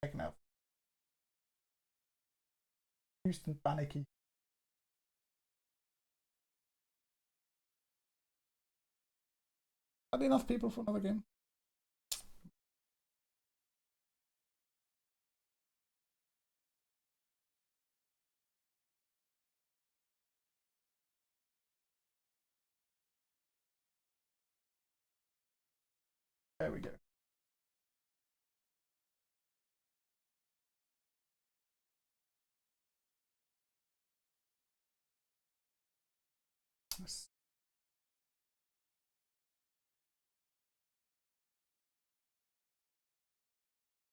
checking out. Houston panicky. Not enough people for another game. There we go. Yes.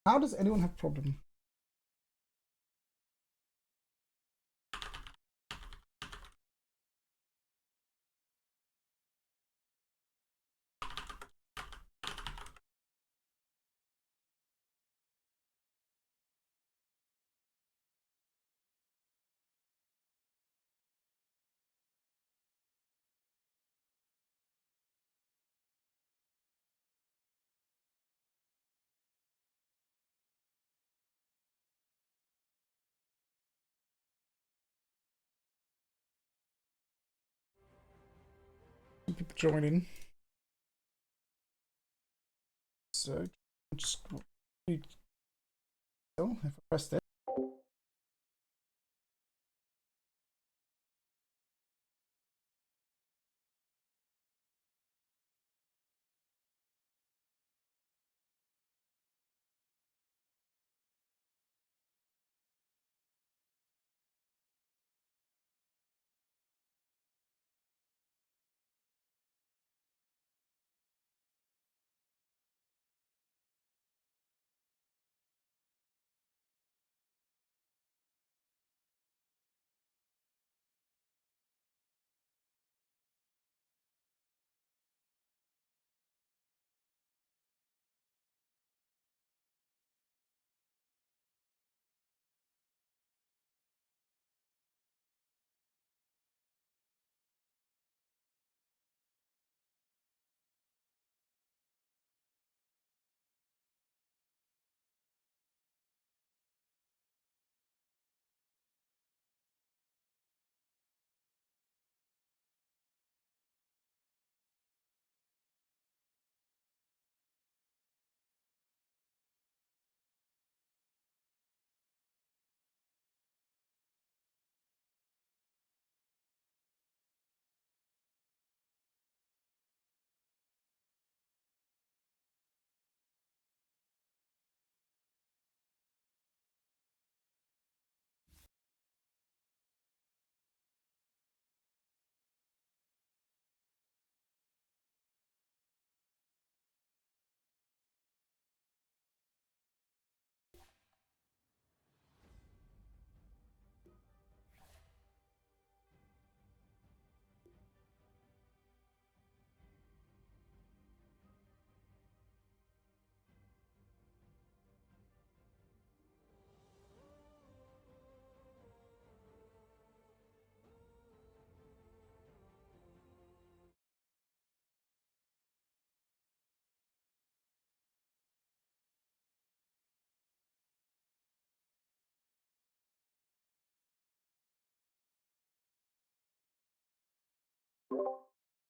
How does anyone have problem? Some people joining. So just so if I press that.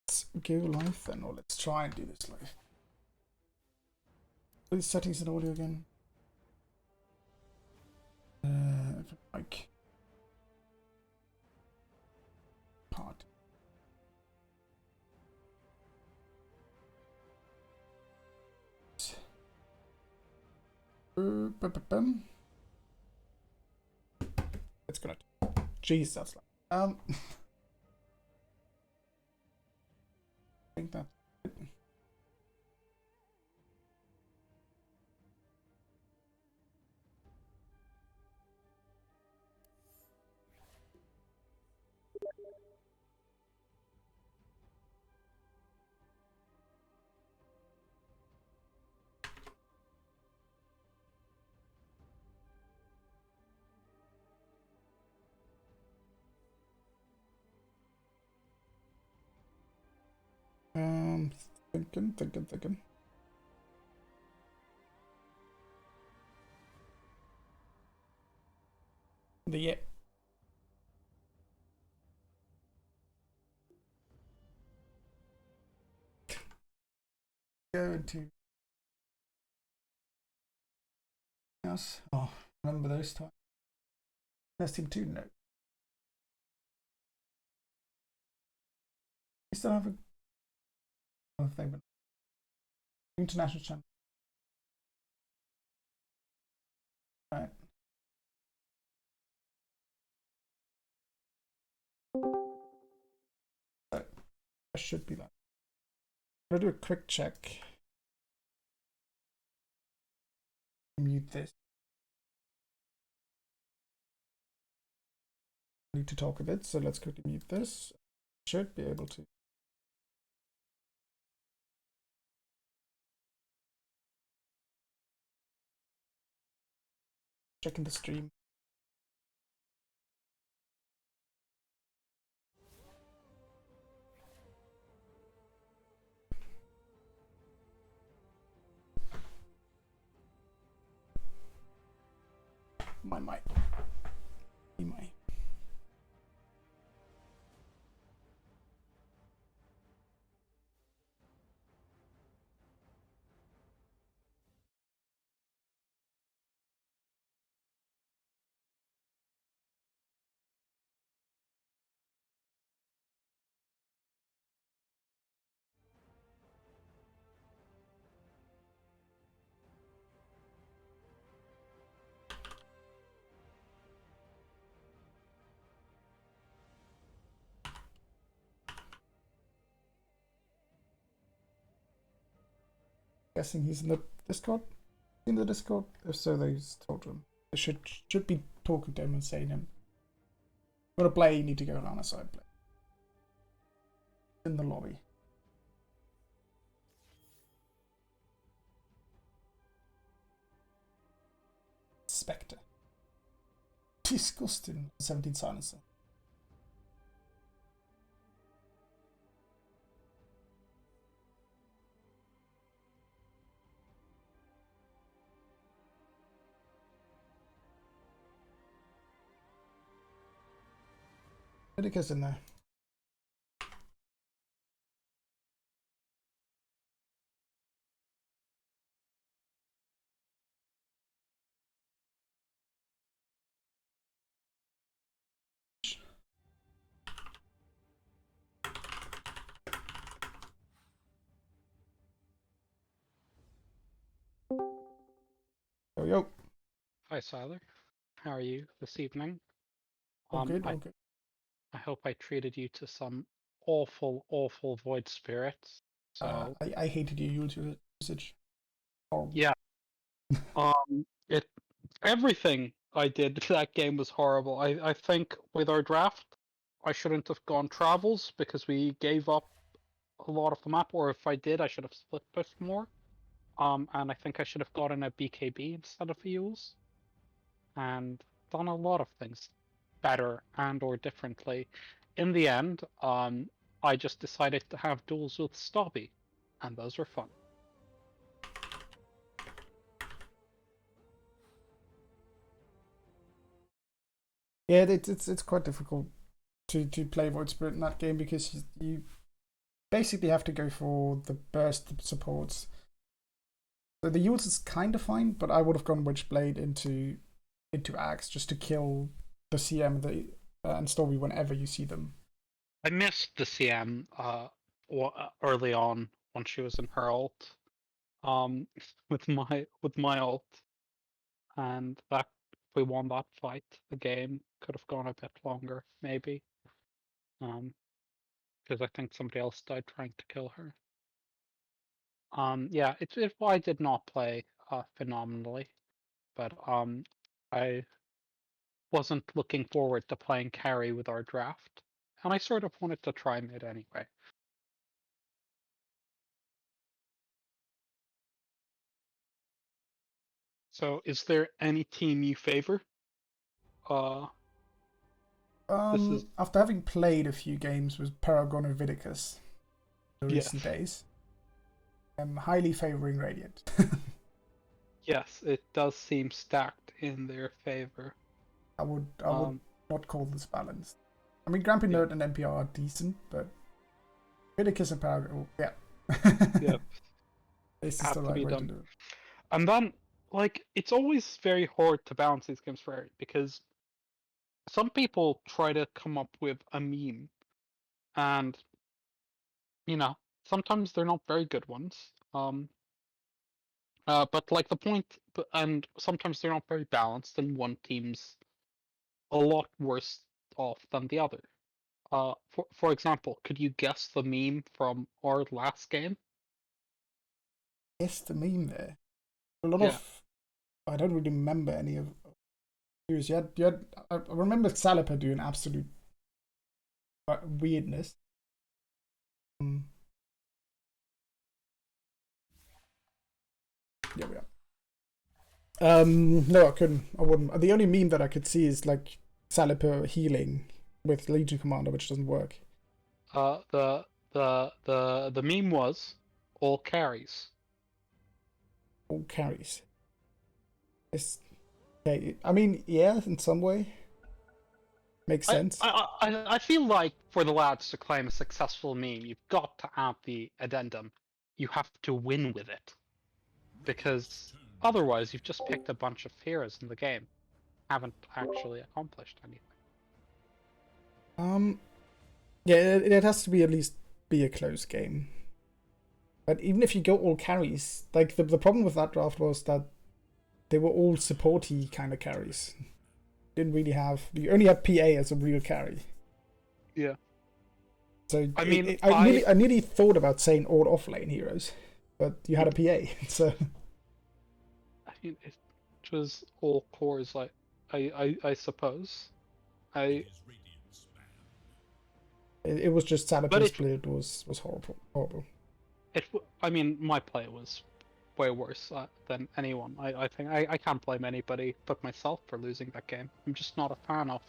Let's go live then, or let's try and do this live. These settings in audio again. Like part. It's gonna. Jeez, that's like. I think that. Thinking. The go into Inhouse. Oh, remember those times? First Team 2, no. We still have a thing, but international channel. Right. So, that should be that. I'm gonna do a quick check. Mute this. I need to talk a bit, so let's quickly mute this. Should be able to. Checking the stream. My mic. My. Guessing he's in the Discord. In the Discord. If so, they talk to him. They should be talking to him and saying him. You wanna play, you need to go down a side play. In the lobby. Spectre. Disgusting. 17 silencer. Ridiculous in there. Yo. Hi, Siler. How are you this evening? All good, all good. I hope I treated you to some awful, awful void spirits. So I hated your usage. Horrible. yeah, it everything I did to that game was horrible. I think with our draft, I shouldn't have gone travels because we gave up a lot of the map, or if I did, I should have split pushed more. And I think I should have gotten a BKB instead of Fuels, and done a lot of things better and or differently. In the end, I just decided to have duels with Stobby, and those were fun. Yeah, it's quite difficult to play Void Spirit in that game because you basically have to go for the burst supports. So the Yules is kind of fine, but I would have gone Witchblade into Axe just to kill the CM and Stormy whenever you see them. I missed the CM early on when she was in Herald, with my ult, and that we won that fight. The game could have gone a bit longer, maybe, because I think somebody else died trying to kill her. Yeah, I did not play phenomenally, but I wasn't looking forward to playing carry with our draft, and I sort of wanted to try mid anyway. So, is there any team you favor? After having played a few games with Paragon and Vidicus in Yes. recent days, I'm highly favoring Radiant. Yes, it does seem stacked in their favor. I would not call this balanced. I mean, GrumpyNerd and NPR are decent, but Criticus and Paragon, yeah. Yeah. This is the right way to do it. And then, like, it's always very hard to balance these games for Eric, because some people try to come up with a meme, and, you know, sometimes they're not very good ones. But like the point, and sometimes they're not very balanced, and one team's a lot worse off than the other. For example, could you guess the meme from our last game? Guess the meme there. A lot of, I don't really remember any of. I remember Saliper doing absolute weirdness. Yeah, we are. No, I couldn't. I wouldn't. The only meme that I could see is like Saliper healing with Legion Commander, which doesn't work. The meme was all carries. All carries. It's okay. I mean, yeah, in some way, makes sense. I feel like for the lads to claim a successful meme, you've got to add the addendum. You have to win with it, because otherwise you've just picked a bunch of heroes in the game, haven't actually accomplished anything. Yeah, it has to be at least be a close game. But even if you go all carries, like the problem with that draft was that they were all supporty kind of carries. Didn't really have. You only had PA as a real carry. Yeah. So I mean, I nearly thought about saying all off-lane heroes, but you had a PA, so. I mean, it was all cores. I suppose. It was just Saliper's split was horrible. I mean, my play was way worse than anyone. I think I can't blame anybody but myself for losing that game. I'm just not a fan of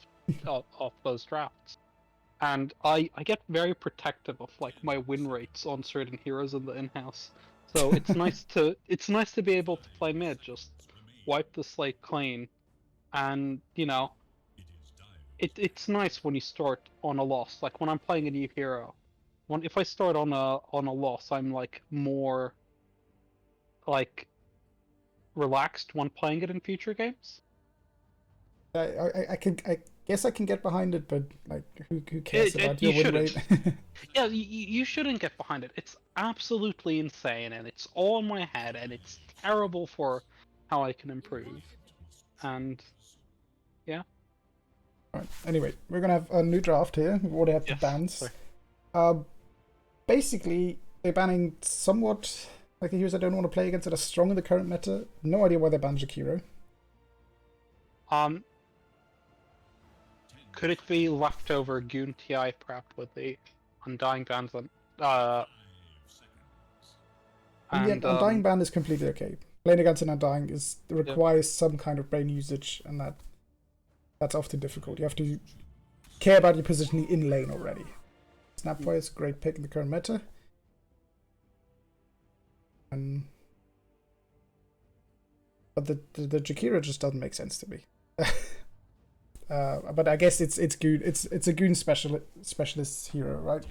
those drafts, and I get very protective of like my win rates on certain heroes in the in-house. So it's nice to be able to play mid, just wipe the slate clean, and you know, it's nice when you start on a loss. Like when I'm playing a new hero, if I start on a loss, I'm like more like relaxed when playing it in future games. I guess I can get behind it, but like who cares about your win rate? Yeah, you shouldn't get behind it. It's absolutely insane, and it's all in my head, and it's terrible for how I can improve. And yeah. Alright, anyway, we're gonna have a new draft here. We've already had the bans. Basically, they're banning somewhat like the heroes I don't want to play against that are strong in the current meta. No idea why they banned Jakiro. Could it be leftover Goon TI prep with the Undying bans and yeah, Undying ban is completely okay. Playing against an Undying requires some kind of brain usage, and that's often difficult. You have to care about your positioning in lane already. Snapfire is a great pick in the current meta. But the Jakiro just doesn't make sense to me. But I guess it's good. It's a goon specialist hero, right?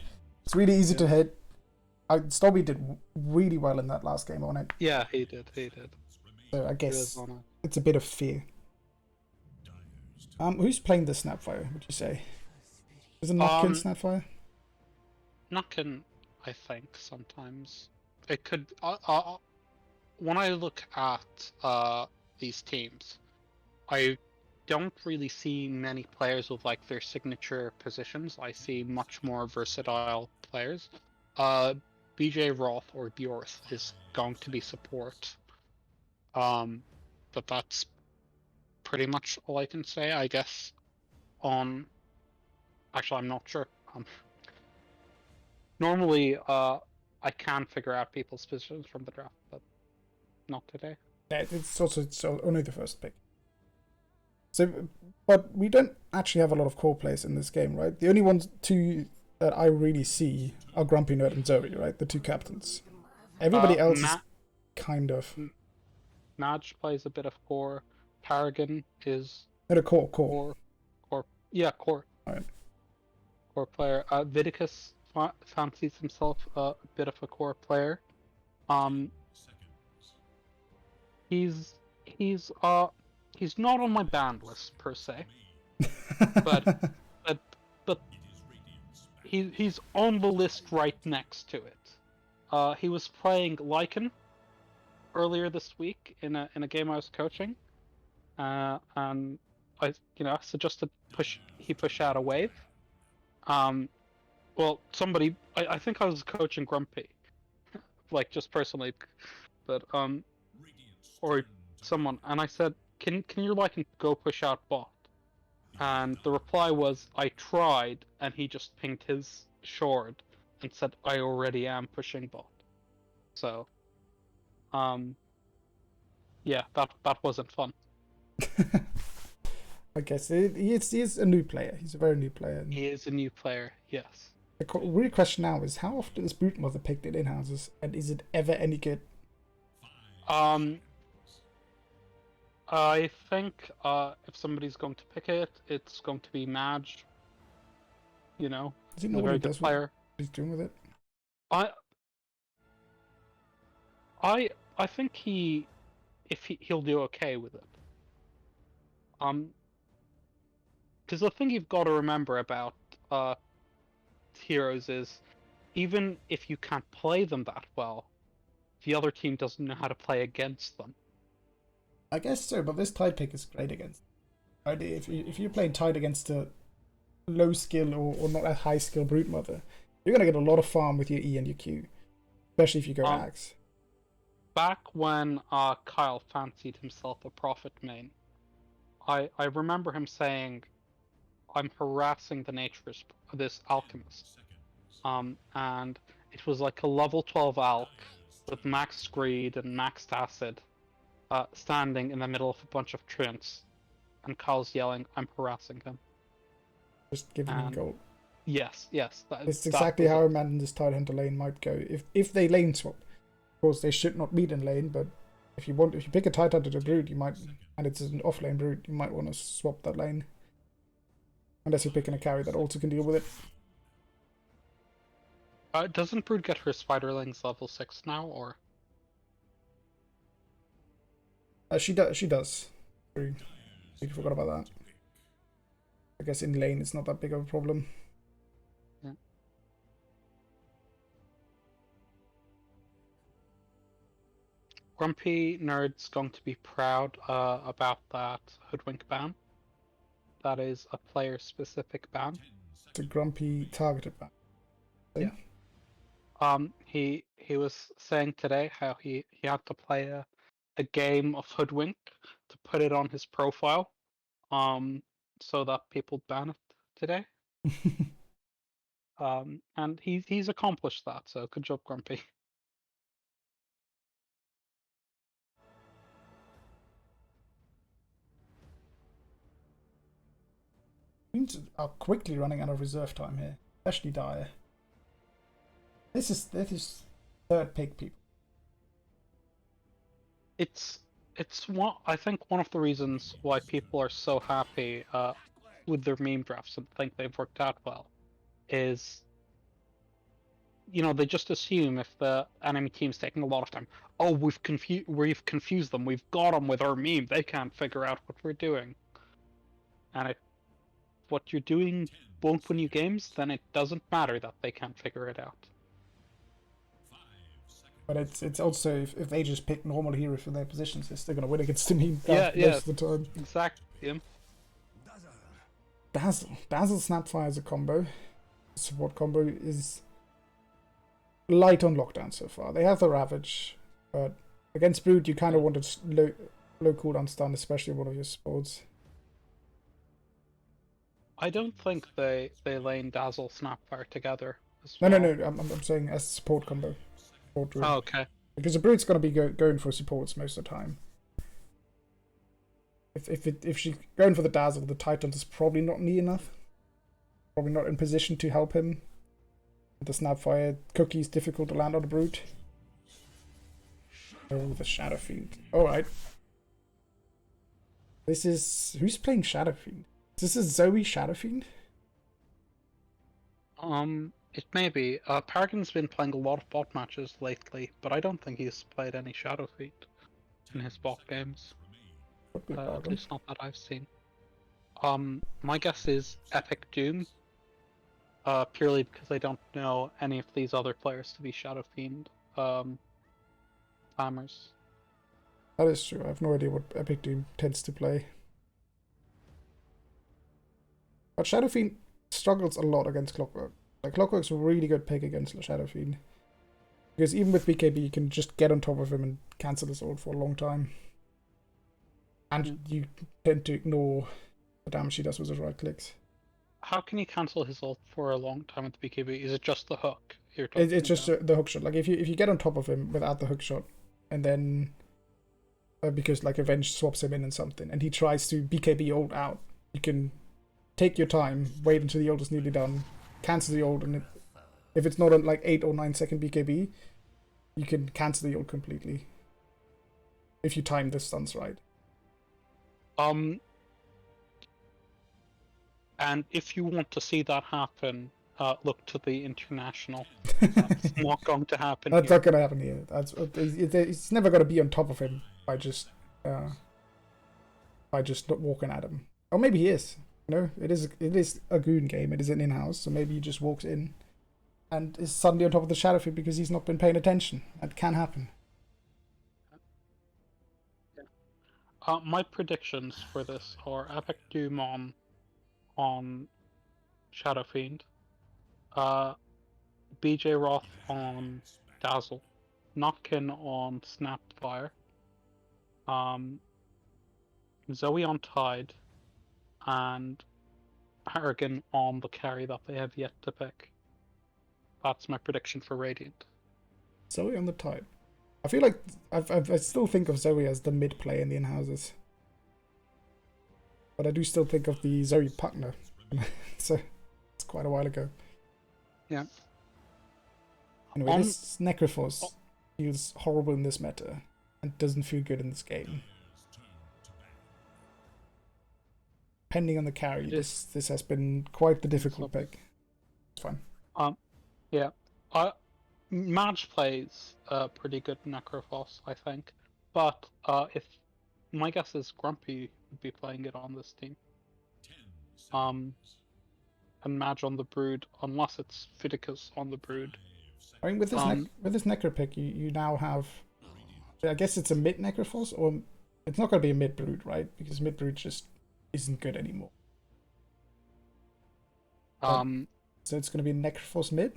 It's really easy to hit. Stormy did really well in that last game on it. Yeah, he did. So I guess it's a bit of fear. Who's playing the Snapfire, would you say? Is it Notkin Snapfire? Notkin, I think, sometimes. It could... when I look at these teams, I don't really see many players with like their signature positions. I see much more versatile players. BJ Roth or Bjorth is going to be support. But that's pretty much all I can say, I guess. Actually, I'm not sure. Normally, I can figure out people's positions from the draft, but not today. Yeah, it's only the first pick. So, but we don't actually have a lot of core players in this game, right? The only two that I really see are GrumpyNerd and Zoey, right? The two captains. Everybody else is kind of... Naj plays a bit of core. Paragon is No, the core. Yeah, core. Alright. Core player. Vidicus fancies himself a bit of a core player. He's not on my banned list per se, but he's on the list right next to it. He was playing Lycan earlier this week in a game I was coaching, and I suggested he push out a wave. Well, somebody I think I was coaching Grumpy, like just personally, but or someone, and I said, can your Lycan go push out bot? And the reply was, I tried, and he just pinged his short and said, I already am pushing bot. So, yeah, that wasn't fun. I guess he is a new player. He's a very new player. He is a new player, yes. The real question now is, how often is Brute Mother picked in Inhouses, and is it ever any good? I think if somebody's going to pick it, it's going to be Madge. You know, does he know what he does with what he's doing with it? I think he'll do okay with it. Because the thing you've got to remember about heroes is, even if you can't play them that well, the other team doesn't know how to play against them. I guess so, but this Tide pick is great against. Right? If you're playing Tide against a low skill or not a high skill Brute Mother, you're gonna get a lot of farm with your E and your Q, especially if you go Axe. Back when Kyle fancied himself a Prophet main, I remember him saying, I'm harassing the natures of this alchemist. And it was like a level 12 alch with maxed greed and maxed acid, standing in the middle of a bunch of treants, and Kyle's yelling, I'm harassing him. Just giving him gold. Yes. It's exactly how a man in this Tide Hunter lane might go. If they lane swap. Of course, they should not meet in lane, but if you pick a Tide Hunter to Brood, you might, and it's an off lane Brood, you might want to swap that lane. Unless you're picking a carry that also can deal with it. Doesn't Brood get her Spiderlings level 6 now, or? She does. I forgot about that. I guess in lane it's not that big of a problem. Yeah. QueenSlander's going to be proud about that Hoodwink ban. That is a player-specific ban. It's a Grumpy targeted ban. Yeah. He was saying today how he had to play a game of Hoodwink to put it on his profile, so that people ban it today. And he's accomplished that, so good job, Grumpy. Queens are quickly running out of reserve time here, especially Dire. This is third pick, people. It's I think one of the reasons why people are so happy with their meme drafts and think they've worked out well is, they just assume if the enemy team's taking a lot of time, oh, we've confused them, we've got them with our meme, they can't figure out what we're doing. And if what you're doing won't win you games, then it doesn't matter that they can't figure it out. But it's also, if they just pick normal heroes for their positions, they're still going to win against the meme most of the time. Exactly. Yeah. Dazzle Snapfire as a combo. Support combo is light on lockdown so far. They have the Ravage, but against Brood you kind of want a low cooldown stun, especially one of your supports. I don't think they lane Dazzle Snapfire together as well. No. I'm saying as a support combo. Oh, okay. Because the Brood's going to be going for supports most of the time. If she's going for the Dazzle, the Titan is probably not near enough. Probably not in position to help him. The Snapfire cookie is difficult to land on the Brood. Oh, the Shadow Fiend. Alright. This is... Who's playing Shadow Fiend? This is Zoey Shadow Fiend? It may be. Paragon's been playing a lot of bot matches lately, but I don't think he's played any Shadow Fiend in his bot games. Could be a At Paragon. least not that I've seen. My guess is Epic Doom. Purely because I don't know any of these other players to be Shadow Fiend spammers. That is true. I have no idea what Epic Doom tends to play. But Shadow Fiend struggles a lot against Clockwork. Like, Clockwork's a really good pick against Shadow Fiend. Because even with BKB, you can just get on top of him and cancel his ult for a long time. And you tend to ignore the damage he does with his right clicks. How can you cancel his ult for a long time with BKB? Is it just the hook you're It's talking just about? the hook shot. Like, if you get on top of him without the hook shot, and then... because, like, Avenge swaps him in and something, and he tries to BKB ult out, you can take your time, wait until the ult is nearly done, cancel the ult, and if it's not on, like, 8 or 9 second BKB, you can cancel the ult completely. If you time the stuns right. And if you want to see that happen, look to the international. That's not going to happen. That's here. not gonna happen here. It's never gonna be on top of him by just not walking at him. Or maybe he is. You know, it is a goon game. It is an in-house, so maybe he just walks in and is suddenly on top of the Shadow Fiend because he's not been paying attention. That can happen. My predictions for this are Epic Doom on Shadow Fiend, BJ Roth on Dazzle, Notkin on Snapfire, Zoey on Tide, and Paragon on the carry that they have yet to pick. That's my prediction for Radiant. Zoey on the Tide. I feel like I still think of Zoey as the mid play in the in-houses. But I do still think of the Zoey Puckner. So it's quite a while ago. Yeah. Anyway, this Necrophos feels horrible in this meta and doesn't feel good in this game. Depending on the carry, this has been quite the difficult pick. It's fine. Yeah. Madge plays pretty good Necrophos, I think. But if my guess is Grumpy would be playing it on this team. And Madge on the Brood, unless it's Fiddicus on the Brood. I mean, with this Necro pick, you now have... I guess it's a mid Necrophos, or it's not going to be a mid Brood, right? Because mid Brood just isn't good anymore. So it's going to be Necrophos mid?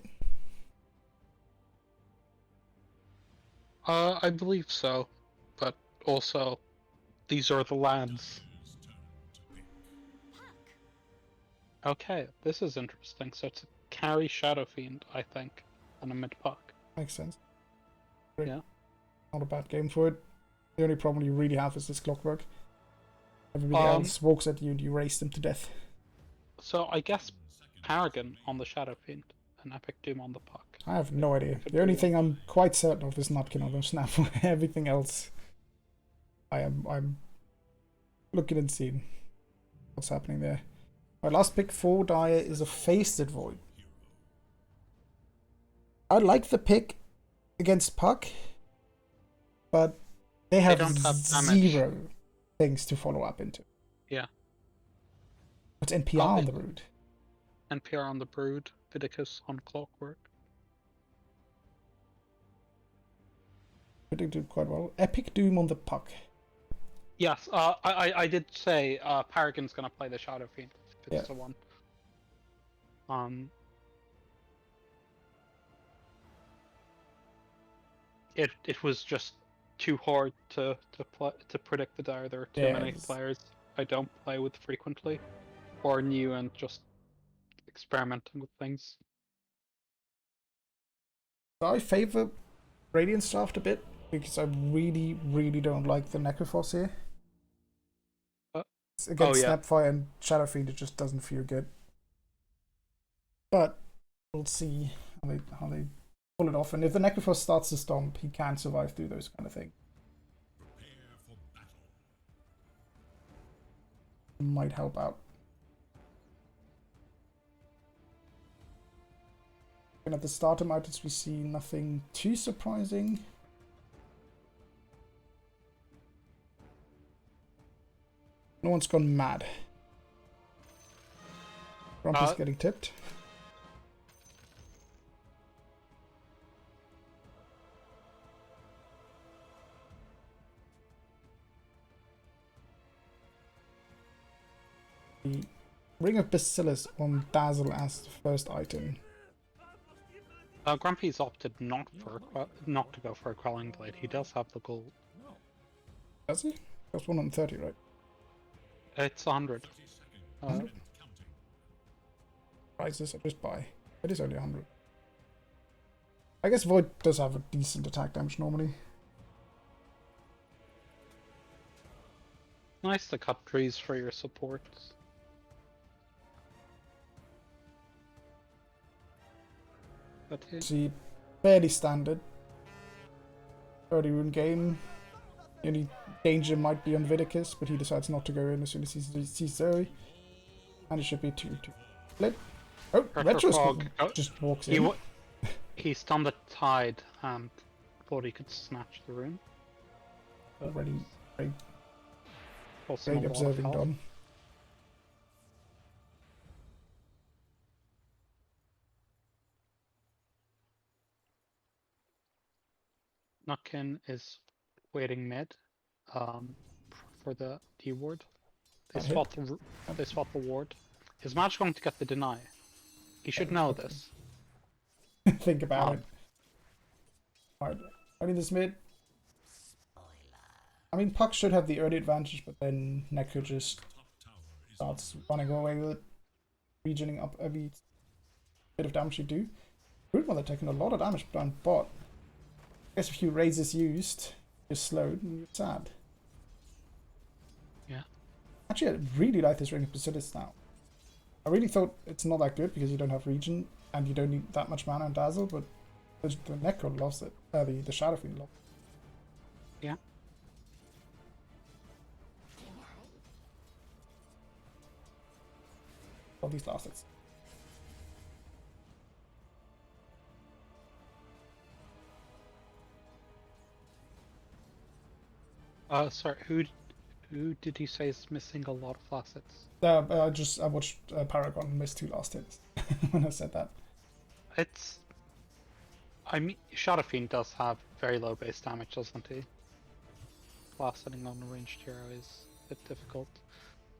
I believe so, but also these are the lands. Okay, this is interesting. So it's a carry Shadow Fiend, I think, and a mid puck. Makes sense. Great. Yeah. Not a bad game for it. The only problem you really have is this Clockwork. Everybody else walks at you and you race them to death. So I guess Paragon on the Shadow Fiend and Epic Doom on the puck. I have no idea. The only thing I'm quite certain of is Notkin on the snap. Everything else, I'm looking and seeing what's happening there. My last pick for Dire is a Faced Void. I like the pick against Puck, but they have zero things to follow up into. Yeah. What's NPR on the Brood? NPR on the Brood, Fiddicus on Clockwork. Predicted quite well. Epic Doom on the Puck. Yes, I did say Paragon's gonna play the Shadow Fiend. If it's the one. It was just too hard to predict the Dire. There are too many players I don't play with frequently, or new and just experimenting with things. I favor Radiant's draft a bit because I really don't like the Necrophos here. Against Snapfire and Shadow Fiend, it just doesn't feel good. But we'll see how they pull it off. And if the Necrophos starts to stomp, he can survive through those kind of things. might help out. And at the starter items, we see nothing too surprising. No one's gone mad. Grumpy's getting tipped. The Ring of Bacillus on Dazzle as the first item. Grumpy's opted not to go for a Quelling Blade. He does have the gold. Does he? That's 130, right? It's 100. 100? Prices, I just buy. It is only 100. I guess Void does have a decent attack damage normally. Nice to cut trees for your supports. But see, fairly standard. 30 rune game. The only danger might be on Vidicus, but he decides not to go in as soon as he sees Zoey. And it should be 2-2. Split. Oh, Retro's just walks in. He stunned the tide and thought he could snatch the rune. Already very observing Don. Nukin is waiting mid for the D ward. They swap the ward. Is Match going to get the deny? He should know this. Think about it. Alright, only this mid. I mean, Puck should have the early advantage, but then Neko just starts running away with it, regioning up every bit of damage you do. Broodmother taking a lot of damage down bot. I guess a few raises used, you're slowed and you're sad. Yeah. Actually, I really like this Ring of Bacillus now. I really thought it's not that good because you don't have regen and you don't need that much mana and Dazzle, but the Necro loves it. The Shadow Fiend loves it. Yeah. All these last hits. Sorry, who did you say is missing a lot of last hits? I watched Paragon miss 2 last hits when I said that. I mean, Shadow Fiend does have very low base damage, doesn't he? Last hitting on a ranged hero is a bit difficult.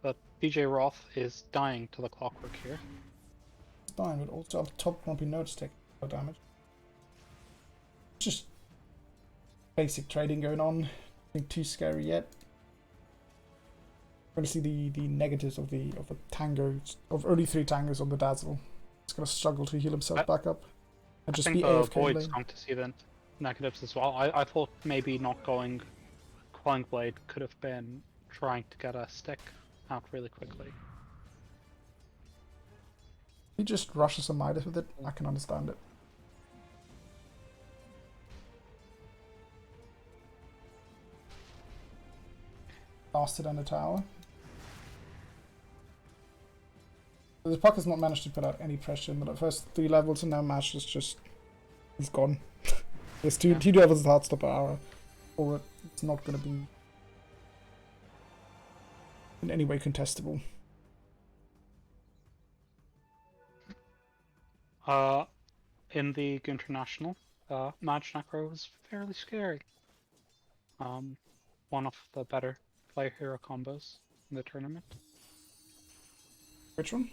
But BJ Roth is dying to the clockwork here. It's dying, but also up top GrumpyNerd's taking no damage. Just basic trading going on. Nothing too scary yet. We're gonna see the negatives of the tango of early 3 tangos on the Dazzle. He's gonna struggle to heal himself back up. And just be AFK Void's going to see the negatives as well. I thought maybe not going Quelling Blade could have been trying to get a stick out really quickly. He just rushes a Midas with it. I can understand it. Lasted on the tower. The Puck has not managed to put out any pressure in the first 3 levels, and now Mash is just... he's gone. There's two levels of Heartstopper Hour, or it's not going to be in any way contestable. In the International, Mage Necro was fairly scary. One of the better player hero combos in the tournament. Which one?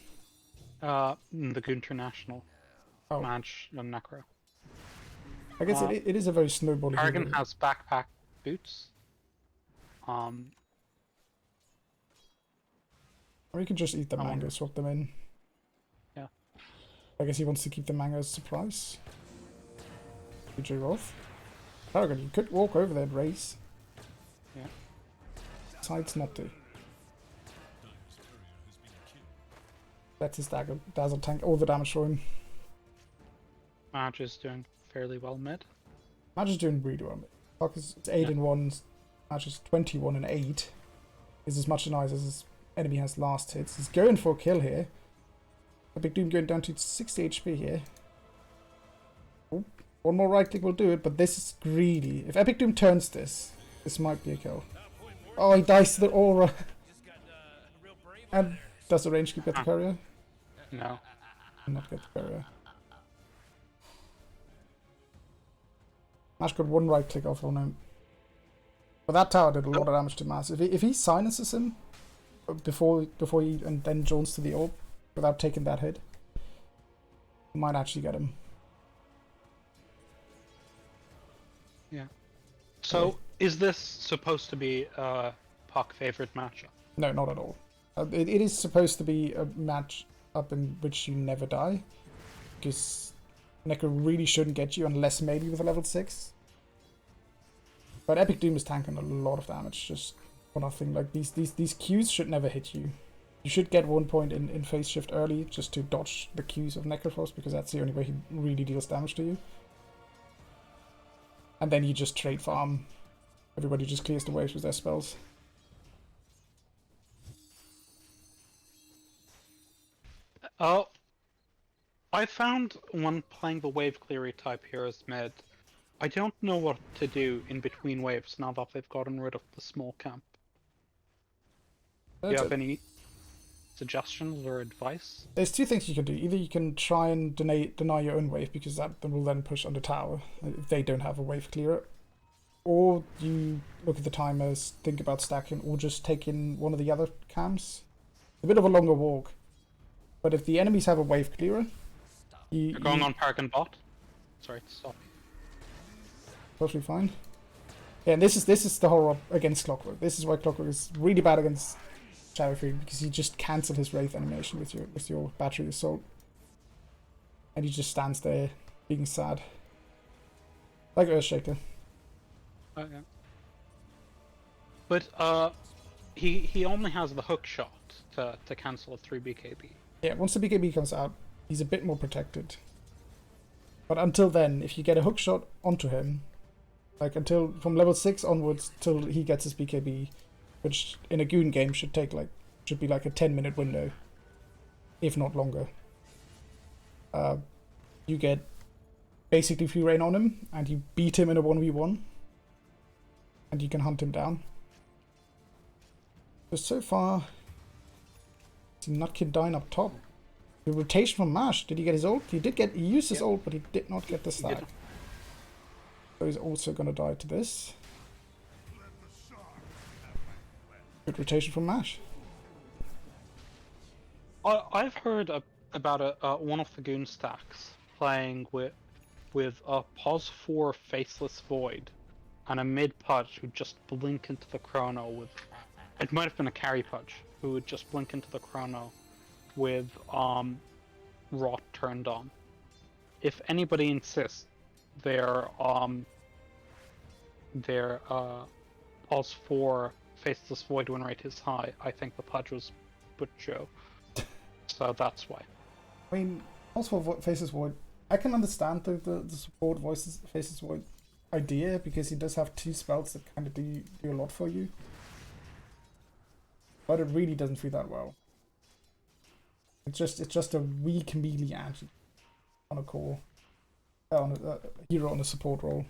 The International. Oh. Mage and Necro. I guess it is a very snowballing. Paragon has backpack boots. Or you could just eat the mango, swap them in. Yeah. I guess he wants to keep the mango as a surprise. BJ Roth. Paragon, you could walk over there and race. Yeah. Decides not to. Let his Dazzle tank all the damage for him. Mage is doing fairly well mid. Mage is doing really well. Puck is 8 and 1. Mage is 21 and 8. Is as much nice as enemy has last hits. He's going for a kill here. Epic Doom going down to 60 HP here. Oh, one more right click will do it, but this is greedy. If Epic Doom turns this, this might be a kill. Oh, he dies to the aura. And does the range keep get the courier? No. Not get the courier. Mash got one right click off on him. But that tower did a lot of damage to Mash. If he silences him before he and then joins to the orb without taking that hit, he might actually get him. Yeah. So is this supposed to be a Puck favorite matchup? No, not at all. It is supposed to be a match up in which you never die, because Neko really shouldn't get you unless maybe with a level 6. But Epic Doom is tanking a lot of damage just for nothing. Like these Qs should never hit you. You should get 1 point in phase shift early just to dodge the Qs of Necrophos, because that's the only way he really deals damage to you. And then you just trade farm. Everybody just clears the waves with their spells. Oh, I found when playing the wave cleary type heroes mid, I don't know what to do in between waves now that they've gotten rid of the small camp. Do you have any suggestions or advice? There's two things you can do. Either you can try and deny your own wave, because that will then push on the tower if they don't have a wave clearer. Or you look at the timers, think about stacking, or just take in one of the other camps. A bit of a longer walk. But if the enemies have a wave clearer, You're going on Paragon bot? Sorry, stop. Totally fine. Yeah, and this is the horror against Clockwork. This is why Clockwork is really bad against Shadowfiend, because you just cancel his Wraith animation with your Battery Assault. And he just stands there being sad. Like Earthshaker. Okay. But he only has the hook shot to cancel a 3 BKB. Yeah, once the BKB comes out, he's a bit more protected. But until then, if you get a hook shot onto him, like until from level 6 onwards till he gets his BKB, which in a Goon game should be like a 10-minute window, if not longer. You get basically free reign on him, and you beat him in a 1v1, and you can hunt him down. So far, see Nutkin dying up top. The rotation from Mash. Did he get his ult? He used his ult, but he did not get the stack. So he's also gonna die to this. Good rotation from Mash. I've heard about one of the Goon stacks playing with a pause 4 Faceless Void and a mid Pudge who just blink into the chrono with. It might have been a carry Pudge who would just blink into the chrono with Rot turned on. If anybody insists their pause 4 Faceless Void win rate is high, I think the Pudge was Butcho. So that's why. I mean, also for Faceless Void, I can understand the support voices Faceless Void idea, because he does have 2 spells that kind of do a lot for you. But it really doesn't feel that well. It's just a weak melee anti on a core, on a hero on a support role.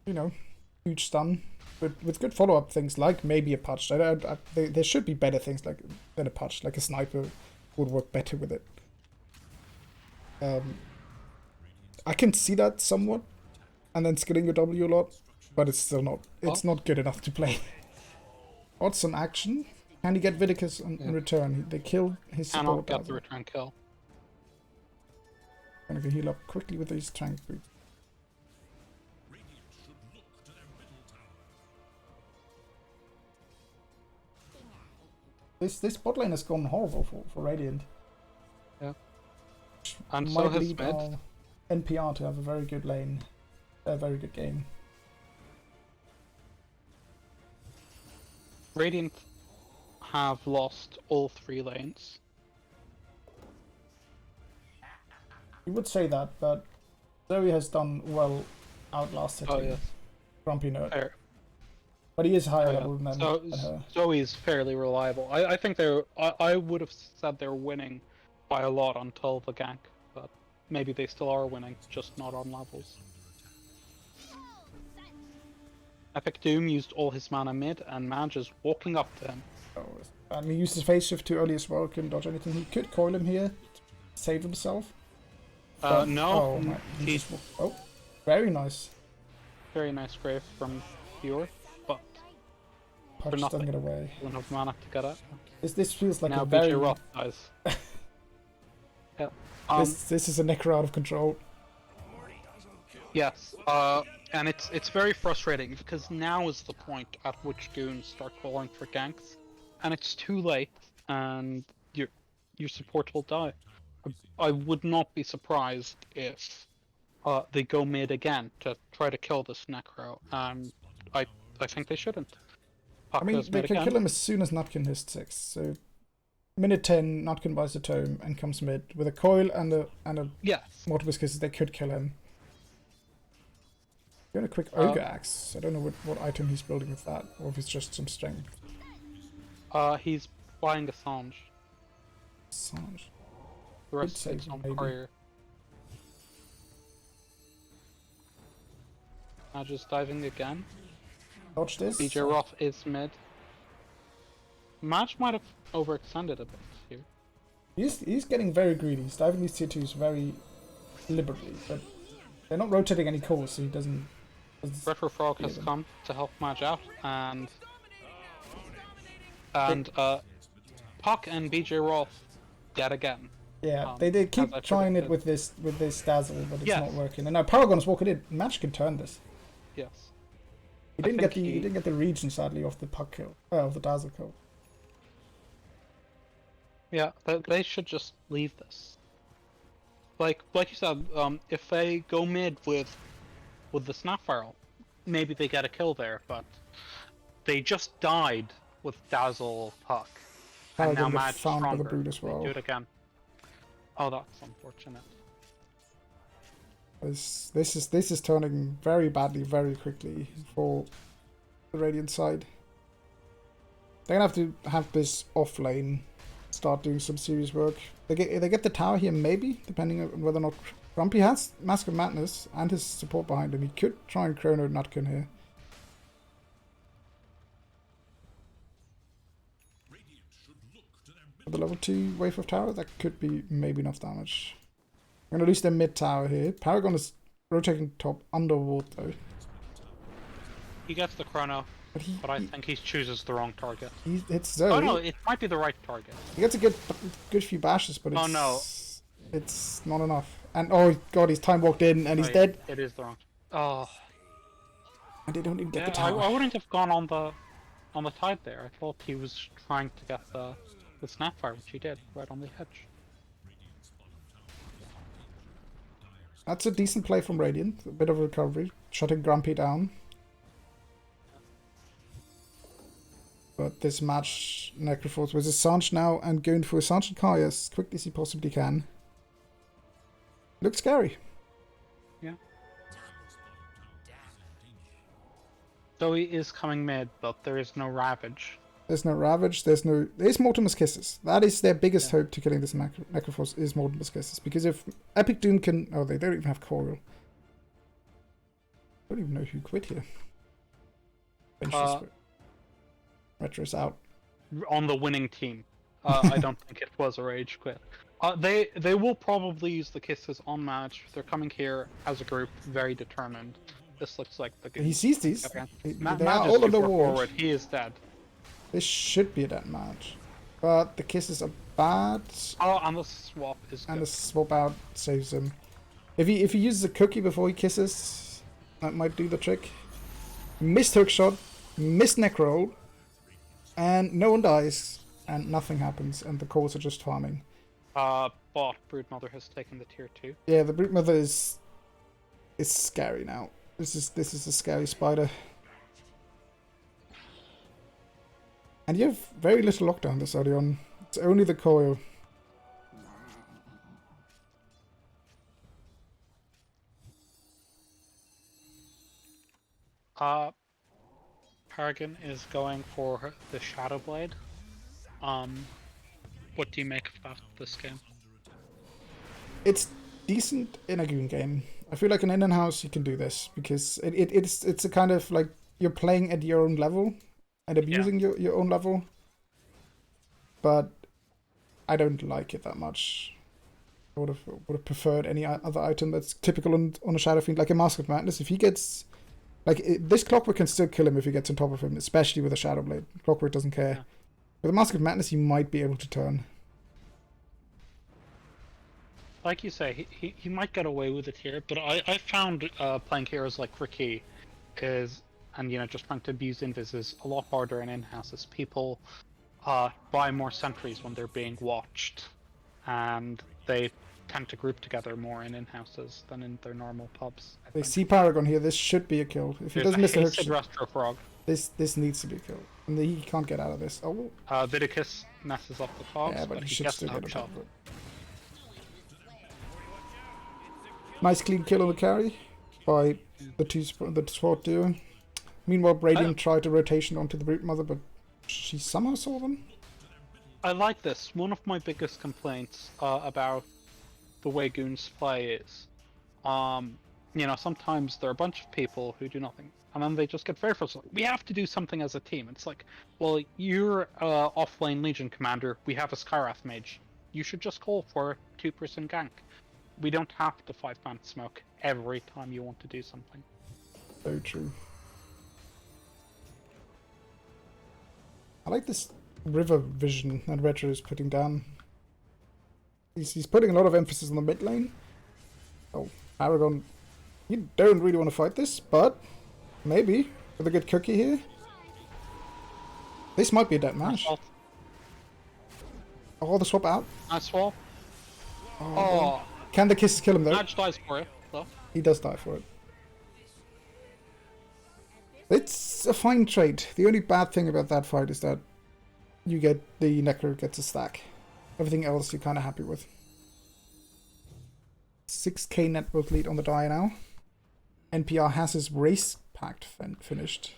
You know, huge stun, but with good follow-up things like maybe a Pudge. There should be better things than a Pudge, like a sniper would work better with it. I can see that somewhat, and then skilling your W a lot, but it's still not. It's not good enough to play. What's some action? Can he get Vidicus in return? They kill his support. Cannot get the return kill. Gonna go heal up quickly with these tank boots. This bot lane has gone horrible for Radiant. Yeah. And so has lead mid. our NPR to have a very good lane, a very good game. Radiant have lost all 3 lanes. You would say that, but Zoey has done well outlasted Oh yes. GrumpyNerd. Fair. But he is higher Oh, yeah. level than So her. Zoey's fairly reliable. I think they're. I would have said they're winning by a lot until the gank, but maybe they still are winning, just not on levels. Epic Doom used all his mana mid, and Man just walking up to him. Oh, and he used his phase shift too early as well. Couldn't dodge anything. He could coil him here, save himself. But, No. Oh my! Oh, very nice. Very nice grave from Pure, but Punch nothing. doesn't get away. doesn't have mana to get it. This feels like Now a very. BJ Roth dies. Yeah. This is a necro out of control. Yes. And it's very frustrating because now is the point at which goons start calling for ganks, and it's too late, and your support will die. I would not be surprised if they go mid again to try to kill this necro, and I think they shouldn't. I mean, they can kill him as soon as Nutkin hits 6. So, minute 10, Nutkin buys the tome and comes mid with a coil and a yes. multiple kisses. They could kill him. Doing a quick ogre axe. I don't know what item he's building with that, or if it's just some strength. He's buying a Sange. Sange. The rest is on courier. Now just diving again. Dodge this. BJ Roth is mid. Match might have overextended a bit here. He's getting very greedy. He's diving these tier 2s very liberally, but they're not rotating any cores, so he doesn't. Retro Frog has come to help Madge out, and Puck and BJ Roth dead again. Yeah, they keep trying it with this dazzle, but it's not working. And now Paragon is walking in. Match can turn this. Yes. He didn't get the region sadly off the Puck kill, of the dazzle kill. Yeah, they should just leave this. Like you said, if they go mid with the Snapbarrel, maybe they get a kill there, but they just died with Dazzle Puck. And now Madge is stronger. Brute as well. Do it again. Oh, that's unfortunate. This is turning very badly very quickly for the Radiant side. They're gonna have to have this off lane start doing some serious work. They get the tower here maybe, depending on whether or not Grumpy has Mask of Madness and his support behind him. He could try and Chrono Nutkin here. For the level 2 wave of tower, that could be maybe enough damage. I'm gonna lose their mid tower here. Paragon is rotating top underwater though. He gets the Chrono, but I think he chooses the wrong target. It's Zoey. Oh no, it might be the right target. He gets a good few bashes, but it's, oh no, it's not enough. And oh god, he's time walked in and he's dead. It is the wrong. Oh. And they don't even get the tower. I wouldn't have gone on the tide there. I thought he was trying to get the Snapfire, which he did right on the edge. That's a decent play from Radiant. A bit of recovery, shutting Grumpy down. But this match, Necroforce with his Sange now and going for a Sange and Kai as quickly as he possibly can. Looks scary. Yeah. Zoey is coming mid, but there is no Ravage. There's no Ravage, there's Mortimer's Kisses. That is their biggest hope to killing this Necroforce, is Mortimer's Kisses. Because if Epic Doom can... Oh, they don't even have Coral. I don't even know who quit here. Retro's out. On the winning team. I don't think it was a rage quit. They will probably use the Kisses on match. They're coming here as a group, very determined. This looks like the... He sees these. They are all on the ward. He is dead. This should be a dead match. But the Kisses are bad. Oh, and the swap is good. And the swap out saves him. If he uses a cookie before he kisses, that might do the trick. Missed hook shot, missed neck roll, and no one dies, and nothing happens, and the cores are just farming. But Broodmother has taken the tier 2. Yeah, the Broodmother is scary now. This is a scary spider. And you have very little lockdown this early on. It's only the coil. Paragon is going for the Shadow Blade. What do you make of this game? It's decent in a Goon game. I feel like in Inhouse you can do this because it's a kind of like you're playing at your own level and abusing your own level. But I don't like it that much. I would have preferred any other item that's typical on a Shadow Fiend, like a Mask of Madness. If he gets this Clockwork can still kill him if he gets on top of him, especially with a Shadow Blade. Clockwork doesn't care. Yeah. With a Mask of Madness, you might be able to turn. Like you say, he might get away with it here, but I found playing heroes like Ricky and just trying to abuse invis is a lot harder in in-houses. People buy more sentries when they're being watched, and they tend to group together more in in-houses than in their normal pubs. They see Paragon here. This should be a kill. If he doesn't miss the hook, Frog. This needs to be a kill, and he can't get out of this. Oh, Vidicus messes up the pogs, yeah, but he should gets still get a shot. Nice clean kill on the carry by the SWAT duo. Meanwhile, Radiant tried a rotation onto the Brute Mother, but she somehow saw them. I like this. One of my biggest complaints about the way Goons play is, sometimes there are a bunch of people who do nothing, and then they just get very frustrated. We have to do something as a team. It's like, well, you're off-lane Legion commander. We have a Skyrath mage. You should just call for a 2-person gank. We don't have to 5-man smoke every time you want to do something. So true. I like this river vision that Retro is putting down. He's putting a lot of emphasis on the mid lane. Oh, Paragon, you don't really want to fight this, but maybe with a good cookie here. This might be a dead match. Oh, the swap out. Nice swap. Oh. Can the kisses kill him though? Match dies for it, though. He does die for it. It's a fine trade. The only bad thing about that fight is that you get the Necro gets a stack. Everything else you're kind of happy with. 6k network lead on the die now. NPR has his race pact finished.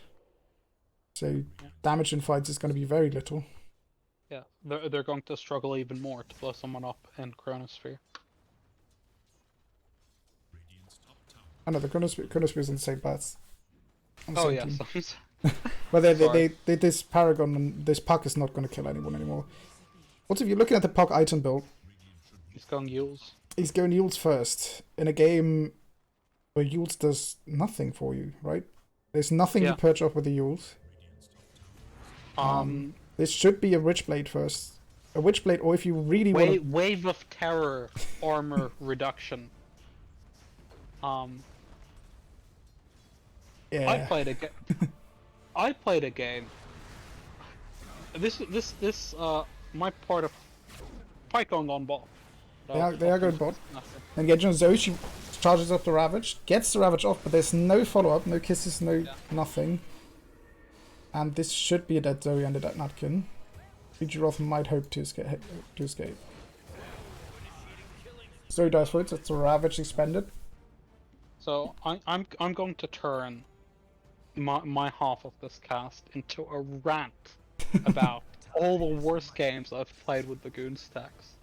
So damage in fights is going to be very little. Yeah, they're going to struggle even more to blow someone up in Chronosphere. I know the Chronosphere is in the same paths. Oh yeah, but this Paragon and this puck is not going to kill anyone anymore. Also, if you're looking at the puck item build, he's going Yules. He's going Yules first in a game where Yules does nothing for you, right? There's nothing you perch off with the Yules. This should be a Witchblade first. A Witchblade, or if you really want Wave of Terror armor reduction. Yeah. I played a game. This my part of fight going on bot. They are going bot. And get Zoey, she charges up the Ravage, gets the Ravage off, but there's no follow-up, no kisses, nothing. And this should be a dead Zoey and a dead Nutkin. Futuroth might hope to escape. Zoey dies for it, so it's a Ravage expended. So I'm going to turn my half of this cast into a rant about all the worst games I've played with the Goon stacks.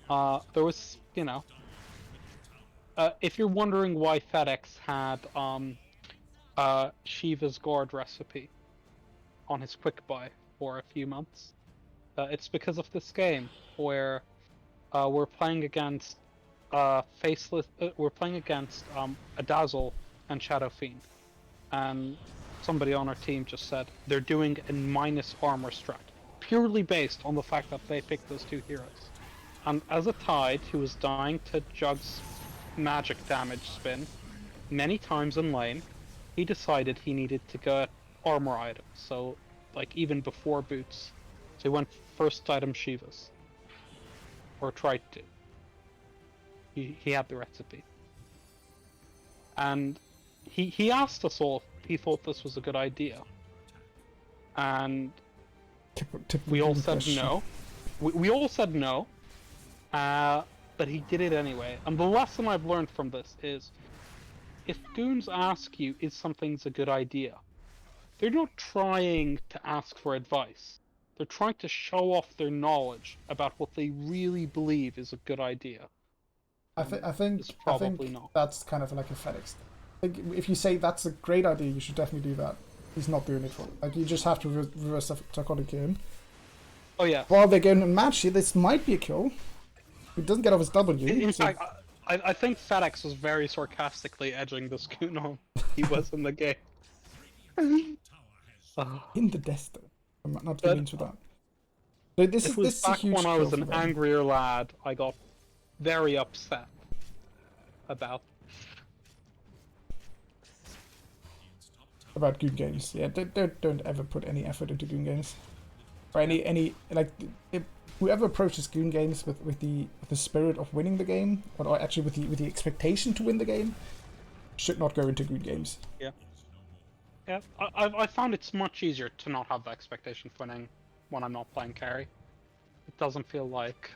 There was, if you're wondering why FedEx had Shiva's Guard recipe on his quick buy for a few months, it's because of this game where we're playing against faceless. We're playing against a Dazzle and Shadow Fiend, and somebody on our team just said they're doing a minus armor strat, purely based on the fact that they picked those two heroes. And as a Tide who was dying to Jug's magic damage spin many times in lane, he decided he needed to get armor items. So, like even before boots, so he went first item Shivas, or tried to. He had the recipe. And he asked us all if he thought this was a good idea. And we all said no. We all said no. But he did it anyway. And the lesson I've learned from this is, if goons ask you, is something's a good idea, they're not trying to ask for advice. They're trying to show off their knowledge about what they really believe is a good idea. I think not. that's kind of like a FedEx. Like, if you say that's a great idea, you should definitely do that. He's not doing it for it. Like, you just have to reverse psychotic him. Oh yeah. While they're going to match here, this might be a kill. He doesn't get off his W. In fact, I think FedEx was very sarcastically edging the schooner he was in the game. In the Desta. I'm not getting into that. So this is back a huge when I was kill an for them. angrier lad, I got very upset about Goon games. Yeah, don't ever put any effort into Goon games. Or any like whoever approaches Goon games with the spirit of winning the game, or actually with the expectation to win the game, should not go into Goon games. Yeah. Yeah, I found it's much easier to not have the expectation of winning when I'm not playing carry. It doesn't feel like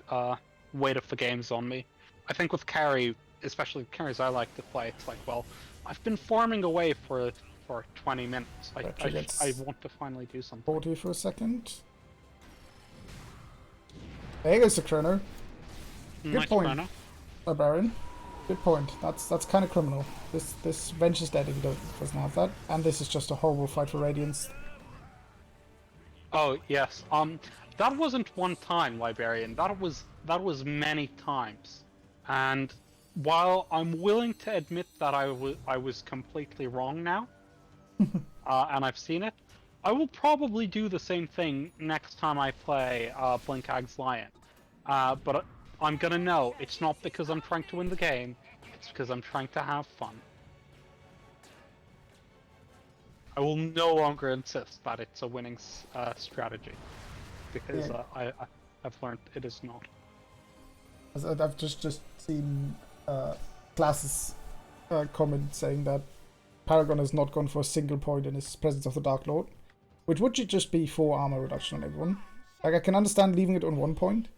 weight of the game's on me. I think with carry, especially carries I like to play, it's like, well, I've been farming away for 20 minutes. I want to finally do something. 40 for a second. There goes the chrono. Good Nice point, chrono. Librarian. Good point. That's kind of criminal. This Venge is dead if he doesn't have that, and this is just a horrible fight for Radiance. Oh yes. That wasn't one time, Librarian. That was many times. And while I'm willing to admit that I was completely wrong now, and I've seen it, I will probably do the same thing next time I play Blinkag's Lion. But I'm gonna know it's not because I'm trying to win the game, it's because I'm trying to have fun. I will no longer insist that it's a winning strategy, because I've learned it is not. I've just seen Class's comment saying that Paragon has not gone for a single point in his Presence of the Dark Lord, which would just be 4 armor reduction on everyone. Like, I can understand leaving it on 1 point,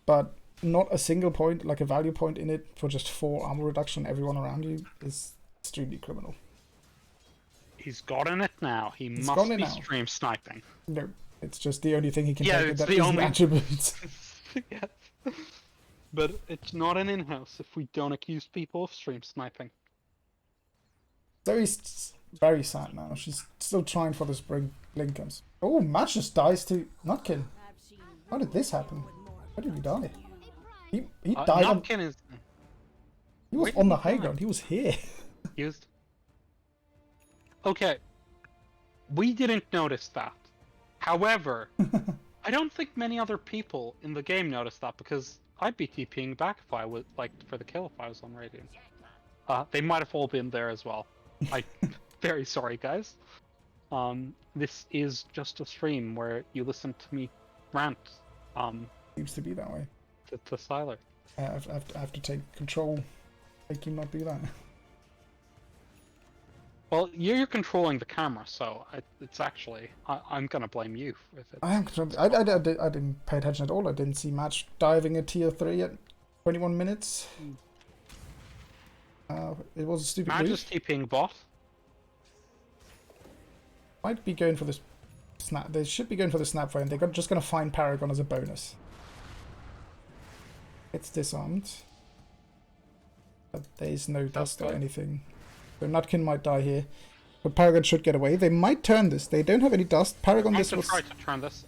but not a single point, like a value point in it, for just 4 armor reduction on everyone around you is extremely criminal. He's gotten it now. He must be stream sniping. No, it's just the only thing he can take. It's that the only attributes. Yes. But it's not an in-house if we don't accuse people of stream sniping. Zoey's very sad now. She's still trying for this blinkers. Oh, Match just dies to Nutkin. How did this happen? How did he die? He died Nutkin is... He was on the high ground. He was here. Used. Okay. We didn't notice that. However, I don't think many other people in the game noticed that, because I'd be TPing back if I was, like, for the kill if I was on Radiant. They might have all been there as well. I'm very sorry, guys. This is just a stream where you listen to me rant. Seems to be that way. To TheSyler. I have to take control. Make him not do that. Well, you're controlling the camera, so it's actually... I'm gonna blame you with it. I am controlling... I didn't pay attention at all. I didn't see Match diving a tier 3 at 21 minutes. It was a stupid Match move. is TPing bot. Might be going for this snap. They should be going for the snap frame. They're just going to find Paragon as a bonus. It's disarmed. But there's no dust or anything. So Nutkin might die here. But Paragon should get away. They might turn this. They don't have any dust. Paragon this was... try to turn this.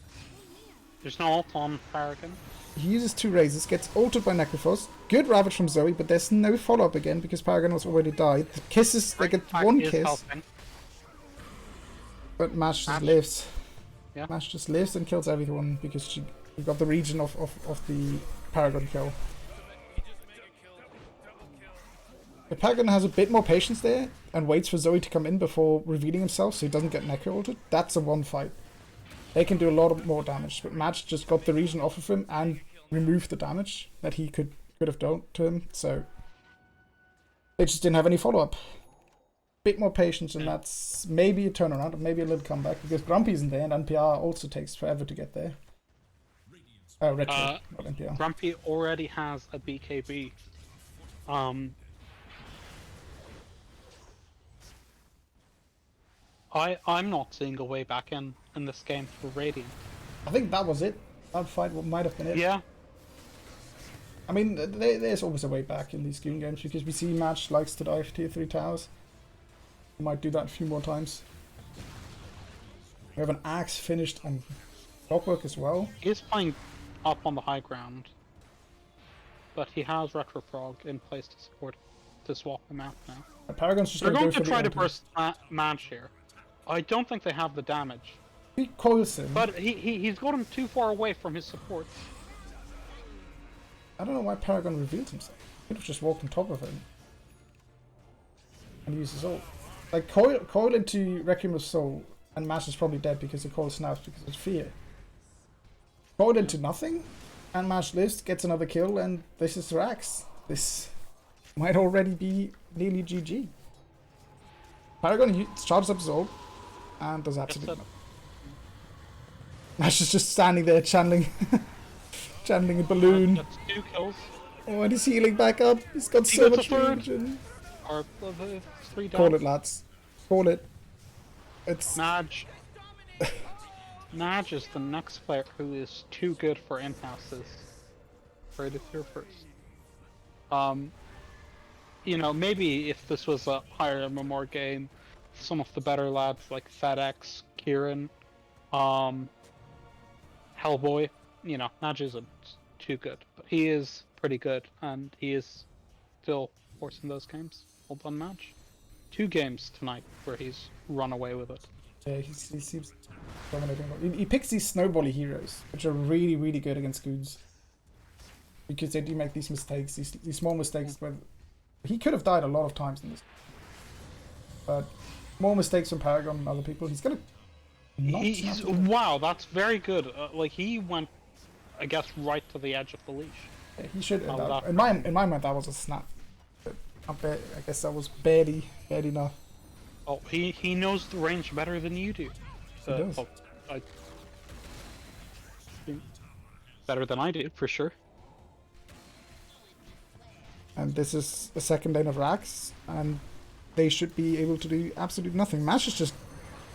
There's no ult on Paragon. He uses 2 raises, gets ulted by Necrophos. Good Ravage from Zoey, but there's no follow-up again because Paragon was already died. The kisses, they get 1 kiss. Helping. But Mash just lives. Yeah. Mash just lives and kills everyone because she got the region of the Paragon kill. If Paragon has a bit more patience there and waits for Zoey to come in before revealing himself so he doesn't get necro-ulted, that's a 1 fight. They can do a lot more damage, but Match just got the region off of him and removed the damage that he could have done to him, so they just didn't have any follow-up. Bit more patience, and that's maybe a turnaround, or maybe a little comeback, because Grumpy isn't there, and NPR also takes forever to get there. Retro, not NPR. Grumpy already has a BKB. I'm not seeing a way back in this game for Radiant. I think that was it. That fight might have been it. Yeah. I mean, there's always a way back in these Goon games because we see Match likes to dive tier 3 towers. We might do that a few more times. We have an axe finished on Clockwork as well. He's playing up on the high ground, but he has Retrofrog in place to support to swap him out now. And Paragon's just They're going go to for try the to burst Madge here. I don't think they have the damage. He coils him. But he's got him too far away from his supports. I don't know why Paragon revealed himself. He could have just walked on top of him and used his ult. Like, coil into Requiem of Soul, and Mash is probably dead because the coil snaps because of fear. Coil into nothing, and Mash lives, gets another kill, and this is Rax. This might already be nearly GG. Paragon charges up his ult, and does absolutely nothing. Mash is just standing there channeling channeling a balloon. That's 2 kills. Oh, and he's healing back up. He's got He so gets much a third. regen. Or 3 down. Call it, lads. Call it. It's Madge. Madge is the next player who is too good for Inhouses. Right here first. You know, maybe if this was a higher MMR game, some of the better lads like FedEx, Kieran, Hellboy, you know, Madge isn't too good, but he is pretty good, and he is still forcing those games. Well done, Madge. 2 games tonight where he's run away with it. yeah, he seems dominating. He picks these snowbally heroes, which are really, really good against goons, because they do make these mistakes, these small mistakes. Where he could have died a lot of times in this, but more mistakes from Paragon and other people. He's gonna. Wow, that's very good. Like, he went, I guess, right to the edge of the leash. Yeah, he should. In my mind, that was a snap. But I guess that was barely enough. Oh, he knows the range better than you do. He does. Better than I do, for sure. And this is the second lane of Rax, and they should be able to do absolutely nothing. Mash is just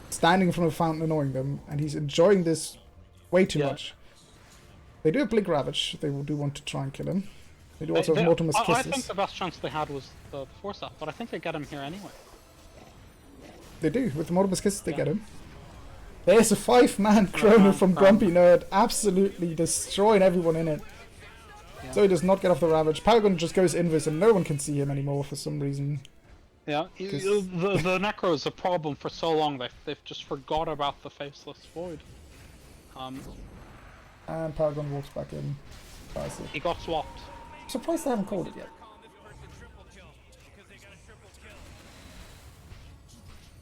standing in front of a fountain annoying them, and he's enjoying this way too much. They do have Blink Ravage. They do want to try and kill him. They do also have Mortimer's Kisses. I think the best chance they had was the Force Up, but I think they get him here anyway. They do. With the Mortimer's Kisses, they get him. There's a 5-man Chrono from GrumpyNerd, absolutely destroying everyone in it. Yeah. So he does not get off the Ravage. Paragon just goes invis, and no one can see him anymore for some reason. Yeah, the Necro is a problem for so long. They've just forgot about the Faceless Void. And Paragon walks back in. He got swapped. I'm surprised they haven't called it yet.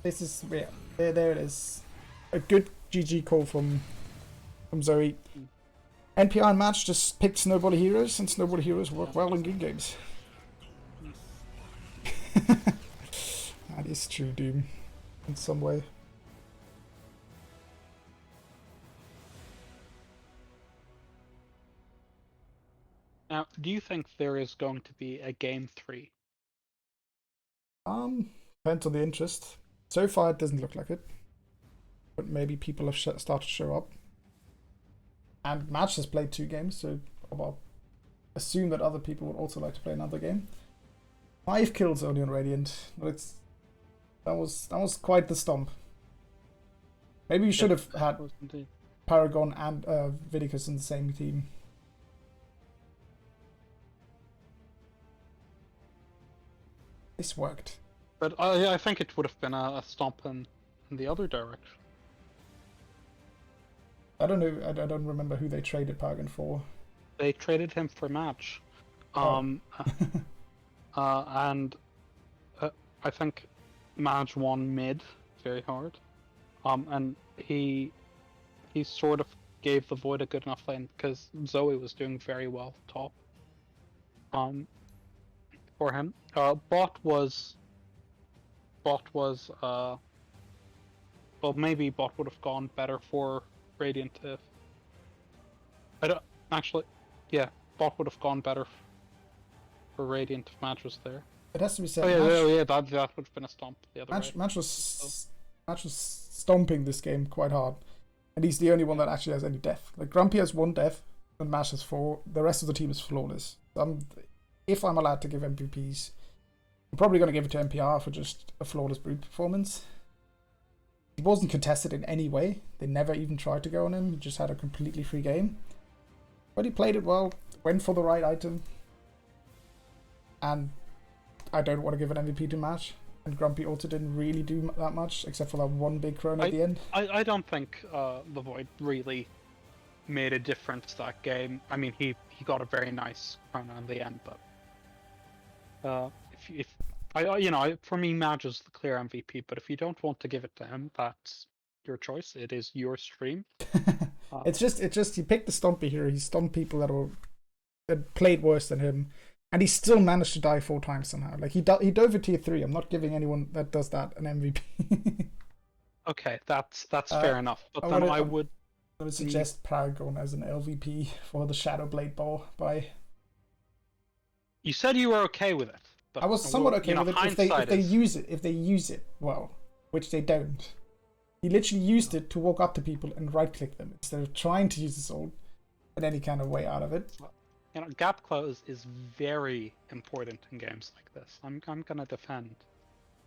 This is, yeah, there it is. A good GG call from Zoey. NPI and Match just picked Snowball Heroes, and Snowball Heroes work well in good games. That is true, Doom, in some way. Now, do you think there is going to be a game 3? Depends on the interest. So far, it doesn't look like it. But maybe people have started to show up. And Match has played 2 games, so I'll assume that other people would also like to play another game. 5 kills only on Radiant. But that was quite the stomp. Maybe you should have had Paragon and Vidicus in the same team. This worked. But I think it would have been a stomp in the other direction. I don't know. I don't remember who they traded Paragon for. They traded him for Match. And I think Madge won mid very hard. And he sort of gave the Void a good enough lane because Zoey was doing very well top. For him, bot was well, maybe bot would have gone better for Radiant if I don't actually, yeah, bot would have gone better for Radiant if Match was there. It has to be said. Oh yeah, that would have been a stomp the other way. Match was Match was stomping this game quite hard. And he's the only one that actually has any death. Like, Grumpy has 1 death, and Mash has 4. The rest of the team is flawless. If I'm allowed to give MVPs, I'm probably going to give it to NPR for just a flawless brute performance. He wasn't contested in any way. They never even tried to go on him. He just had a completely free game. But he played it well, went for the right item. And I don't want to give an MVP to Mash. And Grumpy also didn't really do that much, except for that 1 big crone at the end. I don't think the Void really made a difference that game. I mean, he got a very nice crone on the end, but for me, Madge is the clear MVP. But if you don't want to give it to him, that's your choice. It is your stream. It's just he picked the Stompy hero. He stunned people that played worse than him. And he still managed to die 4 times somehow. Like, he dove at tier 3. I'm not giving anyone that does that an MVP. Okay, that's fair enough. But then I would suggest Paragon as an LVP for the Shadow Blade Ball by. You said you were okay with it. But I was somewhat okay with it if they use it well, which they don't. He literally used it to walk up to people and right-click them instead of trying to use the sword in any kind of way out of it. Gap close is very important in games like this. I'm gonna defend.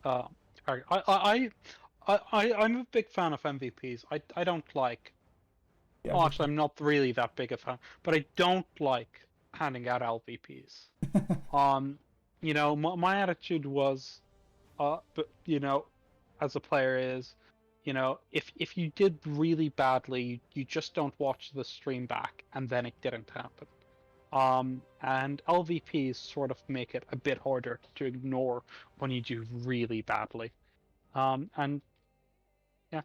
I'm a big fan of MVPs. I don't like. Yeah, actually, I'm not really that big a fan, but I don't like handing out LVPs. My attitude was, as a player is, if you did really badly, you just don't watch the stream back, and then it didn't happen. And LVPs sort of make it a bit harder to ignore when you do really badly. And yeah,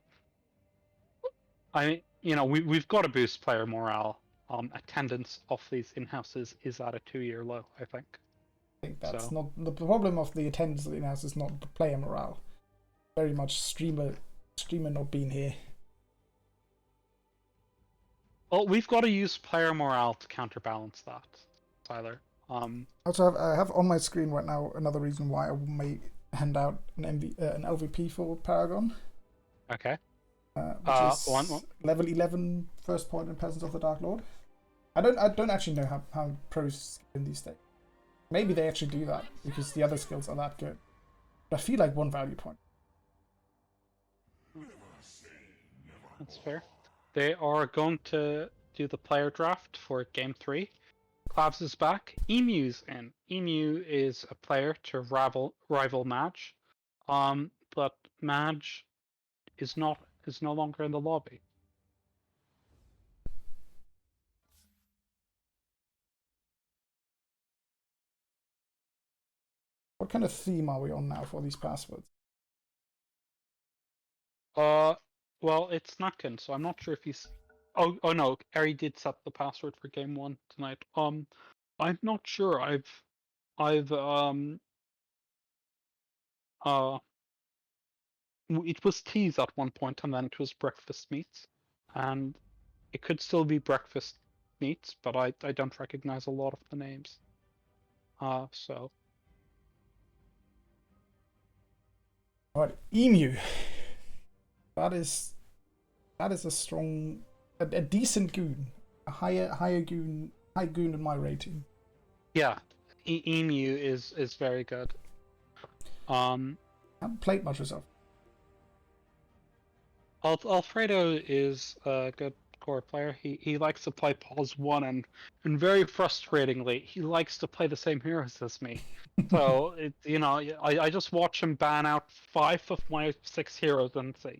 we've got to boost player morale. Attendance of these in-houses is at a 2-year low, I think. I think that's not the problem of the attendance of the in-house is not the player morale. Very much streamer not being here. Well, we've got to use player morale to counterbalance that, Tyler. Also, I have on my screen right now another reason why I may hand out an LVP for Paragon. Okay. Which is level 11 first point in Peasants of the Dark Lord. I don't actually know how pros in these days. Maybe they actually do that because the other skills are that good. But I feel like 1 value point. That's fair. They are going to do the player draft for game 3. Clavs is back. Emu's in. Emu is a player to rival Madge. But Madge is no longer in the lobby. What kind of theme are we on now for these passwords? Well, it's Nakin, so I'm not sure if he's. Oh no, Ari did set the password for game 1 tonight. I'm not sure. It was teas at one point, and then it was breakfast meats, and it could still be breakfast meats, but I don't recognize a lot of the names. So. Alright, Emu. That is a strong, a decent goon, a high goon in my rating. Yeah, Emu is very good. I haven't played much myself. Alfredo is a good core player. He likes to play Pause 1, and very frustratingly, he likes to play the same heroes as me. So I just watch him ban out 5 of my 6 heroes and say,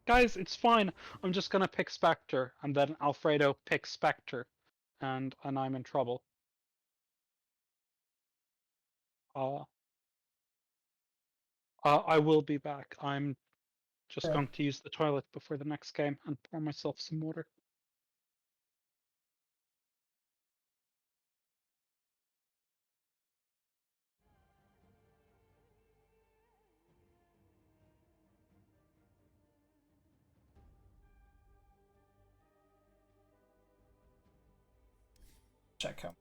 guys, it's fine. I'm just gonna pick Spectre, and then Alfredo picks Spectre, and I'm in trouble. I will be back. I'm just going to use the toilet before the next game and pour myself some water. Check him.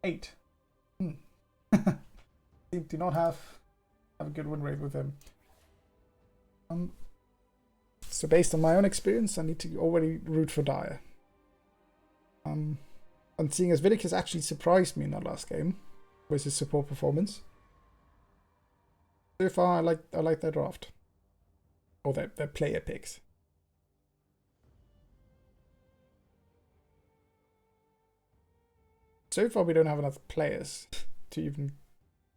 8. do not have a good win rate with him. So based on my own experience, I need to already root for Dire. And seeing as Vidic has actually surprised me in that last game with his support performance. So far, I like their draft. Or their player picks. So far, we don't have enough players to even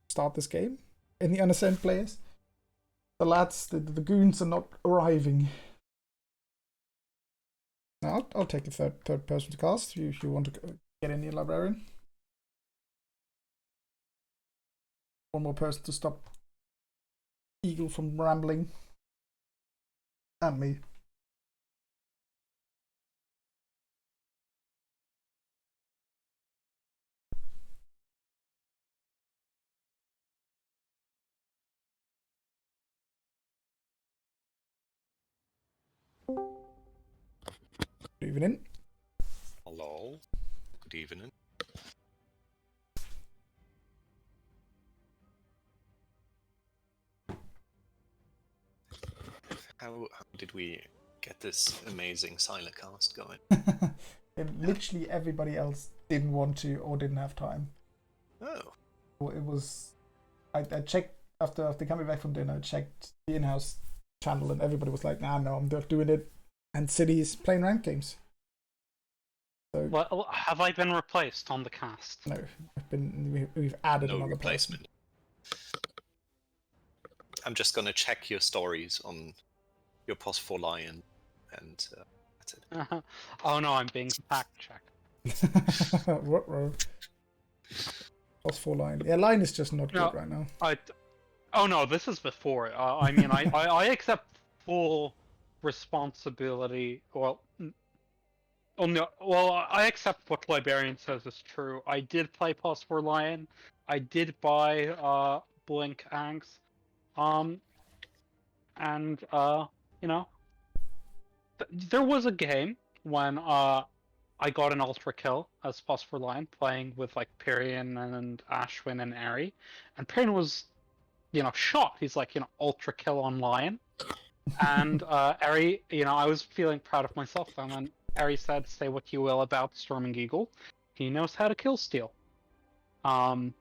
start this game. In the unassigned players, the lads, the goons are not arriving. Now, I'll take a third person to cast if you want to get in the librarian. One more person to stop Eagle from rambling. And me. Good evening. Hello. Good evening. How did we get this amazing Syler cast going? And literally everybody else didn't want to or didn't have time. Oh. Well, it was. I checked after coming back from dinner. I checked the Inhouse channel, and everybody was like, "Nah, no, I'm not doing it." And City's playing ranked games. So, Well, have I been replaced on the cast? no, we've added No another replacement. I'm just gonna check your stories on your PauseFish and that's it. Oh no, I'm being fact checked. Ruh-roh. Plus 4 line. Yeah, line is just not good right now. Oh no, this is before. I mean, I accept full responsibility. Well, oh no. Well, I accept what Librarian says is true. I did play PauseFish. I did buy Blink Angs. And you know, there was a game when I got an ultra kill as PauseFish playing with like Pyrian and Ashwin and Ari, and Pyrian was, shocked. He's like, ultra kill on Lion, and Ari, I was feeling proud of myself. And then Ari said, "Say what you will about Storming Eagle, he knows how to kill steal." And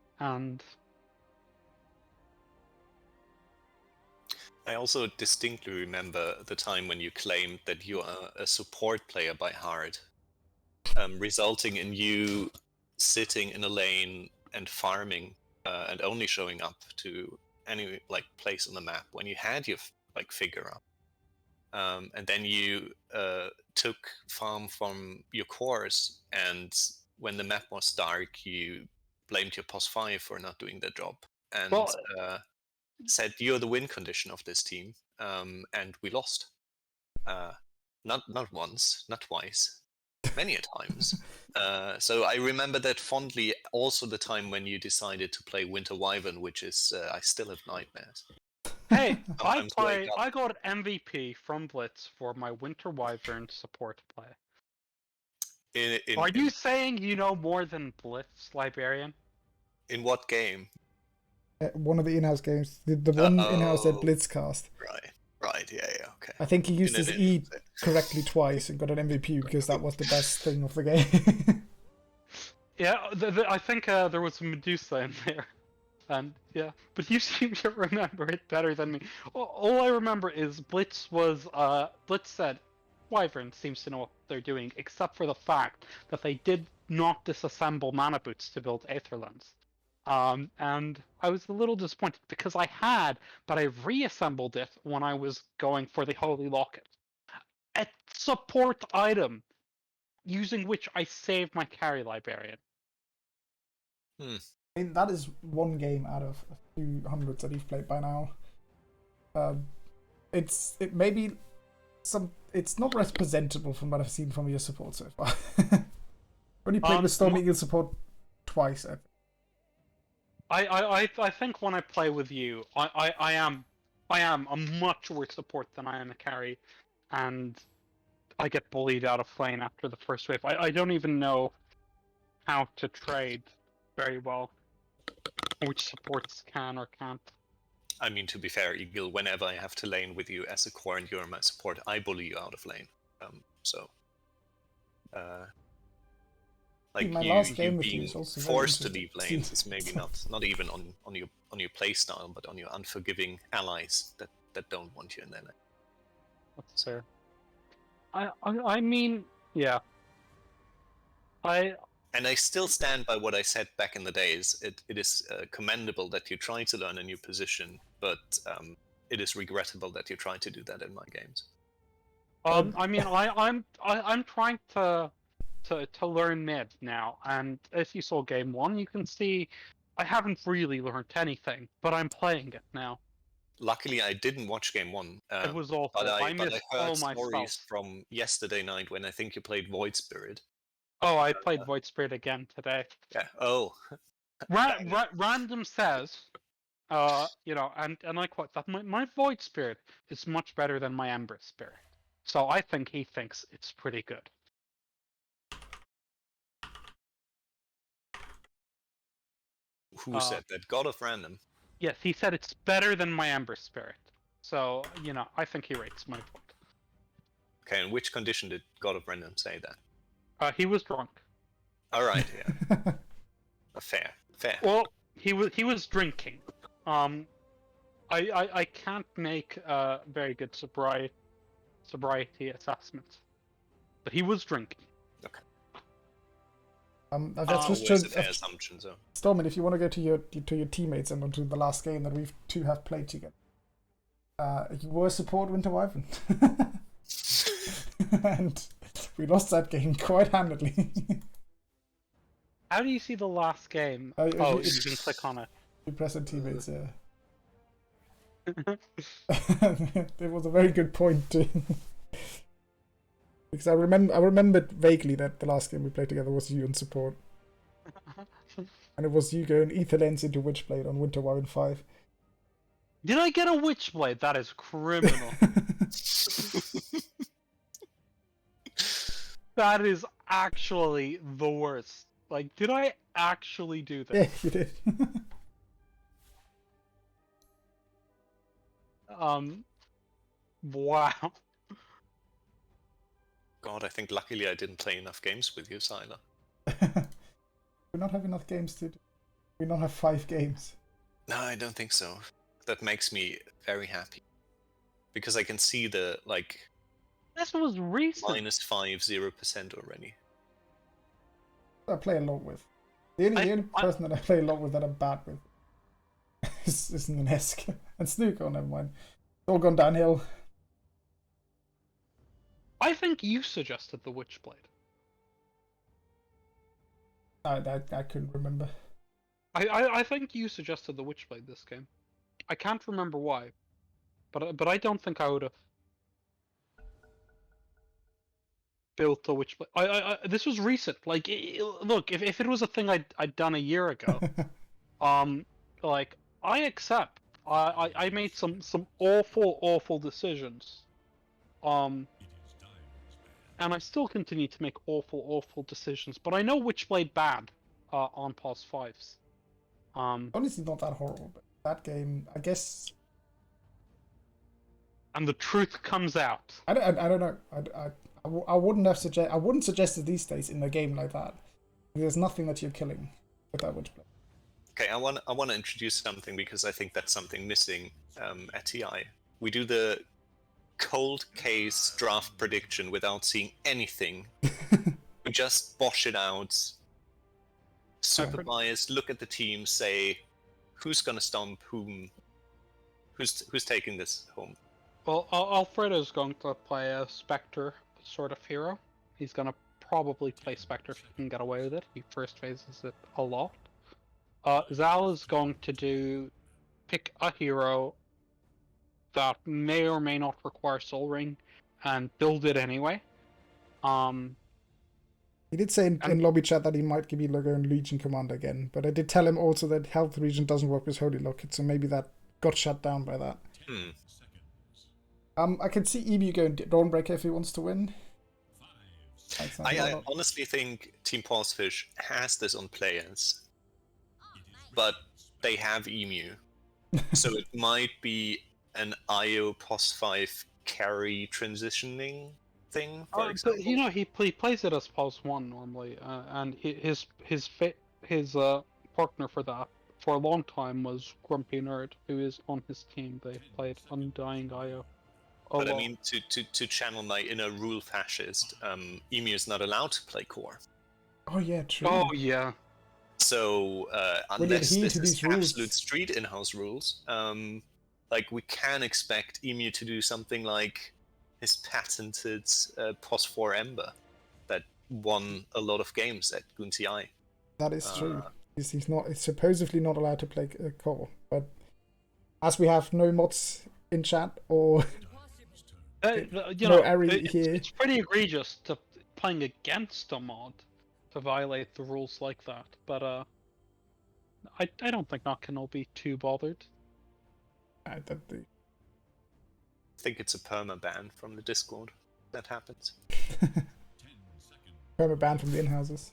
I also distinctly remember the time when you claimed that you are a support player by heart, resulting in you sitting in a lane and farming and only showing up to any place on the map when you had your figure up, and then you took farm from your cores, and when the map was dark, you blamed your POS5 for not doing their job, and said you're the win condition of this team, and we lost. Not once, not twice, many a times. So I remember that fondly. Also, the time when you decided to play Winter Wyvern, which is I still have nightmares. Hey, I got MVP from Blitz for my Winter Wyvern support play. Are you saying you know more than Blitz, Librarian? In what game? One of the in-house games. The one in-house at Blitzcast. Right, yeah, okay. I think he used his E correctly twice and got an MVP because that was the best thing of the game. Yeah, I think there was a Medusa in there. And yeah, but you seem to remember it better than me. All I remember is Blitz said, Wyvern seems to know what they're doing, except for the fact that they did not disassemble mana boots to build Aetherlands. And I was a little disappointed because I had, but I reassembled it when I was going for the Holy Locket. A support item, using which I saved my carry Librarian. I mean, that is one game out of a few hundreds that you've played by now. It's not representable from what I've seen from your support so far. Only played with Storm Eagle support twice, I think when I play with you, I am a much worse support than I am a carry, and I get bullied out of lane after the first wave. I don't even know how to trade very well. which supports can or can't. I mean, to be fair, Eagle, whenever I have to lane with you as a core and you're my support, I bully you out of lane. Like My you, last game you with you being is also very forced to interesting. leave lanes is maybe not even on your play style, but on your unforgiving allies that don't want you in their lane. That's fair. I mean, yeah. And I still stand by what I said back in the days. It is commendable that you try to learn a new position, but it is regrettable that you try to do that in my games. I mean, I'm trying to learn mid now, and if you saw game 1, you can see I haven't really learned anything, but I'm playing it now. Luckily, I didn't watch game 1. It was awful. But I missed heard all my stories stuff. from yesterday night when I think you played Void Spirit. Oh, I played Void Spirit again today. Yeah. Oh. Random says, you know, and I quote that my Void Spirit is much better than my Ember Spirit. So I think he thinks it's pretty good. Who said that? God of Random. Yes, he said it's better than my Ember Spirit. So, you know, I think he rates my Void. Okay, in which condition did God of Random say that? He was drunk. Alright, yeah. Fair. Well, he was drinking. I can't make very good sobriety assessments, but he was drinking. Okay. That's just always a fair assumption, so. Stormin, if you want to go to your teammates and onto the last game that we two have played together, you were support Winter Wyvern, and we lost that game quite handily. How do you see the last game? You can click on it. You press on teammates, yeah. It was a very good point too. Because I remembered vaguely that the last game we played together was you in support. And it was you going Ether Lens into Witchblade on Winter Wyvern 5. Did I get a Witchblade? That is criminal. That is actually the worst. Like, did I actually do that? Yeah, you did. Wow. God, I think luckily I didn't play enough games with you, Syler. We not have enough games to do. We not have 5 games. No, I don't think so. That makes me very happy. Because I can see the, like... This was recent. -0% already. I play a lot with. The only person that I play a lot with that I'm bad with is Nesk. And Snook, oh never mind. It's all gone downhill. I think you suggested the Witchblade. I couldn't remember. I think you suggested the Witchblade this game. I can't remember why, but I don't think I would have built a Witchblade. This was recent. Like, look, if it was a thing I'd done a year ago, like I accept. I made some awful decisions, and I still continue to make awful decisions. But I know Witchblade bad on pause 5s. Honestly, not that horrible, but that game, I guess. And the truth comes out. I don't know. I wouldn't suggest it these days in a game like that. There's nothing that you're killing with that Witchblade. Okay, I want to introduce something because I think that's something missing at TI. We do the cold case draft prediction without seeing anything. We just bosh it out. Super biased. Look at the team. Say who's gonna stomp whom. Who's taking this home? Well, Alfredo's going to play a Spectre sort of hero. He's gonna probably play Spectre if he can get away with it. He first phases it a lot. Zal is going to pick a hero that may or may not require Soul Ring and build it anyway. He did say in lobby chat that he might give you Logo and Legion Commander again, but I did tell him also that Health Region doesn't work with Holy Locket, so maybe that got shut down by that. I can see Emu going Dawnbreaker if he wants to win. I honestly think Team PauseFish has this on players, but they have Emu, so it might be an IO POS5 carry transitioning thing, for example. But you know, he plays it as POS1 normally, and his partner for that for a long time was GrumpyNerd, who is on his team. They played Undying IO. But I mean, to channel my inner rule fascist, Emu is not allowed to play core. Oh yeah, true. Oh yeah. So unless this is absolute street in-house rules, like we can expect Emu to do something like his patented POS4 Ember that won a lot of games at QUEENSLANDERS. He's true. He's supposedly not allowed to play core, but as we have no mods in chat or it's pretty egregious to playing against a mod to violate the rules like that. But I don't think Notkin will be too bothered. I think it's a perma-ban from the Discord. That happens. Perma-ban from the in-houses.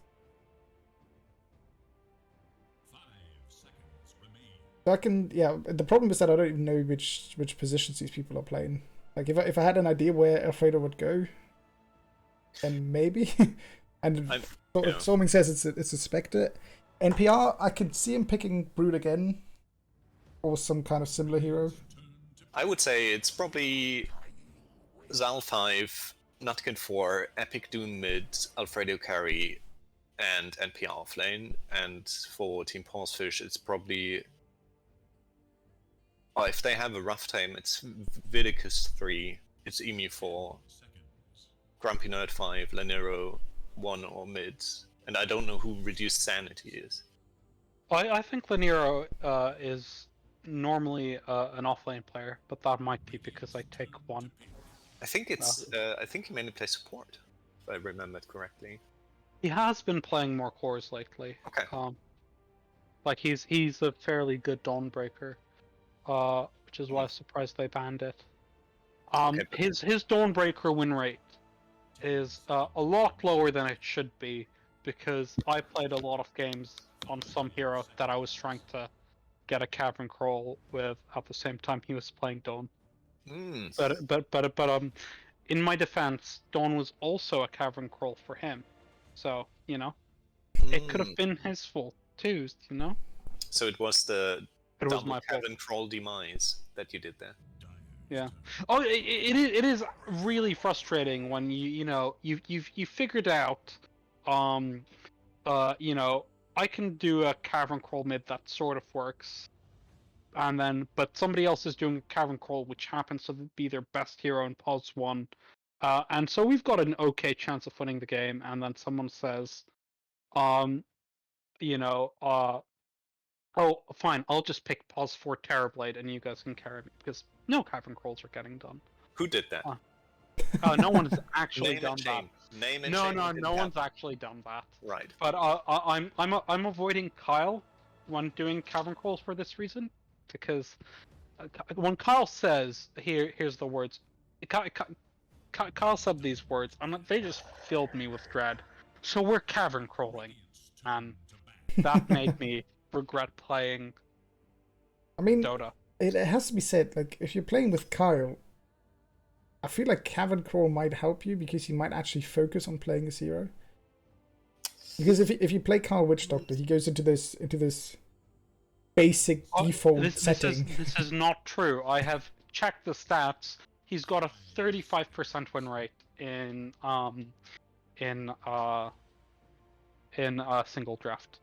So the problem is that I don't even know which positions these people are playing. Like if I had an idea where Alfredo would go, then maybe. And Storming says it's a Spectre. NPR, I could see him picking Brood again, or some kind of similar hero. I would say it's probably Zal 5, Nutkin 4, Epic Doom mid, Alfredo carry, and NPR offlane. And for Team PauseFish, it's probably... Oh, if they have a rough time, it's Vidicus 3, it's Emu 4, GrumpyNerd 5, Lanero 1 or mid. And I don't know who Reduced Sanity is. I think Lanero is normally an offlane player, but that might be because I take one. I think it's. I think he mainly plays support, if I remembered correctly. He has been playing more cores lately. Okay. Like he's a fairly good Dawnbreaker, which is why I'm surprised they banned it. His Dawnbreaker win rate is a lot lower than it should be, because I played a lot of games on some hero that I was trying to get a cavern crawl with at the same time he was playing Dawn. But in my defense, Dawn was also a cavern crawl for him, so it could have been his fault too, So it was the my cavern crawl demise that you did there. Yeah. Oh, it is really frustrating when you figured out, I can do a cavern crawl mid that sort of works, but somebody else is doing a cavern crawl which happens to be their best hero in POS 1, and so we've got an okay chance of winning the game, and then someone says, oh, fine, I'll just pick POS 4 Terrorblade and you guys can carry me, because no cavern crawls are getting done. Who did that? No one's actually done that. No one's happen. Actually done that. Right. But I'm avoiding Kyle when doing cavern crawls for this reason, because when Kyle says here's the words, Kyle said these words, they just filled me with dread. So we're cavern crawling, and that made me regret playing Dota. It has to be said, like, if you're playing with Kyle, I feel like Cavern Crawl might help you because he might actually focus on playing his hero. Because if you play Kyle Witch Doctor, he goes into this basic default setting. This is not true. I have checked the stats. He's got a 35% win rate in a single draft,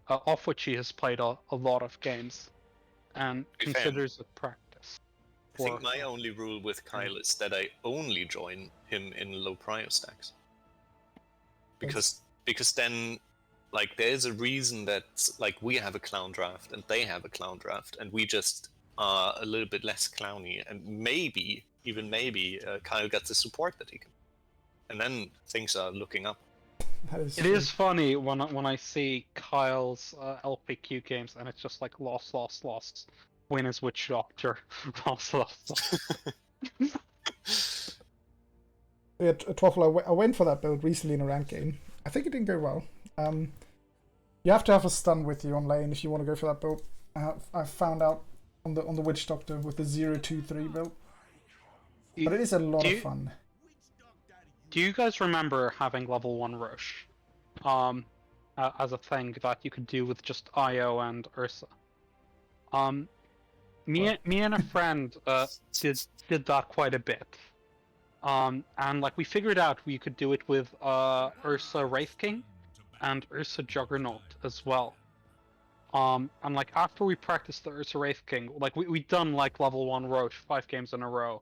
off which he has played a lot of games and considers it practice. I think my only rule with Kyle is that I only join him in low prio stacks. Because then, like, there's a reason that, like, we have a clown draft and they have a clown draft, and we just are a little bit less clowny, and maybe Kyle gets the support that he can, and then things are looking up. It is funny when I see Kyle's LPQ games, and it's just like lost, win as Witch Doctor, lost. Yeah, Twaffle, I went for that build recently in a ranked game. I think it didn't go well. You have to have a stun with you on lane if you want to go for that build. I found out on the Witch Doctor with the 0-2-3 build. But it is a lot of fun. Do you guys remember having level 1 Roche? As a thing that you could do with just Io and Ursa. Me and a friend did that quite a bit. And like we figured out we could do it with Ursa Wraith King and Ursa Juggernaut as well. And like after we practiced the Ursa Wraith King, like we'd done like level 1 Roche 5 games in a row.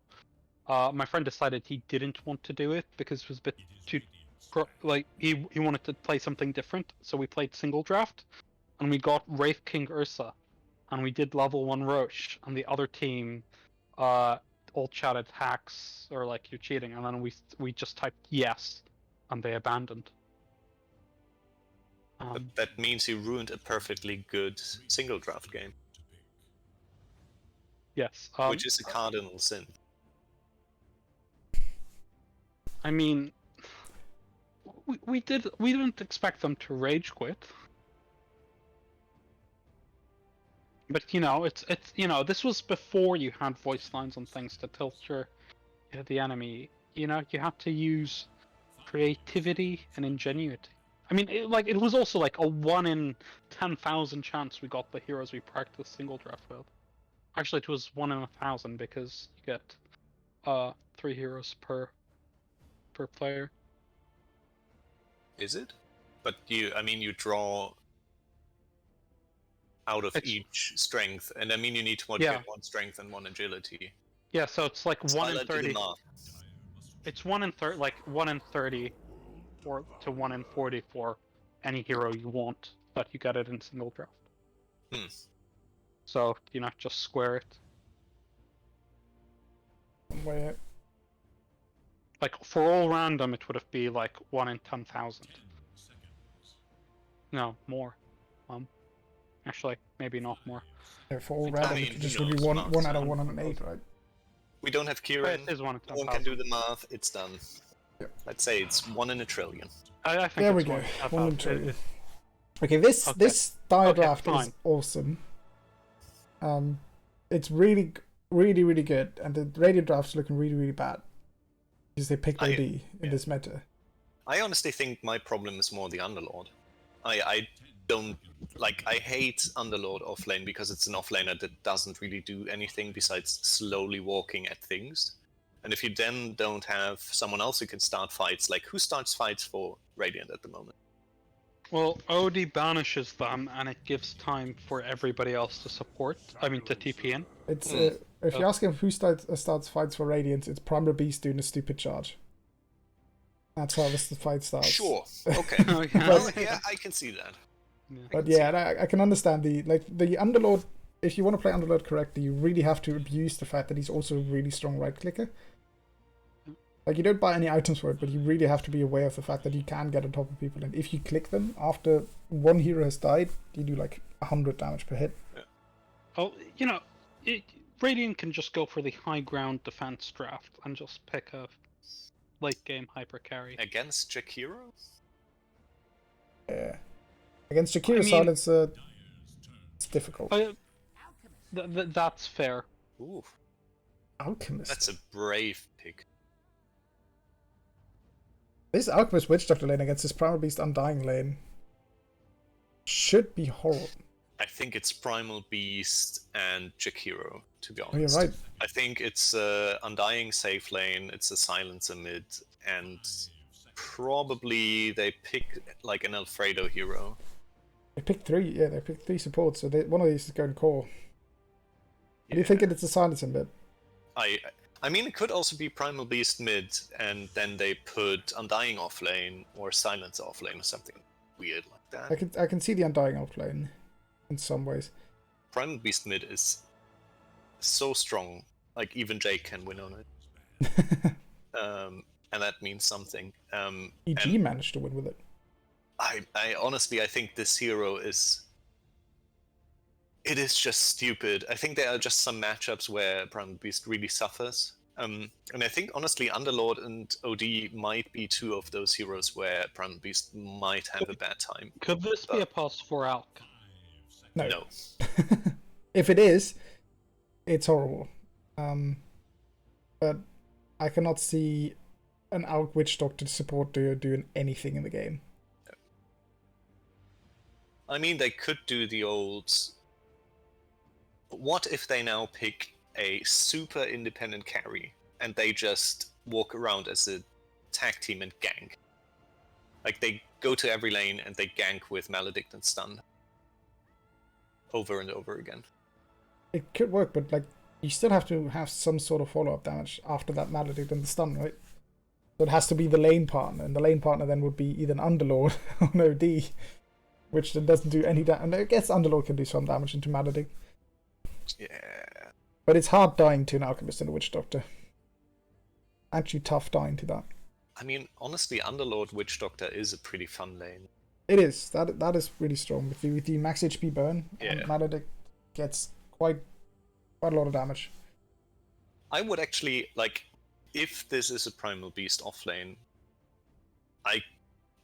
My friend decided he didn't want to do it because it was a bit too like he wanted to play something different. So we played single draft, and we got Wraith King Ursa, and we did level 1 Roche, and the other team all chatted hacks or like you're cheating, and then we just typed yes, and they abandoned. But that means you ruined a perfectly good single draft game. Yes. Which is a cardinal sin. I mean, we didn't expect them to rage quit. But you know, it's this was before you had voice lines and things to tilt the enemy. You know, you had to use creativity and ingenuity. I mean, it was also like a 1 in 10,000 chance we got the heroes we practiced single draft with. Actually, it was 1 in 1,000 because you get 3 heroes per player. Is it? But you draw out of each strength, and I mean you need to get 1 strength and 1 agility. Yeah, so it's like 1 in 30. It's 1 in 30, like 1 in 30, or to 1 in 40 for any hero you want, but you get it in single draft. So just square it. Wait. Like for all random, it would have been like 1 in 10,000. No, more. Actually, maybe not more. Yeah, for all random, it just would be one out of 108, right? We don't have Kieran. It is 1 in 10,000. No one can do the math. It's done. Yep. Let's say it's 1 in a trillion. I think there we go. 1 in a trillion. Okay, this dire draft is awesome. It's really, really, really good, and the radio draft's looking really, really bad because they picked AD in this meta. I honestly think my problem is more the Underlord. I don't like. I hate Underlord offlane because it's an offlaner that doesn't really do anything besides slowly walking at things. And if you then don't have someone else who can start fights, like who starts fights for Radiant at the moment? Well, OD banishes them, and it gives time for everybody else to support. I mean, to TP in. It's if you ask him who starts fights for Radiant, it's Primal Beast doing a stupid charge. That's how the fight starts. Sure. Okay. Yeah, I can see that. Yeah. But yeah, I can understand the Underlord. If you want to play Underlord correctly, you really have to abuse the fact that he's also a really strong right clicker. Like, you don't buy any items for it, but you really have to be aware of the fact that you can get on top of people, and if you click them after one hero has died, you do like 100 damage per hit. Yeah. Oh, Radiant can just go for the high ground defense draft and just pick a late game hyper carry. Against Jakiro? Yeah. Against Jakiro Silencer, it's difficult. That's fair. Ooh. Alchemist. That's a brave pick. This Alchemist Witch Doctor lane against this Primal Beast Undying lane should be horrible. I think it's Primal Beast and Jakiro, to be honest. Oh, you're right. I think it's Undying safe lane, it's a Silencer mid, and probably they pick like an Alfredo hero. They picked 3, yeah, they picked 3 supports, so one of these is going core. Yeah. Do you think it's a Silencer mid? I mean, it could also be Primal Beast mid, and then they put Undying offlane or Silencer offlane or something weird like that. I can see the Undying offlane in some ways. Primal Beast mid is so strong, like even Jake can win on it. And that means something. EG managed to win with it. I honestly, I think this hero is... It is just stupid. I think there are just some matchups where Primal Beast really suffers. And I think, honestly, Underlord and OD might be two of those heroes where Primal Beast might have a bad time. Could this be a +4 Alk? No. If it is, it's horrible. But I cannot see an Alk Witch Doctor support duo doing anything in the game. I mean, they could do the old... What if they now pick a super independent carry and they just walk around as a tag team and gank? Like, they go to every lane and they gank with Maledict and Stun. Over and over again. It could work, but like you still have to have some sort of follow-up damage after that Maledict and the stun, right? So it has to be the lane partner, and the lane partner then would be either an Underlord or an OD, which then doesn't do any damage. I guess Underlord can do some damage into Maledict. Yeah. But it's hard dying to an Alchemist and a Witch Doctor. Actually tough dying to that. I mean, honestly, Underlord Witch Doctor is a pretty fun lane. It is. That is really strong. With the max HP burn, Yeah. Maledict gets quite a lot of damage. I would actually, like, if this is a Primal Beast offlane, I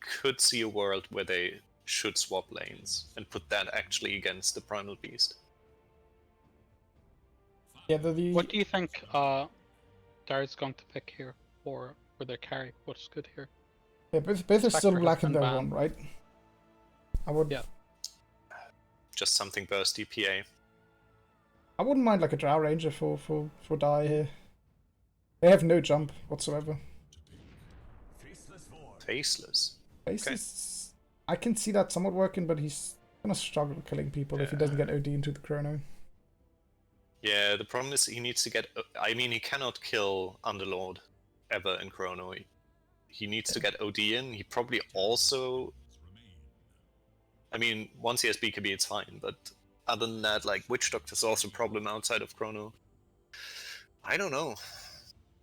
could see a world where they should swap lanes and put that actually against the Primal Beast. Yeah, What do you think Dar's going to pick here for their carry? What's good here? Yeah, both are still Spectre has black in been their banned. one, right? I would. Yeah. Just something bursty PA. I wouldn't mind like a Drow Ranger for die here. They have no jump whatsoever. Faceless. Faces, I can see that somewhat working, but he's gonna struggle killing people if he doesn't get OD into the chrono. Yeah, the problem is he needs to get... I mean, he cannot kill Underlord ever in chrono. He needs to get OD in. He probably also... I mean, once he has BKB, it's fine, but other than that, like, Witch Doctor's also a problem outside of chrono. I don't know.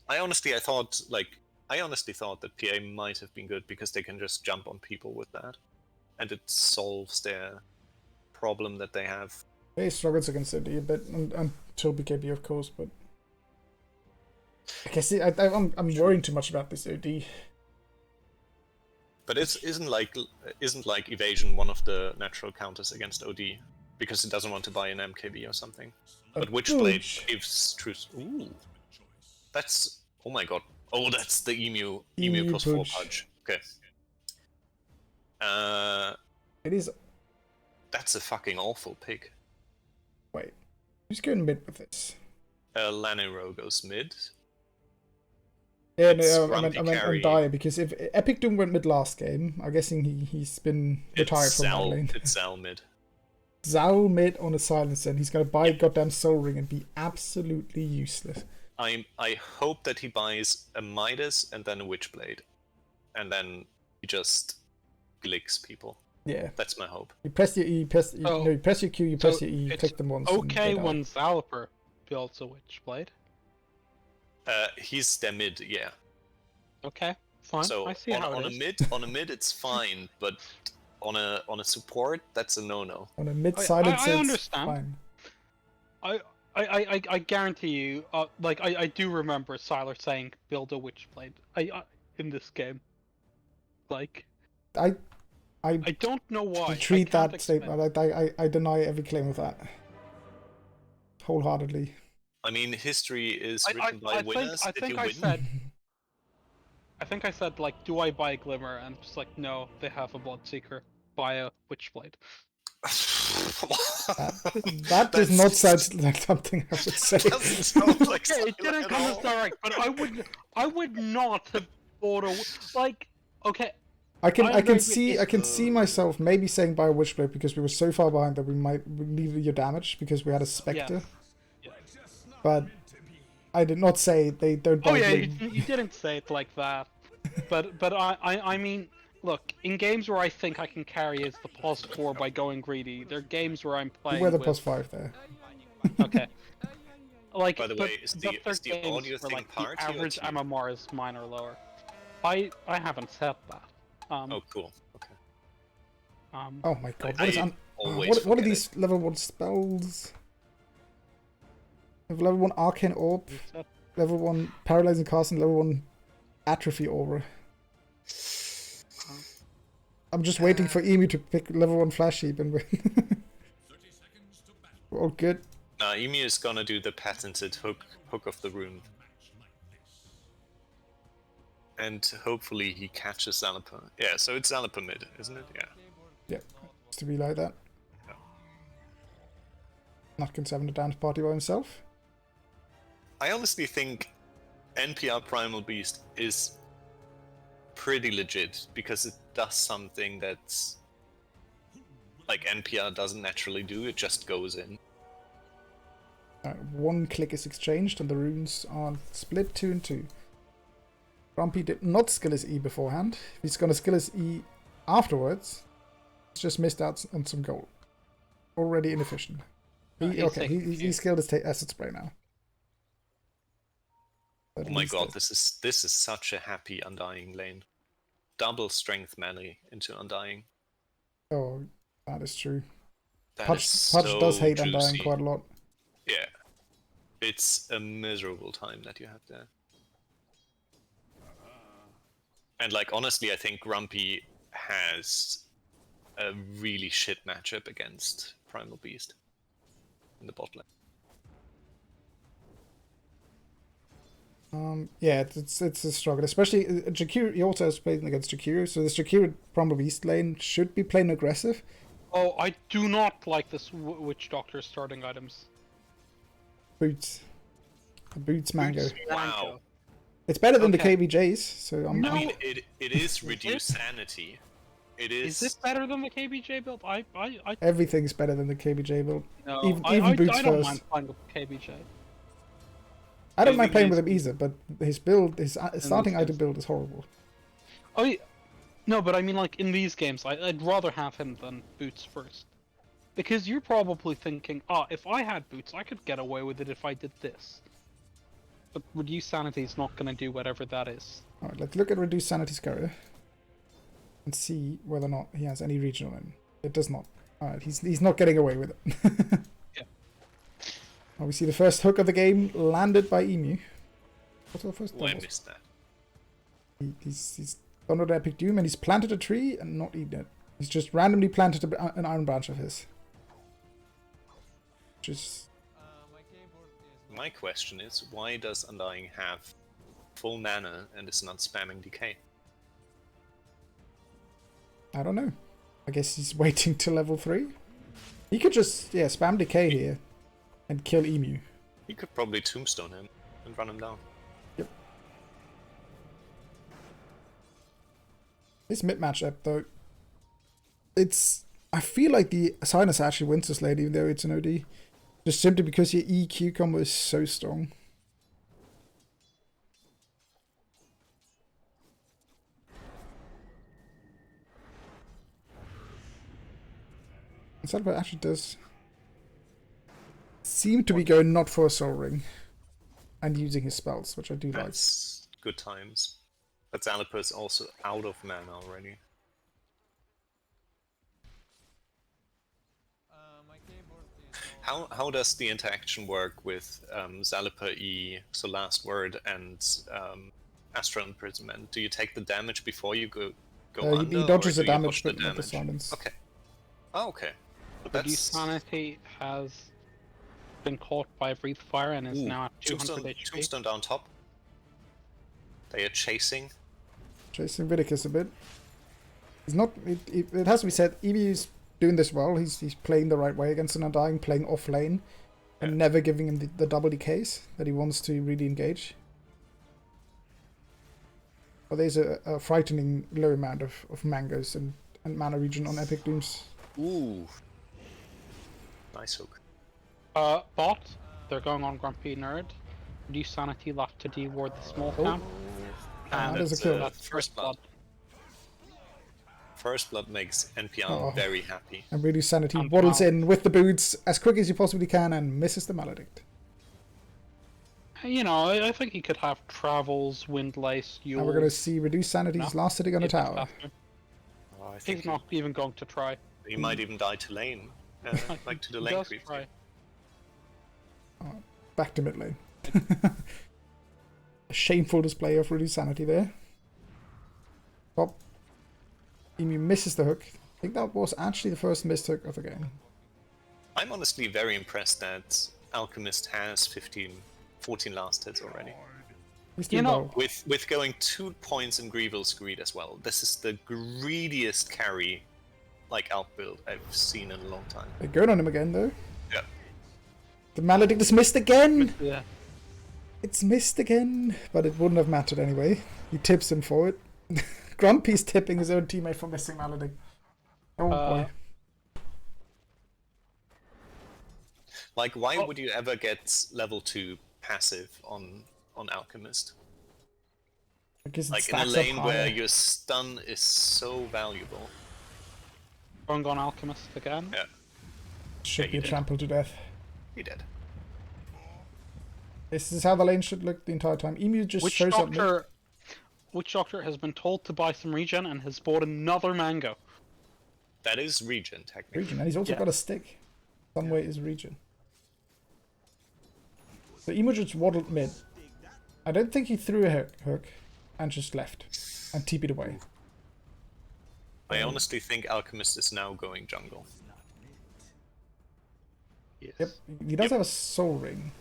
I honestly thought that PA might have been good because they can just jump on people with that. And it solves their problem that they have. He struggles against OD a bit until BKB, of course, but I guess I'm worrying too much about this OD. But isn't like evasion one of the natural counters against OD because it doesn't want to buy an MKB or something? But Witchblade gives truth. Ooh, that's oh my god. Oh, that's the emu plus 4 punch. Okay. It is. That's a fucking awful pick. Wait, who's going mid with this? Lanero goes mid. Yeah, It's no, Grumpy I'm carry. dire because if Epic Doom went mid last game, I'm guessing he's been retired from that lane. It's Zal mid. Zao mid on a silencer, and he's gonna buy a goddamn Soul Ring and be absolutely useless. I hope that he buys a Midas and then a Witchblade, and then he just glicks people. Yeah. That's my hope. You press your E, you press your Q, you press your E, it's click them once. Okay, when Zalper builds a Witchblade. He's their mid, yeah. Okay, fine. So I see on, how on it a is. mid, on a mid, it's fine, but on a support, that's a no-no. On a mid silencer, I it's understand. fine. I guarantee you, I do remember Sylar saying build a Witchblade. In this game, like I don't know why. treat I can't that statement. I deny every claim of that wholeheartedly. I mean, history is written by winners. I think I said, like, do I buy a Glimmer? And it's like, no, they have a Bloodseeker. Buy a Witchblade. That does not sound like something I would say. Doesn't sound like Yeah, it didn't at come all. as direct, but I would not have bought a like. Okay, I can agree with see you. myself maybe saying buy a Witchblade because we were so far behind that we needed your damage because we had a Spectre. Yeah. But I did not say they don't buy. Oh yeah, Glim. you didn't say it like that. But I mean, look, in games where I think I can carry as the +4 by going greedy, there are games where I'm playing. We're the with... +5 there. Okay. Like, By the way, is the games audio where, thing like, part the or average team? MMR is mine or lower. I haven't said that. Oh, cool. Okay. Oh my god! I always What are forget these level 1 spells? We have level 1 Arcane Orb. You said level 1 paralyzing cast and level 1 atrophy aura. I'm just waiting for Emu to pick level 1 flash heap and win. All good. Nah, Emu is gonna do the patented hook of the room. And hopefully he catches Zalaper. Yeah, so it's Zalaper mid, isn't it? Yeah. Yeah, it's to be like that. Yeah. Nutkin's having a dance party by himself. I honestly think NPR Primal Beast is pretty legit because it does something that's like NPR doesn't naturally do, it just goes in. One click is exchanged and the runes are split 2 and 2. Grumpy did not skill his E beforehand. If he's gonna skill his E afterwards, he's just missed out on some gold. Already inefficient. He skilled his acid spray now. Oh my god, this is such a happy Undying lane. Double strength melee into Undying. Oh, that is true. Pudge does hate juicy. Undying quite a lot. Yeah. It's a miserable time that you have there. And like honestly, I think Grumpy has a really shit matchup against Primal Beast in the bot lane. Yeah, it's a struggle, especially Jakiro. He also has played against Jakiro, so this Jakiro Primal Beast lane should be playing aggressive. Oh, I do not like this Witch Doctor starting items. Boots mango. Wow. It's better than the KVJs, so I'm. I mean, it is reduced sanity. It is. Is this better than the KBJ build? Everything's better than the KVJ build. No, even Boots I don't first. mind playing with KBJ. I don't mind playing with him either, but his build, his starting item build is horrible. Oh, yeah. No, but I mean, like, in these games, I'd rather have him than Boots first. Because you're probably thinking, if I had Boots, I could get away with it if I did this. But Reduced Sanity is not going to do whatever that is. Alright, let's look at Reduced Sanity Scurrier. And see whether or not he has any regional in. It does not. Alright, he's not getting away with it. Yeah. Well, we see the first hook of the game landed by Emu. What's the first Oh, I missed that. He's done with Epic Doom and he's planted a tree and not eaten it. He's just randomly planted an iron branch of his. Which is... My question is, why does Undying have full mana and is not spamming decay? I don't know. I guess he's waiting till level 3. He could just, spam decay here and kill Emu. You could probably tombstone him and run him down. Yep. This mid matchup though, I feel like the Sinus actually wins this lane even though it's an OD. Just simply because your EQ combo is so strong. Zalaper actually does seem to be going not for a soul ring and using his spells, which I do like. That's good times. But Zalaper is also out of mana already. How does the interaction work with Zalaper E, so Last Word, and Astral Imprisonment? Do you take the damage before you go under? He dodges or the do you damage, push but not the silence. Okay. Oh, okay. But Reduced Sanity has been caught by Breathe Fire and is now at 200 HP. Tombstone down top. They are chasing. Chasing Vidicus a bit. He's not. It has to be said, Eevee's doing this well. He's playing the right way against an Undying, playing off lane, and never giving him the double decays that he wants to really engage. But there's a frightening low amount of mangoes and mana regen on Epic Dooms. Ooh. Nice hook. Bot, they're going on GrumpyNerd. Reduced Sanity left to deward the small camp. And And there's a kill. that's First Blood. First Blood makes NPR very happy. And Reduced Sanity And waddles now- in with the boots as quick as you possibly can and misses the Maledict. You know, I think he could have Travels, Windlace, Yule. And we're going to see Reduced Sanity's last sitting on a tower. Oh, I think He's not even going to try. he might even die to lane. Like to the He lane does creep. try. Back to mid lane. A shameful display of Rudy's sanity there. Top. Emu misses the hook. I think that was actually the first missed hook of the game. I'm honestly very impressed that Alchemist has 14 last hits already. He's doing well. With going 2 points in Grievel's Greed as well. This is the greediest carry, like, Alp build I've seen in a long time. They're going on him again, though. Yeah. The Maledict is missed again! Yeah. It's missed again, but it wouldn't have mattered anyway. He tips him for it. Grumpy's tipping his own teammate for missing Maledict. Oh boy. Like, why would you ever get level 2 passive on Alchemist? Because it like in a stacks up lane where higher. your stun is so valuable. Going on Alchemist again? Yeah. Should Yeah, be he did. trampled to death. He did. This is how the lane should look the entire time. Emu just shows up mid. Which doctor has been told to buy some regen and has bought another mango? That is regen, technically. Region, and he's also got a stick. Some way is region. So Emu just waddled mid. I don't think he threw a hook and just left and TP'd away. I honestly think Alchemist is now going jungle. Yes. Yep, he does have a soul ring.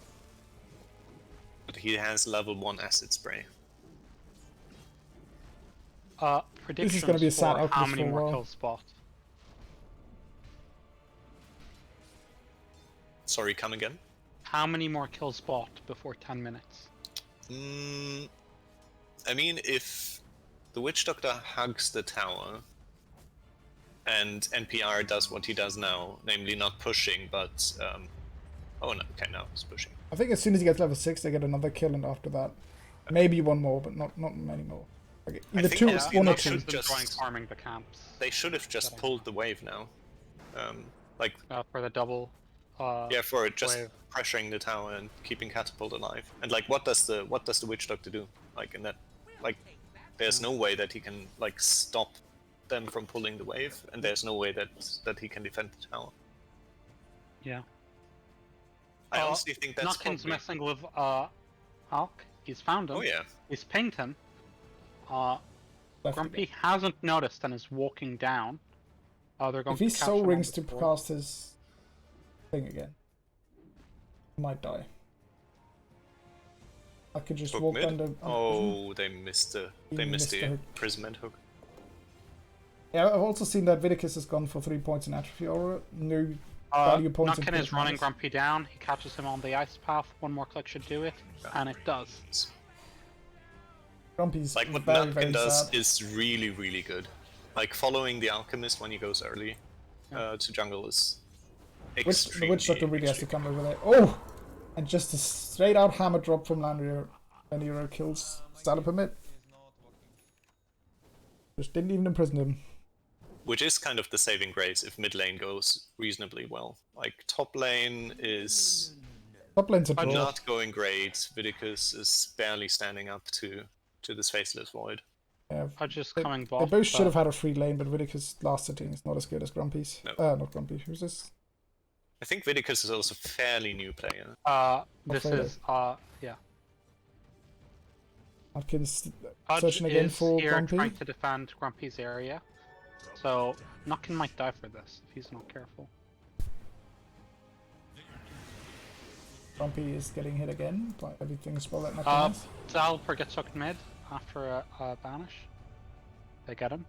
But he has level 1 acid spray. Predictions gonna be a sad for outcome how for many a more while. kills spot? Sorry, come again? How many more kills spot before 10 minutes? I mean, if the Witch Doctor hugs the tower, and NPR does what he does now, namely not pushing, but... oh, no, okay, now he's pushing. I think as soon as he gets level 6, they get another kill, and after that, maybe one more, but not many more. Okay, either think two, honestly one or they two. should just- Trying farming the camps They should have just pulled the wave now. Like, for the double. yeah, for just wave. pressuring the tower and keeping Catapult alive. And like, what does the Witch Doctor do? Like in that, like, there's no way that he can like stop them from pulling the wave, and there's no way that he can defend the tower. Yeah. I honestly think that's Notkin's probably... messing with Hulk. He's found him. Oh yeah. He's pinged him. Left Grumpy again. hasn't noticed and is walking down. They're going If he to catch soul him on rings the to floor. cast his thing again, he might die. I could just Hook walk mid? under. Oh, they missed the missed the hook. imprisonment hook. Yeah, I've also seen that Viticus has gone for 3 points in Atrophy Aura. No value points. in Notkin is running Prismatis. Grumpy down. He catches him on the ice path. One more click should do it, and it does. Grumpy's Like what very, very Nutkin does sad. is really, really good. Like following the Alchemist when he goes early to jungle is The extremely. Witch Doctor really has to extremely- come over there. Oh! And just a straight out hammer drop from Lanero kills Salapamid. Just didn't even imprison him. Which is kind of the saving grace if mid lane goes reasonably well. Like top lane is Top lane's a draw. not going great. Viticus is barely standing up to this faceless void. Yeah, Pudge's they, coming they bot. both should have had a free lane, but Viticus' last sitting is not as good as Grumpy's. No. Not Grumpy. Who's this? I think Viticus is also a fairly new player. This Alfredo. is yeah. Atkins Pudge searching again is for here Grumpy. trying to defend Grumpy's area, so Notkin might die for this if he's not careful. Grumpy is getting hit again by everything spell that Nutkin has. Zalper gets hooked mid after a banish. They get him.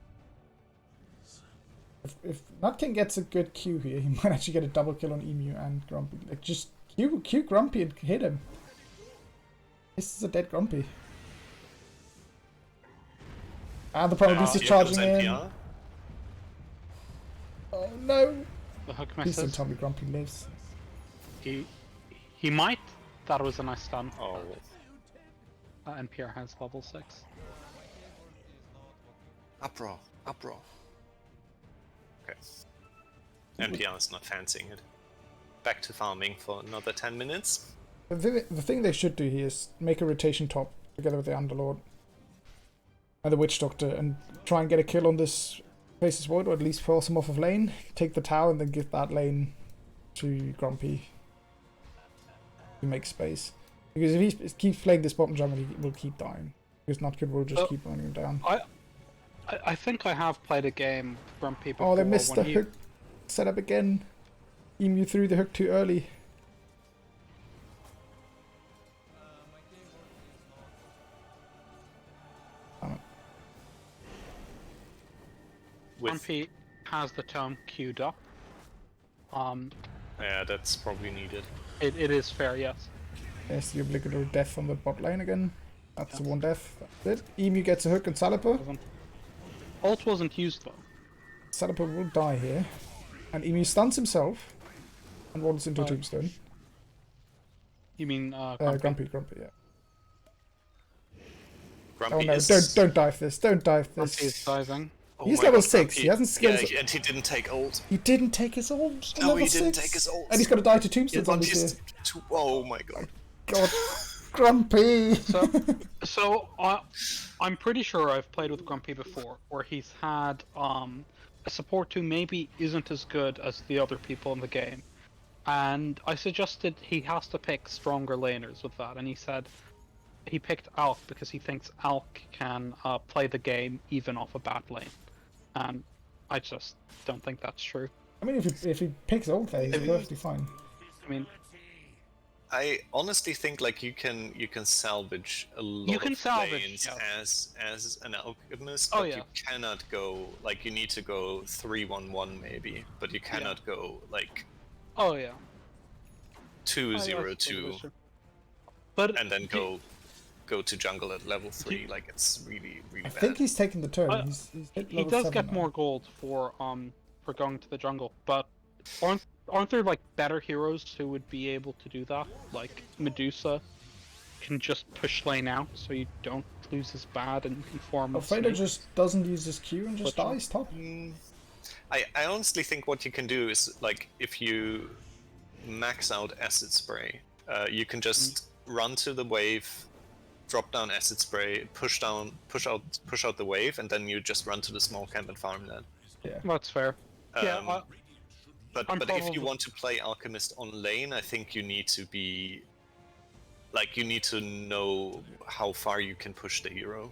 If Nutkin gets a good Q here, he might actually get a double kill on Emu and Grumpy. Like, just Q Grumpy and hit him. This is a dead Grumpy. And the problem is he's Here charging comes in. NPR. Oh no! The hook Please don't misses. tell me Grumpy lives. He might. That was a nice stun. Oh, NPR has level 6. uproar. Okay. NPR is not fancying it. Back to farming for another 10 minutes. The thing they should do here is make a rotation top together with the Underlord and the Witch Doctor and try and get a kill on this Faceless Void, or at least force him off of lane, take the tower, and then give that lane to Grumpy to make space. Because if he keeps playing this bottom jungle, he will keep dying. Because not good will just keep running him down. I think I have played a game Grumpy before. Oh, they missed the hook setup again. Emu threw the hook too early. Grumpy has the tome queued up. Yeah, that's probably needed. It is fair, yes. There's the obligatory death on the bot lane again. That's the one death. That's it. Emu gets a hook and Saliper. Ult wasn't used though. Saliper will die here. And Emu stuns himself and rolls into a tombstone. You mean Grumpy, yeah. Grumpy Oh no, don't dive this, don't dive this. Grumpy is diving. Oh He's my level God, 6, Grumpy. he hasn't skilled Yeah, and he didn't take ult. He didn't take his ult. No, he level didn't 6. take his ult. And he's gonna die to tombstones on He's this here. Oh my god. God, Grumpy! So I'm pretty sure I've played with Grumpy before, where he's had a support who maybe isn't as good as the other people in the game, and I suggested he has to pick stronger laners with that, and he said he picked Alk because he thinks Alk can play the game even off a bad lane, and I just don't think that's true. I mean, if he picks ult there, he's perfectly fine. I mean, I honestly think like you can salvage a lot of lanes as an alchemist, but you cannot go like, you need to go 3-1-1 maybe, but you cannot go like 2-0-2 but and then go to jungle at level 3. Like, it's really bad. I think he's taking the turn. He's hit he level does 7 get now. more gold for going to the jungle, but aren't there like better heroes who would be able to do that? Like Medusa can just push lane out so you don't lose his bad and you can form. Alfredo just doesn't use his Q and just dies top. I honestly think what you can do is, like, if you max out acid spray, you can just run to the wave, drop down acid spray, push out the wave, and then you just run to the small camp and farm that. Yeah, that's fair. But if you want to play alchemist on lane, I think you need to be like, you need to know how far you can push the hero.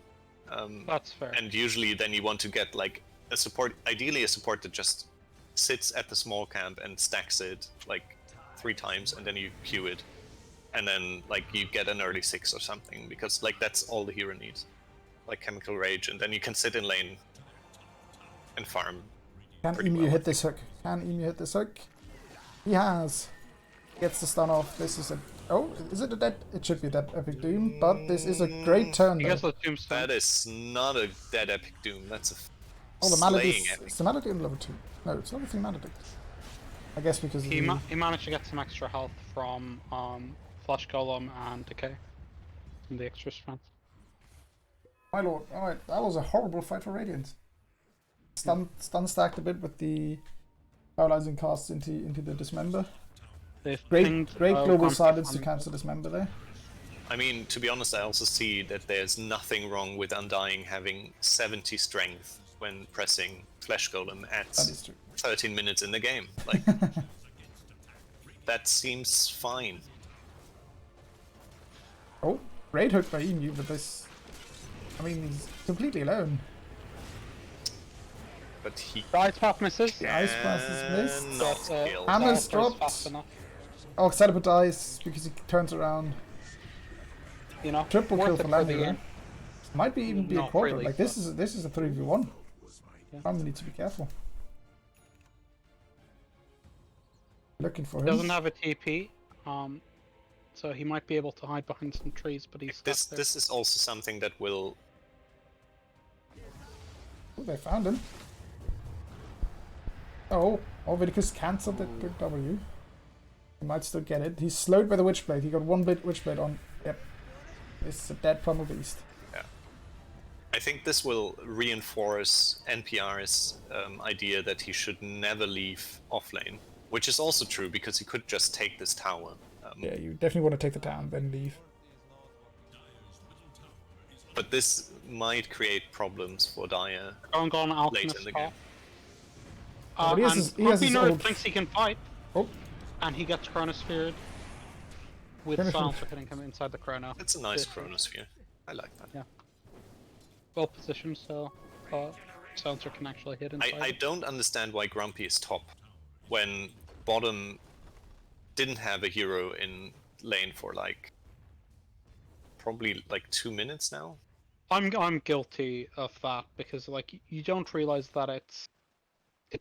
That's fair. And usually then you want to get like a support, ideally a support that just sits at the small camp and stacks it like 3 times, and then you queue it, and then like you get an early 6 or something, because like that's all the hero needs, like chemical rage, and then you can sit in lane and farm. Can Emu hit this hook? Can Emu hit this hook? He has. Gets the stun off. This is a... Oh, is it a dead? It should be a dead Epic Doom, but this is a great turn though. That is not a dead Epic Doom, that's a the slaying Maledict. Epic. Is the Maledict level 2? No, it's level 3 Maledict. I guess because he managed to get some extra health from Flash Golem and Decay from the extra strength. My lord, alright, that was a horrible fight for Radiant. Stun stacked a bit with the paralyzing casts into the Dismember. Great global silence to cancel Dismember there. I mean, to be honest, I also see that there's nothing wrong with Undying having 70 strength when pressing Flesh Golem at 13 minutes in the game. Like, that seems fine. Oh, great hook by Emu, but this... I mean, he's completely alone. But he... Ice Path misses. The Ice Path is missed. But, Hammer's dropped. Oh, Celebrate dies because he turns around. You know, triple kill for Lander. Might be even be a quarter. Really, like this is a 3v1. Probably need to be careful. Looking for him. Doesn't have a TP, so he might be able to hide behind some trees, but he's this is also something that will... Oh, they found him. Oh, Viticus cancelled the W. He might still get it. He's slowed by the Witchblade. He got 1 bit Witchblade on. Yep. This is a dead Primal Beast. Yeah. I think this will reinforce NPR's idea that he should never leave offlane, which is also true because he could just take this tower. Yeah, you definitely want to take the town, then leave. But this might create problems for Dire late in the game. And QueenSlander thinks he can fight. Oh. And he gets Chronosphered. with silencer hitting him inside the chrono. It's a nice chronosphere. I like that. Yeah. Well positioned, so silencer can actually hit inside. I don't understand why Grumpy is top when bottom didn't have a hero in lane for like probably like 2 minutes now. I'm guilty of that because like you don't realize that it's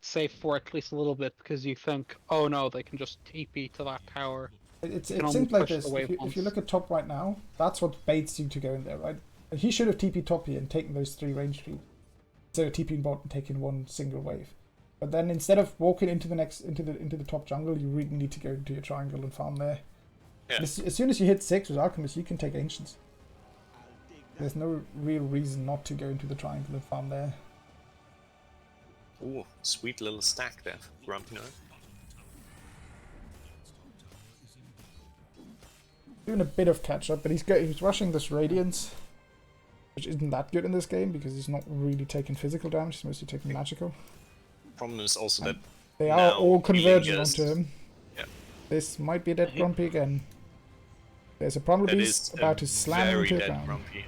safe for at least a little bit because you think, oh no, they can just TP to that tower. It seems like this. If you look at top right now, that's what baits you to go in there, right? He should have TP top here and taken those 3 range trees instead of TPing bot and taking one single wave. But then instead of walking into the top jungle, you really need to go into your triangle and farm there. Yeah. As soon as you hit 6 with Alchemist, you can take Ancients. There's no real reason not to go into the triangle and farm there. Ooh, sweet little stack there, GrumpyNerd. Doing a bit of catch up, but he's rushing this Radiance, which isn't that good in this game because he's not really taking physical damage, he's mostly taking magical. Problem is also that they are all converging healing onto him. Yeah. This might be a dead Grumpy again. There's a Primal Beast about to slam into the ground. Grumpy.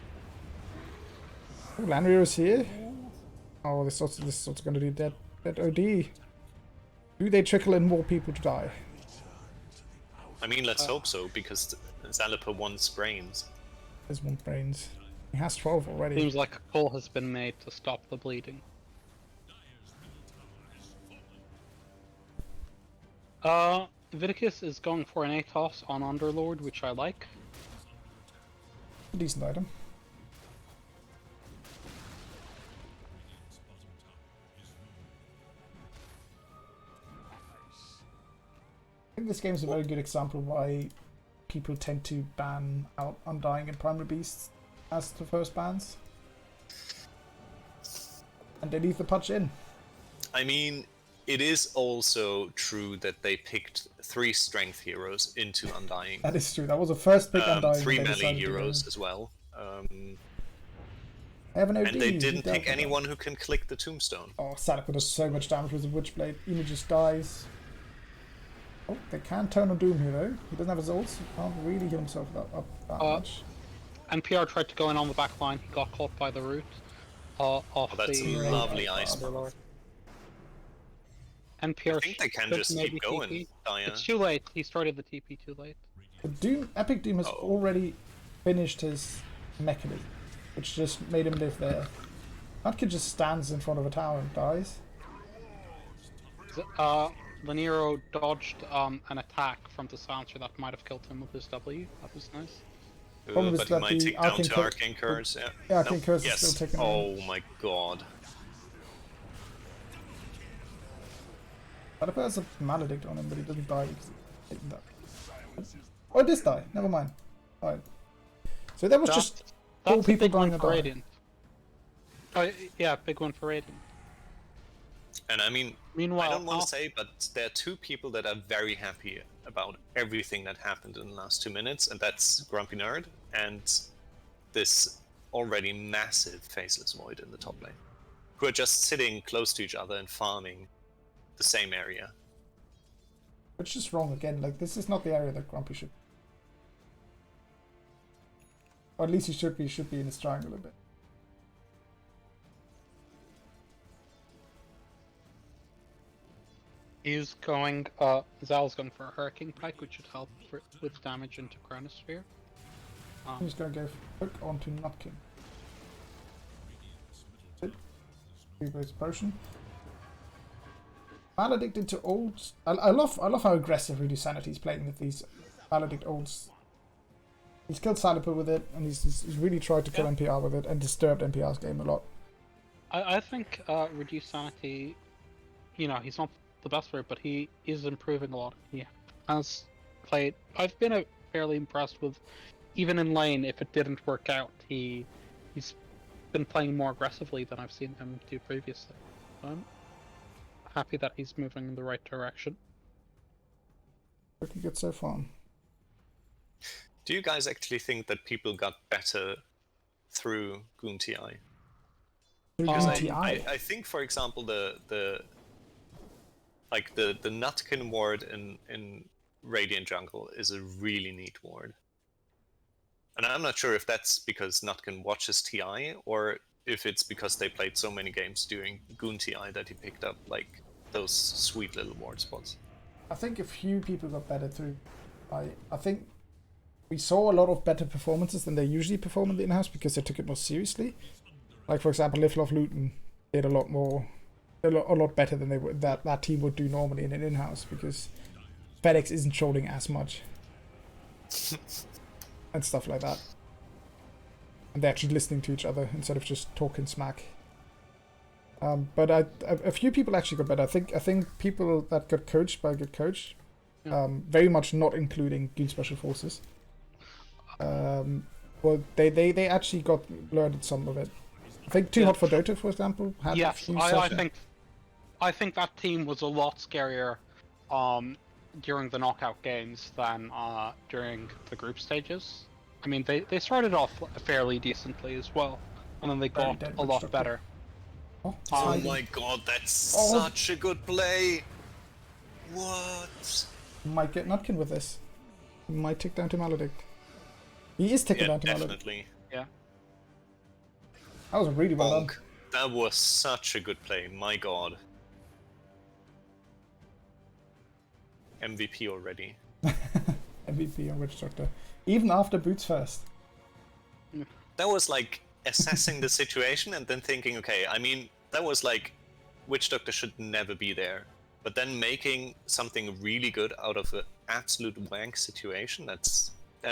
Oh, Landrio's here. Oh, this sort's gonna do dead OD. Do they trickle in more people to die? I mean, let's hope so, because Zalaper wants brains. There's 1 brains. He has 12 already. Seems like a call has been made to stop the bleeding. Viticus is going for an ATOS on Underlord, which I like. Decent item. I think this game is a very good example of why people tend to ban out Undying and Primary Beasts as the first bans. And they leave the punch in. I mean, it is also true that they picked 3 strength heroes into Undying. That is true. That was the first pick Undying. 3 melee heroes as well. I have an OD. And they didn't pick anyone who can click the tombstone. Oh, Sadako does so much damage with the Witchblade. Inu just dies. Oh, they can turn on Doom here though. He doesn't have his ults. He can't really heal himself up that much. NPR tried to go in on the back line. He got caught by the root. That's the a lovely ice bomb. NPR I think they can just keep going, Dia. It's too late. He started the TP too late. But Epic Doom has already finished his mechanism, which just made him live there. That kid just stands in front of a tower and dies. Lanero dodged an attack from the silencer that might have killed him with his W. That was nice. But he might take down to Arcane Curse, yeah. Yeah, Arcane Curse is still taking Oh my god. But has a Maledict on him, but he doesn't die because he's taking that. Oh, it does die. Never mind. Alright. So that was just 4 people dying for Radiant. Oh, yeah, big one for Radiant. And I mean, meanwhile, I don't want to say, but there are 2 people that are very happy about everything that happened in the last 2 minutes, and that's GrumpyNerd and this already massive Faceless Void in the top lane, who are just sitting close to each other and farming the same area. It's just wrong again. Like, this is not the area that Grumpy should. Or at least he should be in his triangle a bit. He's going, Zal's going for a Hurricane Pike, which should help with damage into Chronosphere. He's going to go hook onto Nutkin. Three-base potion. Maledict into ults. I love how aggressive really Sanity's playing with these Maledict ults. He's killed Saliper with it, and he's really tried to kill NPR with it, and disturbed NPR's game a lot. I think Reduced Sanity, you know, he's not the best for it, but he is improving a lot. He has played. I've been fairly impressed with, even in lane, if it didn't work out, he's been playing more aggressively than I've seen him do previously. I'm happy that he's moving in the right direction. Looking good so far. Do you guys actually think that people got better through Goon TI? I think, for example, the Nutkin ward in Radiant Jungle is a really neat ward. And I'm not sure if that's because Nutkin watches TI, or if it's because they played so many games during Goon TI that he picked up like those sweet little ward spots. I think a few people got better too. I think we saw a lot of better performances than they usually perform in the in-house because they took it more seriously. Like for example, Live Love Luton did a lot better than they would that team would do normally in an in-house because FedEx isn't trolling as much and stuff like that. And they're actually listening to each other instead of just talking smack. But a few people actually got better. I think people that got coached by a good coach, very much not including Guild Special Forces. Well, they actually learned some of it. I think Too Hot for Dota, for example, had a few I think that team was a lot scarier during the knockout games than during the group stages. I mean, they started off fairly decently as well, and then they got a lot better. Oh my god, that's such a good play! What? Might get Nutkin with this. He might take down to Maledict. He is taking down to Maledict. Definitely. Yeah. That was really well done. That was such a good play, my god. MVP already. MVP on Witch Doctor. Even after Boots first. That was like assessing the situation and then thinking, okay, I mean, that was like, Witch Doctor should never be there. But then making something really good out of an absolute wank situation, that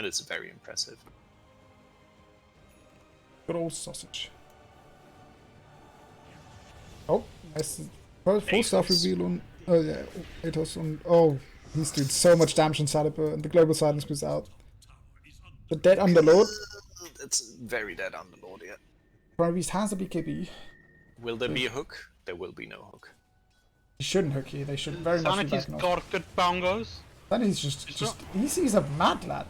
is very impressive. Good old sausage. Oh, nice. Full self reveal on. Oh yeah, Atos on. Oh, he's doing so much damage on Caliber, and the global silence goes out. The dead Underlord. It's very dead Underlord, yeah. Probably has a BKB. Will there be a hook? There will be no hook. He shouldn't hook here. They should very much be backing off. Sanity's got good bongos. Sanity's just he's a mad lad.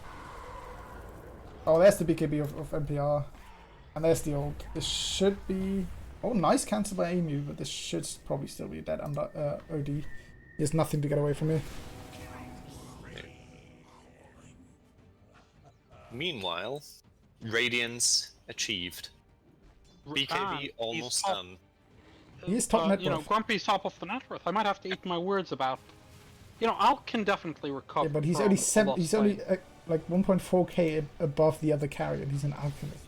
Oh, there's the BKB of NPR. And there's the ult. This should be... Oh, nice cancel by Emu, but this should probably still be a dead under OD. He has nothing to get away from here. Meanwhile, Radiance achieved. BKB almost done. He is top net worth. You know, Grumpy's top of the net worth. I might have to eat my words about... You know, Al can definitely recover. Yeah, but he's only like 1.4k above the other carrier, and he's an alchemist.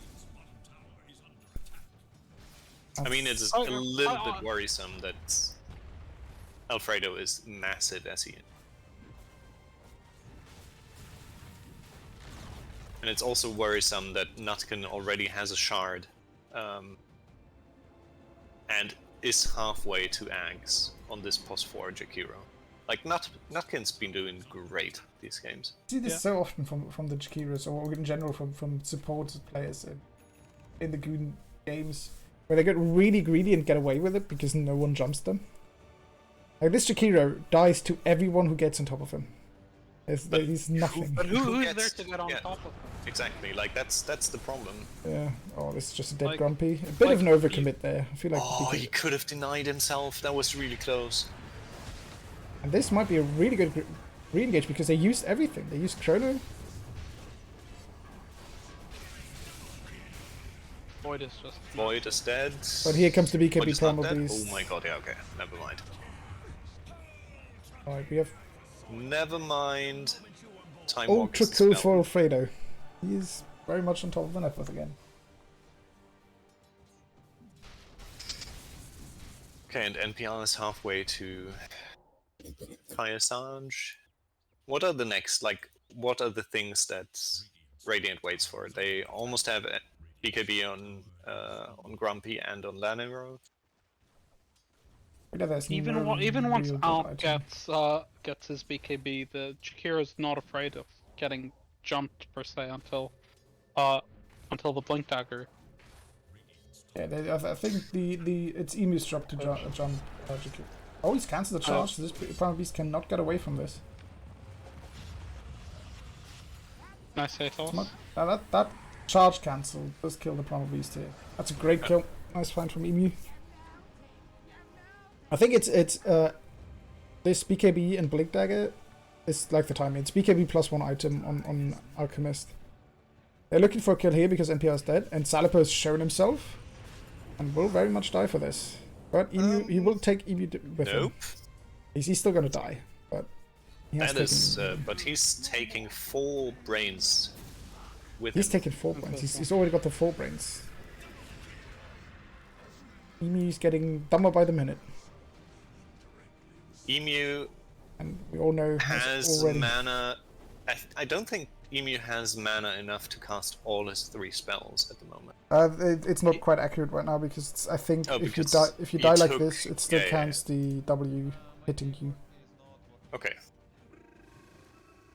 I mean, it's a little bit worrisome that Alfredo is massive as he is. And it's also worrisome that Nutkin already has a shard and is halfway to Ags on this post-4 Jakiro. Like, Nutkin's been doing great these games. I see this so often from the Jakiras, or in general from support players in the Goon games, where they get really greedy and get away with it because no one jumps them. Like, this Jakiro dies to everyone who gets on top of him. He's nothing. But who's there to get on top of him? Exactly, like, that's the problem. Yeah, oh, this is just a dead Grumpy. A bit of an overcommit there. I feel like he could have denied himself, that was really close. And this might be a really good re-engage because they used everything. They used Chrono. Void is just... Void is dead. But here comes the BKB Primal Beast. Oh my god, yeah, okay. Never mind. Alright, we have... Never mind. Time Ultra cool for Alfredo. He is very much on top of the net worth again. Okay, and NPR is halfway to... Assange. What are the next, what are the things that Radiant waits for? They almost have BKB on Grumpy and on Lanero. Even once Alp gets his BKB, the Jakira's not afraid of getting jumped per se until the Blink Dagger. Yeah, I think it's Emu's job to jump Jakira. Oh, he's cancelled the charge, so this Primal Beast cannot get away from this. Nice Atos. That charge cancel does kill the Primal Beast here. That's a great kill. Nice find from Emu. I think it's this BKB and Blink Dagger It's like the timing. It's BKB +1 item on Alchemist. They're looking for a kill here because NPR is dead, and Salipo has shown himself, and will very much die for this. But Emu, he will take Emu with him. He's still gonna die, but he has but he's taking 4 brains with He's him. taking 4 brains. He's already got the 4 brains. Emu's getting dumber by the minute. Emu And we all know has already. mana. I don't think Emu has mana enough to cast all his 3 spells at the moment. It's not quite accurate right now because I think if you die like this, it still counts the W hitting you. Okay.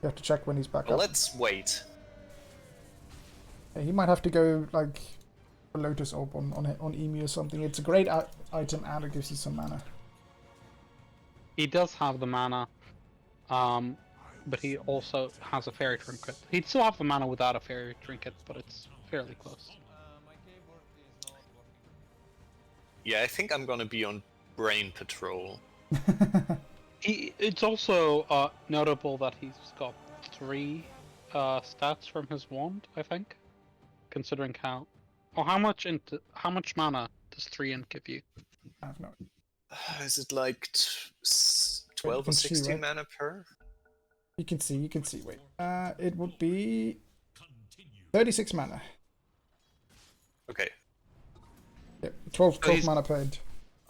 You have to check when he's back up. Let's wait. Yeah, he might have to go like a Lotus Orb on Emu or something. It's a great item and it gives you some mana. He does have the mana, but he also has a Fairy Trinket. He'd still have the mana without a Fairy Trinket, but it's fairly close. Yeah, I think I'm gonna be on Brain Patrol. It's also notable that he's got 3 stats from his wand, I think, considering how. Oh, how much mana does 3 int give you? I have no. Is it like 12 or 16 mana per? You can see. Wait, it would be 36 mana. Okay. Yep, 12 mana per int.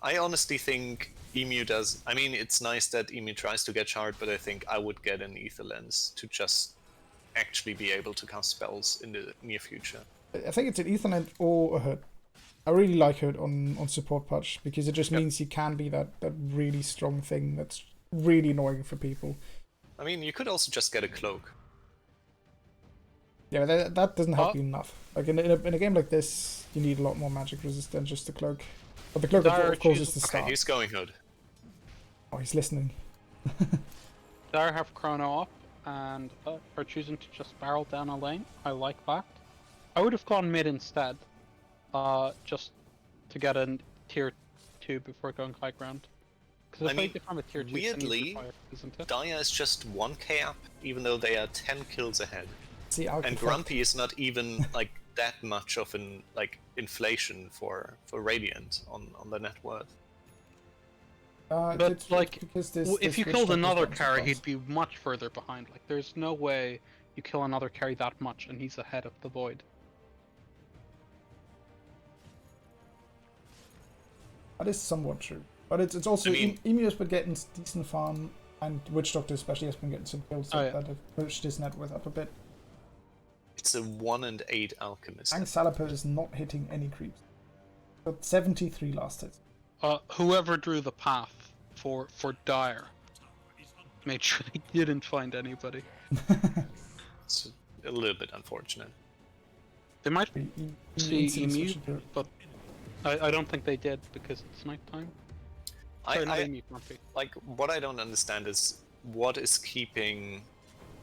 I honestly think Emu does. I mean, it's nice that Emu tries to get shard, but I think I would get an Ether Lens to just actually be able to cast spells in the near future. I think it's an Ethernet or a Hood. I really like Hood on support patch because it just means you can be that really strong thing that's really annoying for people. I mean, you could also just get a cloak. Yeah, that doesn't help you enough. Like in a game like this, you need a lot more magic resist than just the cloak. But the cloak, of course, is the start. Okay, he's going Hood. Oh, he's listening. There have Chrono up and are choosing to just barrel down a lane. I like that. I would have gone mid instead, just to get a tier 2 before going high ground. Because if they become a tier 2, weirdly, Dia is just 1k up, even though they are 10 kills ahead. See, and Grumpy is not even like that much of an inflation for Radiant on the net worth. But like, if you killed another carry, he'd be much further behind. Like, there's no way you kill another carry that much and he's ahead of the Void. That is somewhat true. But it's also, Emu has been getting decent farm, and Witch Doctor especially has been getting some kills that have pushed his net worth up a bit. It's a 1 and 8 Alchemist. And Salaper is not hitting any creeps. Got 73 last hit. Whoever drew the path for Dire made sure he didn't find anybody. It's a little bit unfortunate. They might see Emu, but I don't think they did because it's nighttime. Like, what I don't understand is what is keeping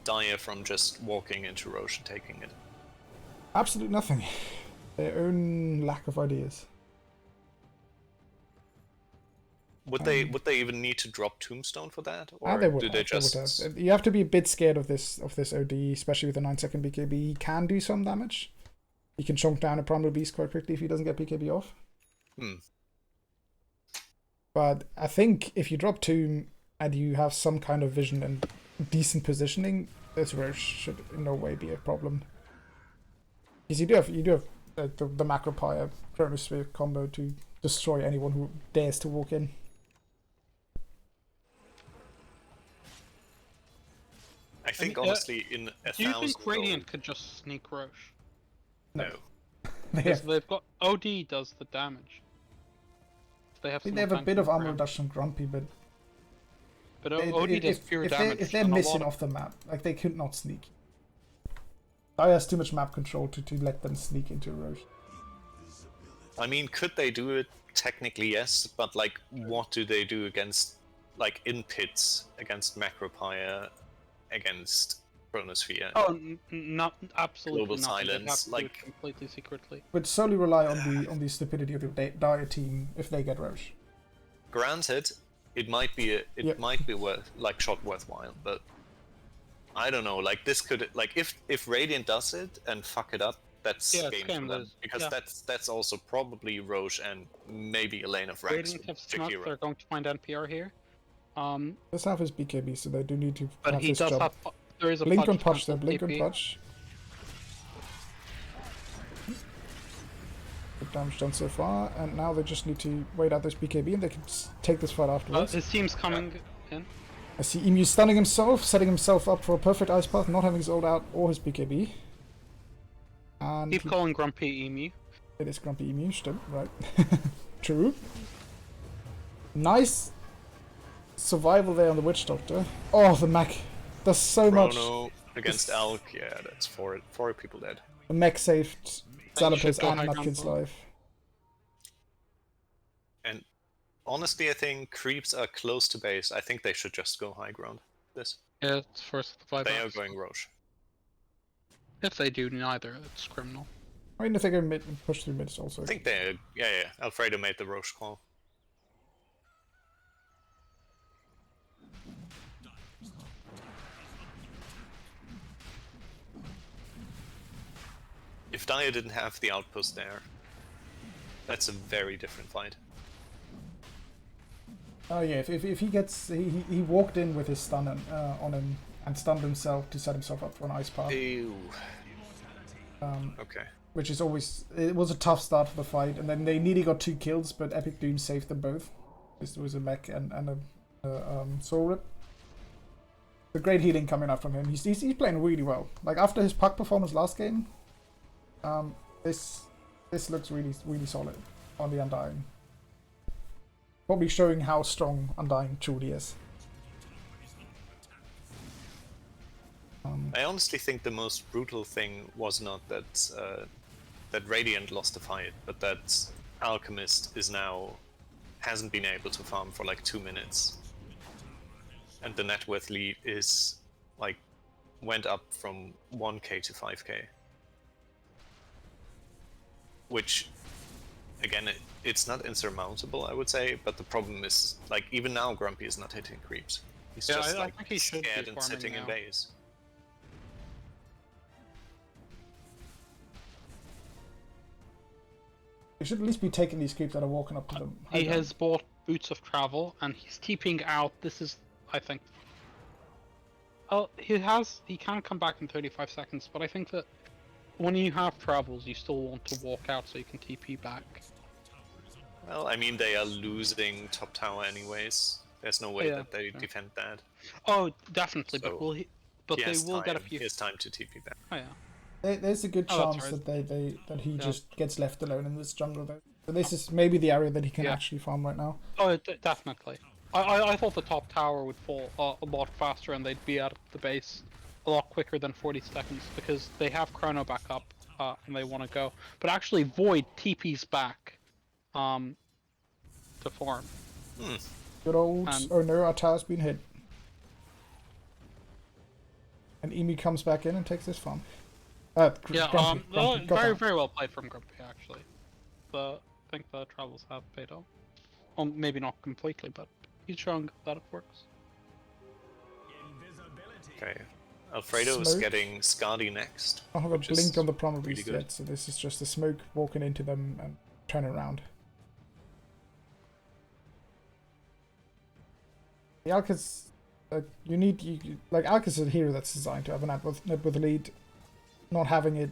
Dire from just walking into Roche and taking it? Absolutely nothing. Their own lack of ideas. Would they even need to drop Tombstone for that, or they would do they just? Have. You have to be a bit scared of this OD, especially with the 9-second BKB. He can do some damage. He can chunk down a Primal Beast quite quickly if he doesn't get BKB off. But I think if you drop Tomb and you have some kind of vision and decent positioning, this Roche should in no way be a problem. Because you do have the Macropire Chronosphere combo to destroy anyone who dares to walk in. I think honestly, in 1,000. Do you think Radiant could just sneak Roche? No. Because they've got OD does the damage. They have a bit of armor reduction Grumpy, but OD does pure damage. If they're missing off the map, like they could not sneak. Dia has too much map control to let them sneak into Roche. I mean, could they do it? Technically, yes, but like, what do they do against, like, in pits, against Macropire, against Chronosphere? Oh, not absolutely. Global nothing. silence, like completely secretly. Would solely rely on the stupidity of the Dire team if they get Roche. Granted, it might be worth, like, shot worthwhile, but I don't know. Like this could like if Radiant does it and fuck it up, that's Yeah, it's game game for them lose. because Yeah. that's also probably Roche and maybe a lane of Rex. Radiant have snuck, they're going to find NPR here. Let's have his BKB, so they do need to But have he this does job. have. There is a Blink on punch punch there, cancel blink on TP. punch. Good damage done so far, and now they just need to wait out this BKB and they can take this fight afterwards. His team's coming in. I see Emu stunning himself, setting himself up for a perfect ice path, not having his ult out or his BKB. And Keep calling Grumpy Emu. it is Grumpy Emu, still, right? True. Nice survival there on the Witch Doctor. Oh, the mech does so much. Chrono against Alk, yeah, that's four people dead. The mech saved Xalapis go and high Nutkin's ground. life. And honestly, I think creeps are close to base. I think they should just go high ground. This Yeah, it's first the five. they are going Roche. If they do neither, it's criminal. I mean, if they go mid and push through mid, it's also. I think they yeah. Alfredo made the Roche call. If Dia didn't have the outpost there, that's a very different fight. Oh yeah, if he gets he walked in with his stun on him and stunned himself to set himself up for an ice path, Ew. Okay. which is always it was a tough start for the fight, and then they nearly got 2 kills, but Epic Doom saved them both. This was a mech and a soul rip. The great healing coming out from him. He's playing really well. Like after his puck performance last game, this looks really solid on the Undying. Probably showing how strong Undying truly is. I honestly think the most brutal thing was not that that Radiant lost the fight, but that Alchemist hasn't been able to farm for like 2 minutes, and the net worth lead is like went up from 1k to 5k, which again it's not insurmountable, I would say, but the problem is like even now Grumpy is not hitting creeps. He's Yeah, just I like think he should be scared and farming sitting in now. base. They should at least be taking these creeps that are walking up to them. He has bought Boots of Travel, and he's TPing out. This is, I think. Oh, he can come back in 35 seconds, but I think that when you have travels, you still want to walk out so you can TP back. Well, I mean, they are losing top tower anyways. There's no way Yeah, that they sure. defend that. Oh, definitely, So, but they will get a few. He has time to TP back. Oh yeah. There's a good Oh, that's chance right. that he Yeah. just gets left alone in this jungle though. So this is maybe the area that he can Yeah. actually farm right now. Oh, definitely. I thought the top tower would fall a lot faster and they'd be out of the base a lot quicker than 40 seconds because they have Chrono back up and they want to go. But actually, Void TP's back to farm. Good old. Oh no, our tower's been hit. And Emu comes back in and takes this farm. Yeah, Grumpy, got very that. very well played from Grumpy actually. I think the travels have paid off. Well, maybe not completely, but he's showing that it works. Okay. Alfredo is Smoke. getting Skadi next. I don't have a which is blink on the Promo really Beast good. yet, so this is just the smoke walking into them and turning around. The Alka's, like Alka's a hero that's designed to have a net with a lead. Not having it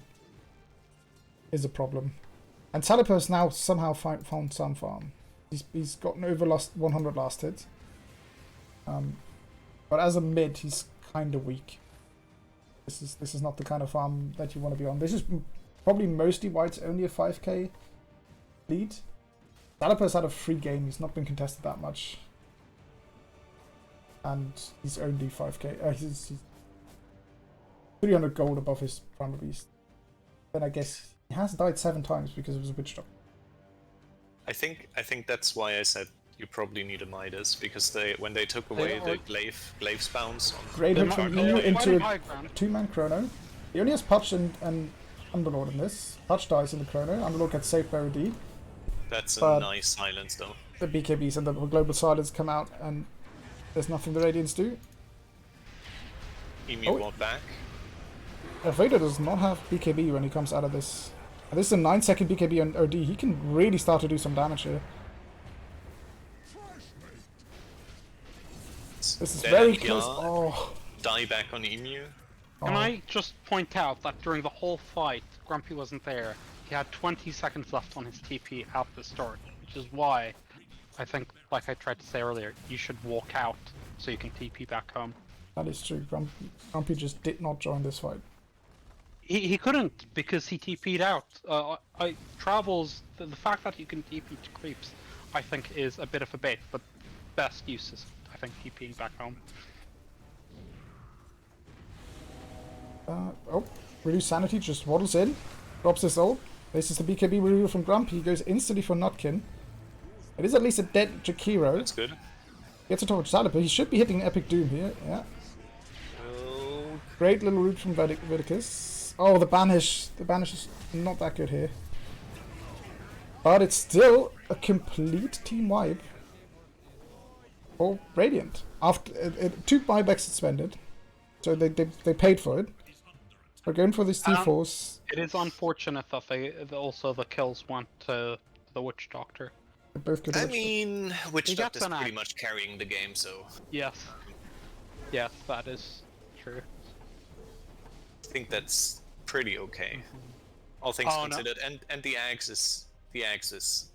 is a problem. And Salipos now somehow found some farm. He's gotten over 100 last hit. But as a mid, he's kind of weak. This is not the kind of farm that you want to be on. This is probably mostly why it's only a 5k lead. Salipos had a free game. He's not been contested that much. And he's only 5k. He's 300 gold above his Primal Beast. Then I guess he has died 7 times because of his Witch Doctor. I think that's why I said you probably need a Midas, because when they took away the glaive bounce on Great hit from They're Emu into fighting a high ground. 2-man Chrono. He only has Patch and Underlord in this. Patch dies in the Chrono. Underlord gets saved by OD. that's a but- nice silence though. The BKBs and the Global Silence come out and there's nothing the Radiants do. Emu bought back. Alfredo does not have BKB when he comes out of this. And this is a 9-second BKB on OD. He can really start to do some damage here. This is very close. Oh. Die back on Emu. Can I just point out that during the whole fight, Grumpy wasn't there. He had 20 seconds left on his TP at the start, which is why I think, like I tried to say earlier, you should walk out so you can TP back home. That is true. Grumpy just did not join this fight. He couldn't because he TP'd out. Travels, the fact that you can TP to creeps, I think is a bit of a bait, but best use is, I think, TPing back home. Oh, Reduce Sanity just waddles in, drops his ult. This is the BKB reveal from Grumpy. He goes instantly for Nutkin. It is at least a dead Jakiro. That's good. Gets a top of Salad, but he should be hitting Epic Doom here. Yeah. Oh. Great little root from Viticus. Oh, the banish. The banish is not that good here. But it's still a complete team wipe for Radiant. After 2 buybacks suspended, so they paid for it. We're going for this T-Force. It is unfortunate that the kills went to the Witch Doctor. Both good. I mean, Witch Doctor's pretty axe. much carrying the game, so... Yes. Yes, that is true. I think that's pretty okay. All things considered. No. And the axe is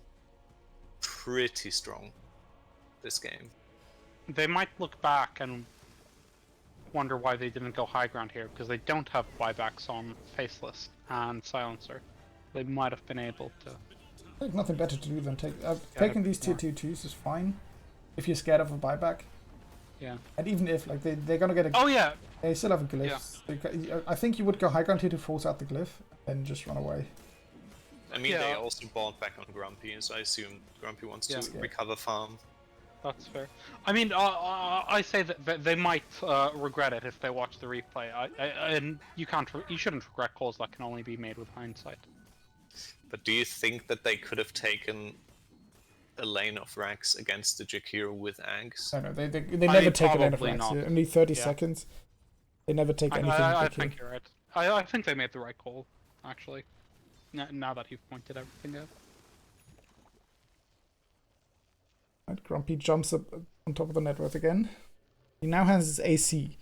pretty strong this game. They might look back and wonder why they didn't go high ground here, because they don't have buybacks on Faceless and Silencer. They might have been able to. I think nothing better to do than taking these tier 2/2s is fine if you're scared of a buyback. Yeah. And even if like they're gonna get a. Oh yeah. They still have a glyph. Yeah. I think you would go high ground here to force out the glyph and just run away. I mean, they also bought back on Grumpy, so I assume Grumpy wants to recover farm. That's fair. I mean, I say that they might regret it if they watch the replay. And you shouldn't regret calls that can only be made with hindsight. But do you think that they could have taken a lane of Rax against the Jakiro with Ags? No, they never take a lane of Rax. Only 30 seconds. They never take anything. I think you're right. I think they made the right call, actually. Now that you've pointed everything out. Right, Grumpy jumps up on top of the net worth again. He now has his AC,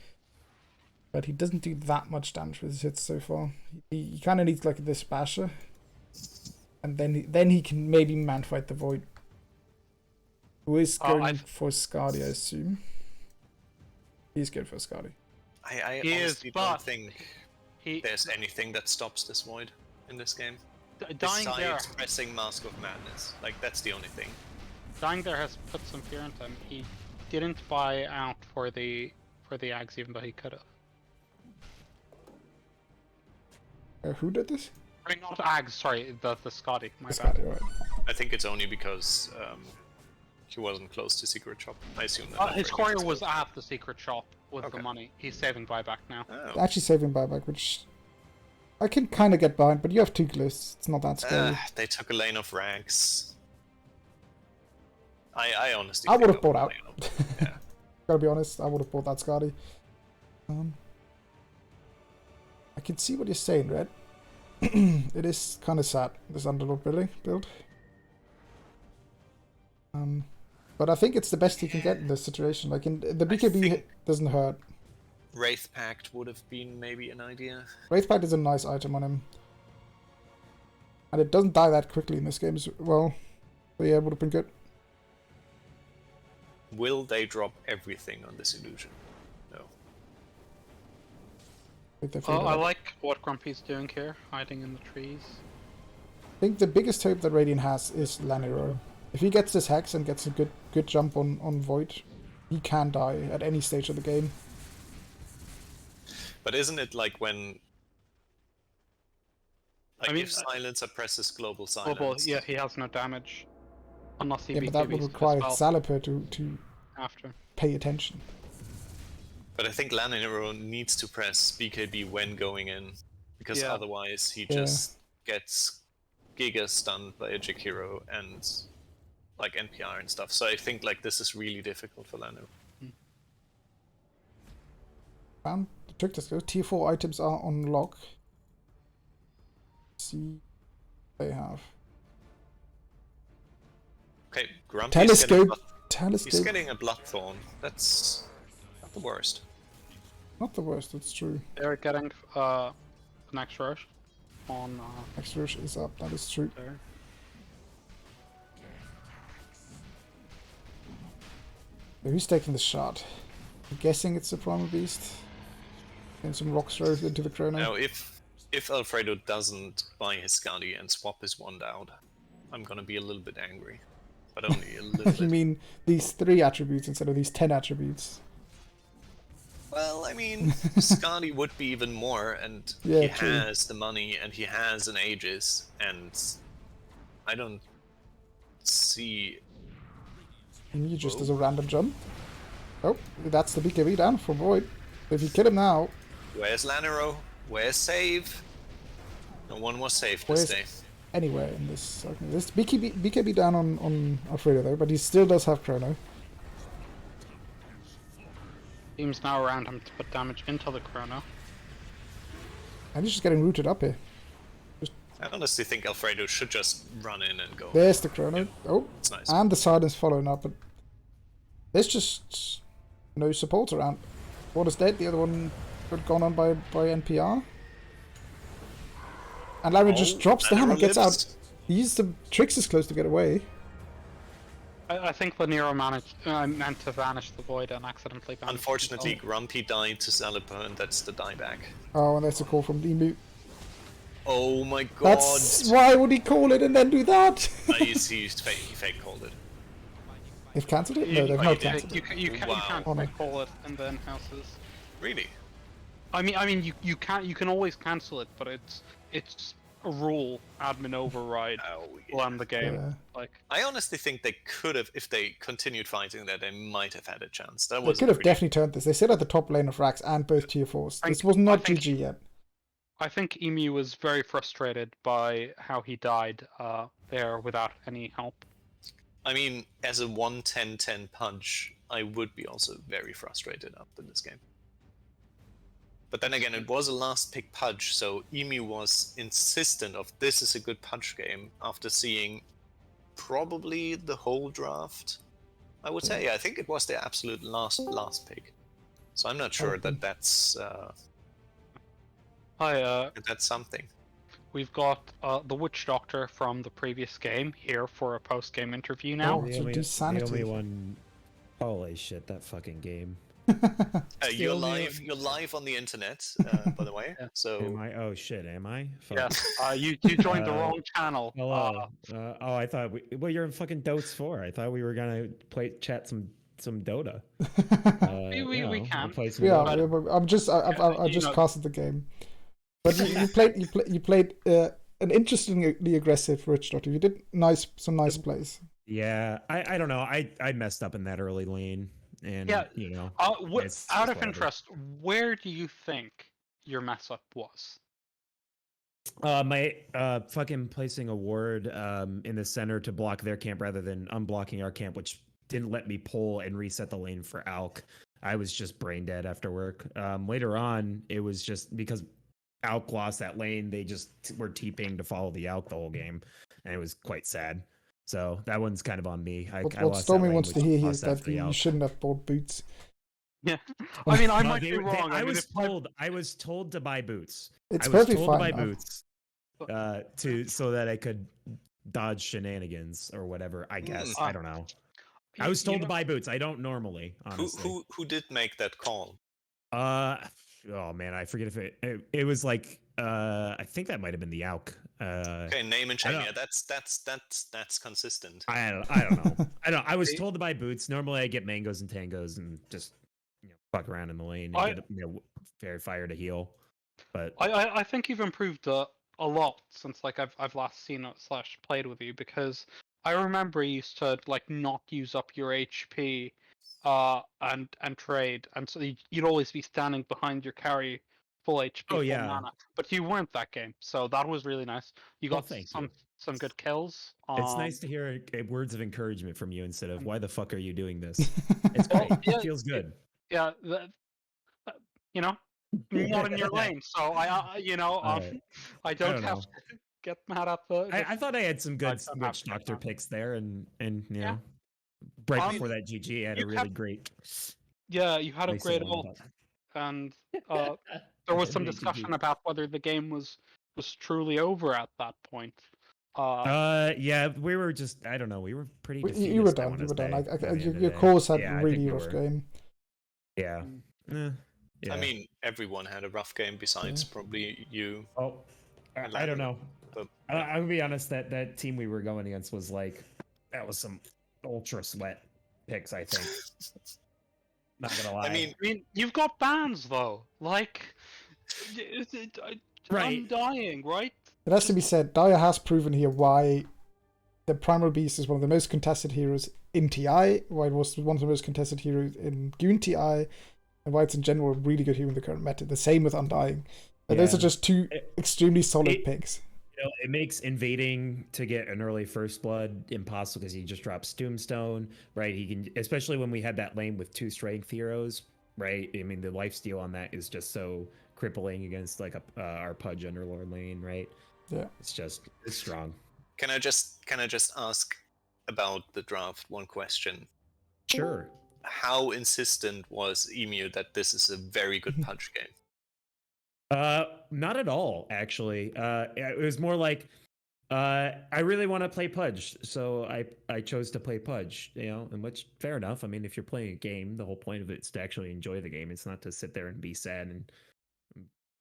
but he doesn't do that much damage with his hits so far. He kind of needs like this basher, and then he can maybe man fight the Void. Who is going for Skadi, I assume. He's good for Skadi. I honestly don't think there's anything that stops this Void in this game. Besides pressing Mask of Madness. Like, that's the only thing. Dying there has put some fear into him. He didn't buy out for the Ags, even though he could have. Who did this? I mean, not Ags, sorry, the Scotty. My bad. Scotty, right. I think it's only because he wasn't close to Secret Shop. I assume that. His courier was at the Secret Shop with the money. He's saving buyback now. Oh. Actually saving buyback, which I can kind of get behind, but you have 2 glyphs. It's not that scary. They took a lane of Rags. I honestly. I would have bought out. Yeah. Gotta be honest, I would have bought that Scotty. I can see what you're saying, Red. It is kind of sad, this Underlord build. But I think it's the best you can get in this situation. Like, the BKB doesn't hurt. Wraith Pact would have been maybe an idea. Wraith Pact is a nice item on him. And it doesn't die that quickly in this game as well. So yeah, it would have been good. Will they drop everything on this illusion? No. I like what Grumpy's doing here, hiding in the trees. I think the biggest hope that Radiant has is Laniro. If he gets this Hex and gets a good jump on Void, he can die at any stage of the game. But isn't it like when... Like, I mean, if Silencer presses Global Silence... Yeah, he has no damage. Unless he but that would require Zalaper to pay attention. But I think Laniro needs to press BKB when going in, because otherwise he just gets Giga stunned by a Jakiro and like NPR and stuff. So I think like this is really difficult for Laniro. Found the Check this out. Tier 4 items are on lock. Let's see what they have. Okay, Grumpy's Telescope. He's Telescope. getting a Bloodthorn. That's not the worst. Not the worst, that's true. They're getting an extra rush on. Extra rush is up, that is true. There. Who's taking the shot? I'm guessing it's the Primal Beast. And some rocks thrown into the chrono. Now, if Alfredo doesn't buy his Scouty and swap his wand out, I'm gonna be a little bit angry. But only a little bit. You mean these 3 attributes instead of these 10 attributes? Well, I mean, Scotty would be even more, and Yeah, he true. has the money, and he has an Aegis, and I don't see... And you just as a random jump. Oh, that's the BKB down for Void. If you kill him now... Where's Lanero? Where's save? No one was safe this day. Anywhere in this. Okay, this BKB down on Alfredo though, but he still does have chrono. Teams now around him to put damage into the chrono. And he's just getting rooted up here. I honestly think Alfredo should just run in and go. There's the chrono. Oh, It's nice. and the silence following up, but there's just no support around. One is dead, the other one got gone on by NPR. And Larry just drops down and gets out. He used the Trix's close to get away. I think the Nero meant to vanish the void and accidentally vanished. Unfortunately, Grumpy died to Celeber, and that's the dieback. Oh, and that's a call from Emu. Oh my god! That's why would he call it and then do that? He fake called it. They've cancelled it? No, they've not cancelled it. You can't call it in the Inhouses. Really? I mean, you can always cancel it, but it's a rule admin override will end the game. Yeah. Like, I honestly think they could have, if they continued fighting that, they might have had a chance. That They was could have definitely turned this. They sit at the top lane of Rax and both tier 4s. This was not GG yet. I think Emu was very frustrated by how he died there without any help. I mean, as a 1-10-10 punch, I would be also very frustrated after this game. But then again, it was a last pick punch, so Emu was insistent of this is a good punch game after seeing probably the whole draft. I would say, I think it was the absolute last pick. So I'm not sure that that's something. We've got the Witch Doctor from the previous game here for a post-game interview now. Oh, so the only one. Holy shit! That fucking game. You're live on the internet, by the way. Yeah. So Am I? Oh shit! Am I? Fuck. Yes. You joined the wrong channel. Hello. Oh, I thought. Well, you're in fucking Dotes 4. I thought we were gonna chat some Dota. We can. Play some Yeah, Dota. I just casted the game. But you played an interestingly aggressive Witch Doctor. You did some nice plays. Yeah, I don't know. I messed up in that early lane, and you know. Out of interest, where do you think your mess up was? My fucking placing a ward in the center to block their camp rather than unblocking our camp, which didn't let me pull and reset the lane for Alk. I was just brain dead after work. Later on, it was just because Alk lost that lane, they just were TPing to follow the Alk the whole game, and it was quite sad. So that one's kind of on me. What Stormy wants to hear is that you shouldn't have bought boots. Yeah, I mean, I might be wrong. I was told to buy boots. It's I was perfectly told fine. to buy boots so that I could dodge shenanigans or whatever. I guess I don't know. I was told to buy boots. I don't normally, honestly. Who did make that call? Oh man, I forget if it was like I think that might have been the Auk. Okay, name and shame. Yeah, that's consistent. I don't know. I was told to buy boots. Normally, I get mangoes and tangos and just fuck around in the lane and get fair fire to heal. But I think you've improved a lot since I've last seen it / played with you, because I remember you used to not use up your HP and trade, and so you'd always be standing behind your carry full HP, full mana. But you weren't that game, so that was really nice. You got some good kills. It's nice to hear words of encouragement from you instead of "Why the fuck are you doing this?" It's great. It feels good. Yeah, not in your lane, so Alright. I I don't don't have know. to get mad at the. I thought I had some good don't have witch to get doctor mad. picks there, and you Yeah. know, right Um, before that, GG had you a really great. Yeah, you had a nice great one, ult, but- and there was some Great discussion GG. about whether the game was truly over at that point. Yeah, we were just, I don't know, we were pretty defeatist. You were I done. wanna You were done. say, by the end of Your the day. cores had Yeah, I really think we rough were. game. Yeah. Mm. Yeah. I mean, everyone had a rough game besides probably you. Oh, I don't know. But I'll be honest. That team we were going against was like, that was some ultra sweat picks. I think. Not gonna lie. I mean, you've got bans though. Like, Right. I'm dying, right? It has to be said, Dyer has proven here why the Primal Beast is one of the most contested heroes in TI, why it was one of the most contested heroes in Goon TI, and why it's in general a really good hero in the current meta. The same with Undying. Those are just two extremely solid picks. You know, it makes invading to get an early first blood impossible because he just drops Tombstone, right? He can, especially when we had that lane with 2 strength heroes, right? I mean, the lifesteal on that is just so crippling against like our Pudge Underlord lane, right? Yeah, it's strong. can I just ask about the draft one question? Sure. How insistent was Emu that this is a very good Pudge game? Not at all, actually. It was more like, I really want to play Pudge, so I chose to play Pudge, you know, and which, fair enough. I mean, if you're playing a game, the whole point of it is to actually enjoy the game. It's not to sit there and be sad and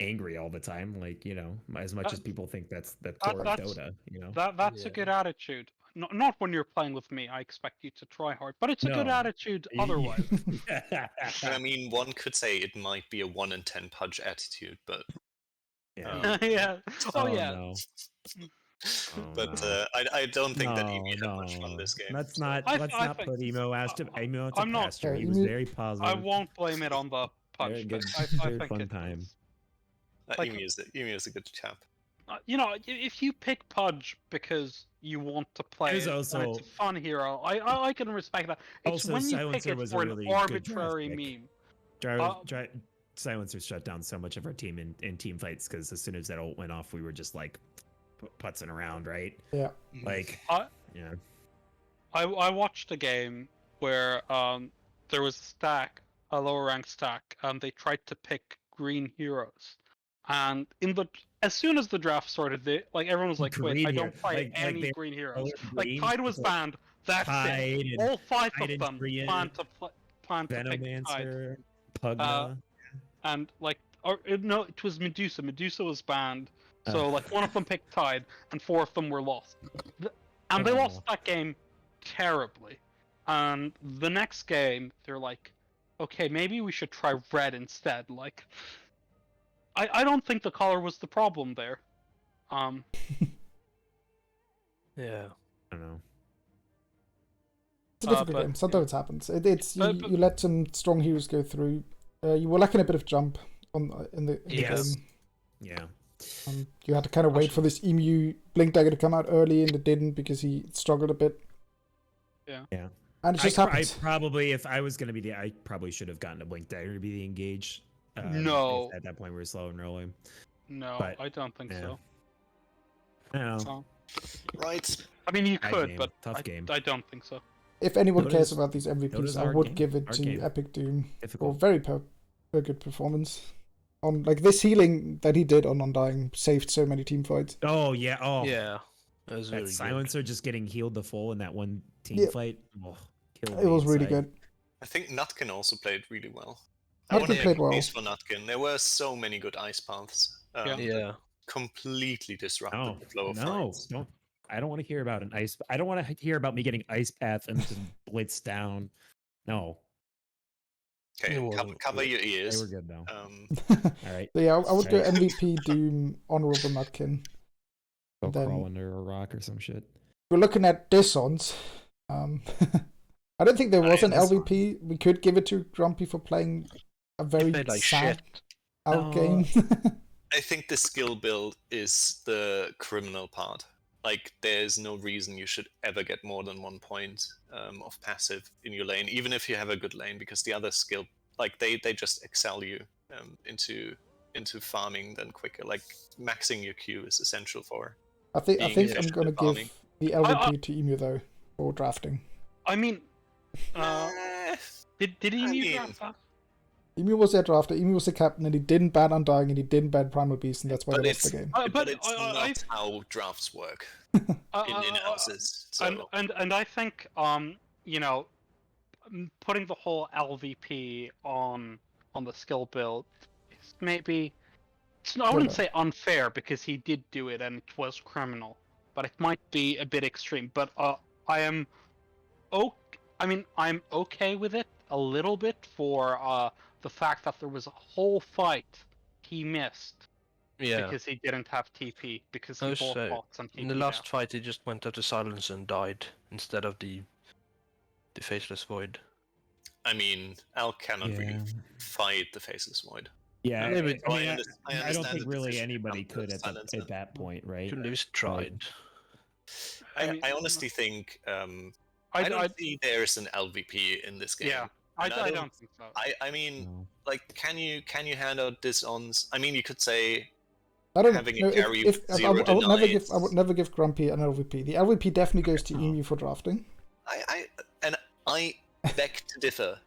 angry all the time, like, you know, as much as people think that's the core of Dota, you know. That's a good attitude. Not when you're playing with me. I expect you to try hard, but it's a good attitude otherwise. I mean, one could say it might be a 1 in 10 Pudge attitude, but Yeah. Yeah. Oh, yeah. No. but I don't think that Emu had much fun this game. Let's so- not I let's think- put Emo to I'm not- pasture. He Yeah, was Emu- very positive. I won't blame it on the Very punch. good, I very think fun it time. was- Like- Emu is a good chap. You know, if you pick Pudge because you want to play It was it, and also- it's a fun hero, I can respect that. It's Also, when you pick Silencer it was a for an really good draft arbitrary pick. meme. Silencer shut down so much of our team in team fights because as soon as that ult went off, we were just like putzing around, right? Yeah. Like, I- yeah. I watched a game where there was a lower ranked stack, and they tried to pick green heroes, and as soon as the draft started, everyone was like, "Wait, Green I hero- don't play like any they- green heroes." Like green, Tide was like banned. That's Tide it. and All 5 Tide of and them Treant, plan to pick Tide, Venomancer, Pugna. and no, it was Medusa. Medusa was banned. So one of them picked Tide, and 4 of them were lost. And they lost that game terribly. And the next game, they're like, okay, maybe we should try red instead. Like, I don't think the color was the problem there. Yeah. I don't know. It's a difficult but- game. Sometimes it happens. It's But- you let some strong heroes go through. You were lacking a bit of jump in the Yes. game. Yeah. You had to kind of wait for this Emu Blink Dagger to come out early, and it didn't because he struggled a bit. Yeah. Yeah. And it just I happens. probably, if I was going to be I probably should have gotten a Blink Dagger to be the engage. No. At that point, we were slow and rolling. No, But, I don't think yeah. so. No. So, Right. I mean, you Bad could, game. but Tough game. I don't think so. If anyone cares Dota's- about these Dota's MVPs, I hard would game. give it Hard to game. Epic Doom for Difficult. very good performance. On like this healing that he did on Undying saved so many team fights. Oh yeah. Oh Yeah. That was That really good. silencer just getting healed the full in that one team Yeah. fight. Oh, killed It me was really inside. good. I think Nutkin also played really well. Nutkin I want to played make well. a case for Nutkin. There were so many good ice paths. Yeah. Yeah. Completely disrupted No, the flow of no, fights. don't. I don't want to hear about an ice. I don't want to hear about me getting ice path and just blitz down. No, Okay, It wasn't cover good. your they ears. were good though. All right, So yeah, I would go Right. MVP Doom, honorable Nutkin. go then- crawl under a rock or some shit. We're looking at dishons. I don't think there was an Nice. LVP. We could give it to Grumpy for playing a very Played like sad shit. out No. game. I think the skill build is the criminal part. Like, there's no reason you should ever get more than 1 point of passive in your lane, even if you have a good lane, because the other skill, like, they just excel you into farming then quicker. Like maxing your Q is essential for. I think being I'm efficient gonna at farming. give the LVP to Emu though for drafting. I mean, Eh, did he I need mean- draft that? Emu was their drafter, Emu was the captain, and he didn't ban Undying, and he didn't ban Primal Beast, and that's why But they lost the it's- game. but it's not how drafts work in houses. So And I think you know, putting the whole LVP on the skill build is maybe I wouldn't say unfair because he did do it and it was criminal, but it might be a bit extreme. But I'm okay with it a little bit for the fact that there was a whole fight he missed Yeah. because he didn't have TP because he bought bots and TP. In the last fight, he just went out to silence and died instead of the faceless void. I mean, Alk cannot really fight the Faceless Void. Yeah, Yeah, but- I I don't understand think the really decision anybody comes could to at silence them. that point, right? Should at least tried. I honestly think I I don't see there's an LVP in this game. Yeah, I don't think so. I mean, No. like, can you hand out dis-ons? I mean, you could say I don't having know. a carry If with zero I would denies. never give Grumpy an LVP. The LVP definitely goes to Emu for drafting. I beg to differ,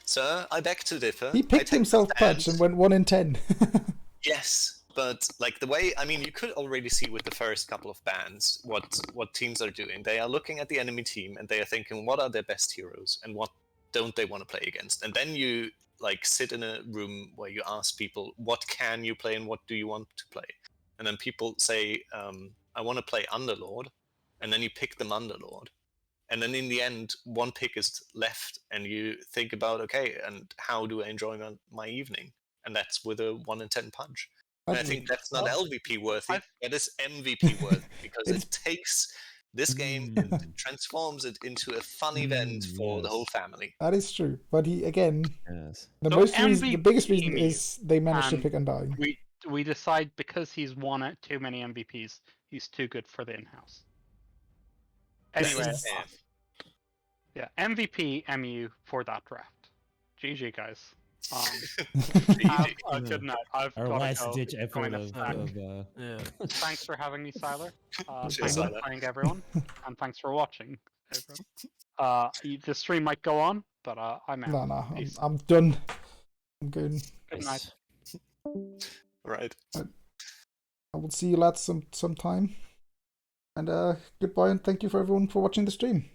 sir. I beg to differ. He I picked take himself the Pudge stand. and went 1 in 10. Yes, but like the way, I mean, you could already see with the first couple of bans what teams are doing. They are looking at the enemy team and they are thinking, what are their best heroes and what don't they want to play against? And then you like sit in a room where you ask people, what can you play and what do you want to play? And then people say, I want to play Underlord, and then you pick them Underlord. And then in the end, one pick is left, and you think about, okay, and how do I enjoy my evening? And that's with a 1 in 10 punch. And I think that's not LVP worthy, that is MVP worthy, because it takes this game and transforms it into a fun event for the whole family. That is true, but he again, Yes. the biggest reason Emu, is they managed to and pick Undying. We decide because he's won too many MVPs, he's too good for the in-house. Anyway, yeah, MVP MU for that draft. GG guys. Have a good night. I've Our gotta last go ditch effort join a of friend. Yeah. Thanks for having me, Syler. Cheers, Thanks for Syler. playing, everyone, and thanks for watching, everyone. The stream might go on, but I'm out. No, Peace. I'm done. I'm going. Good night. Right. I will see you lads sometime. And goodbye, and thank you for everyone for watching the stream.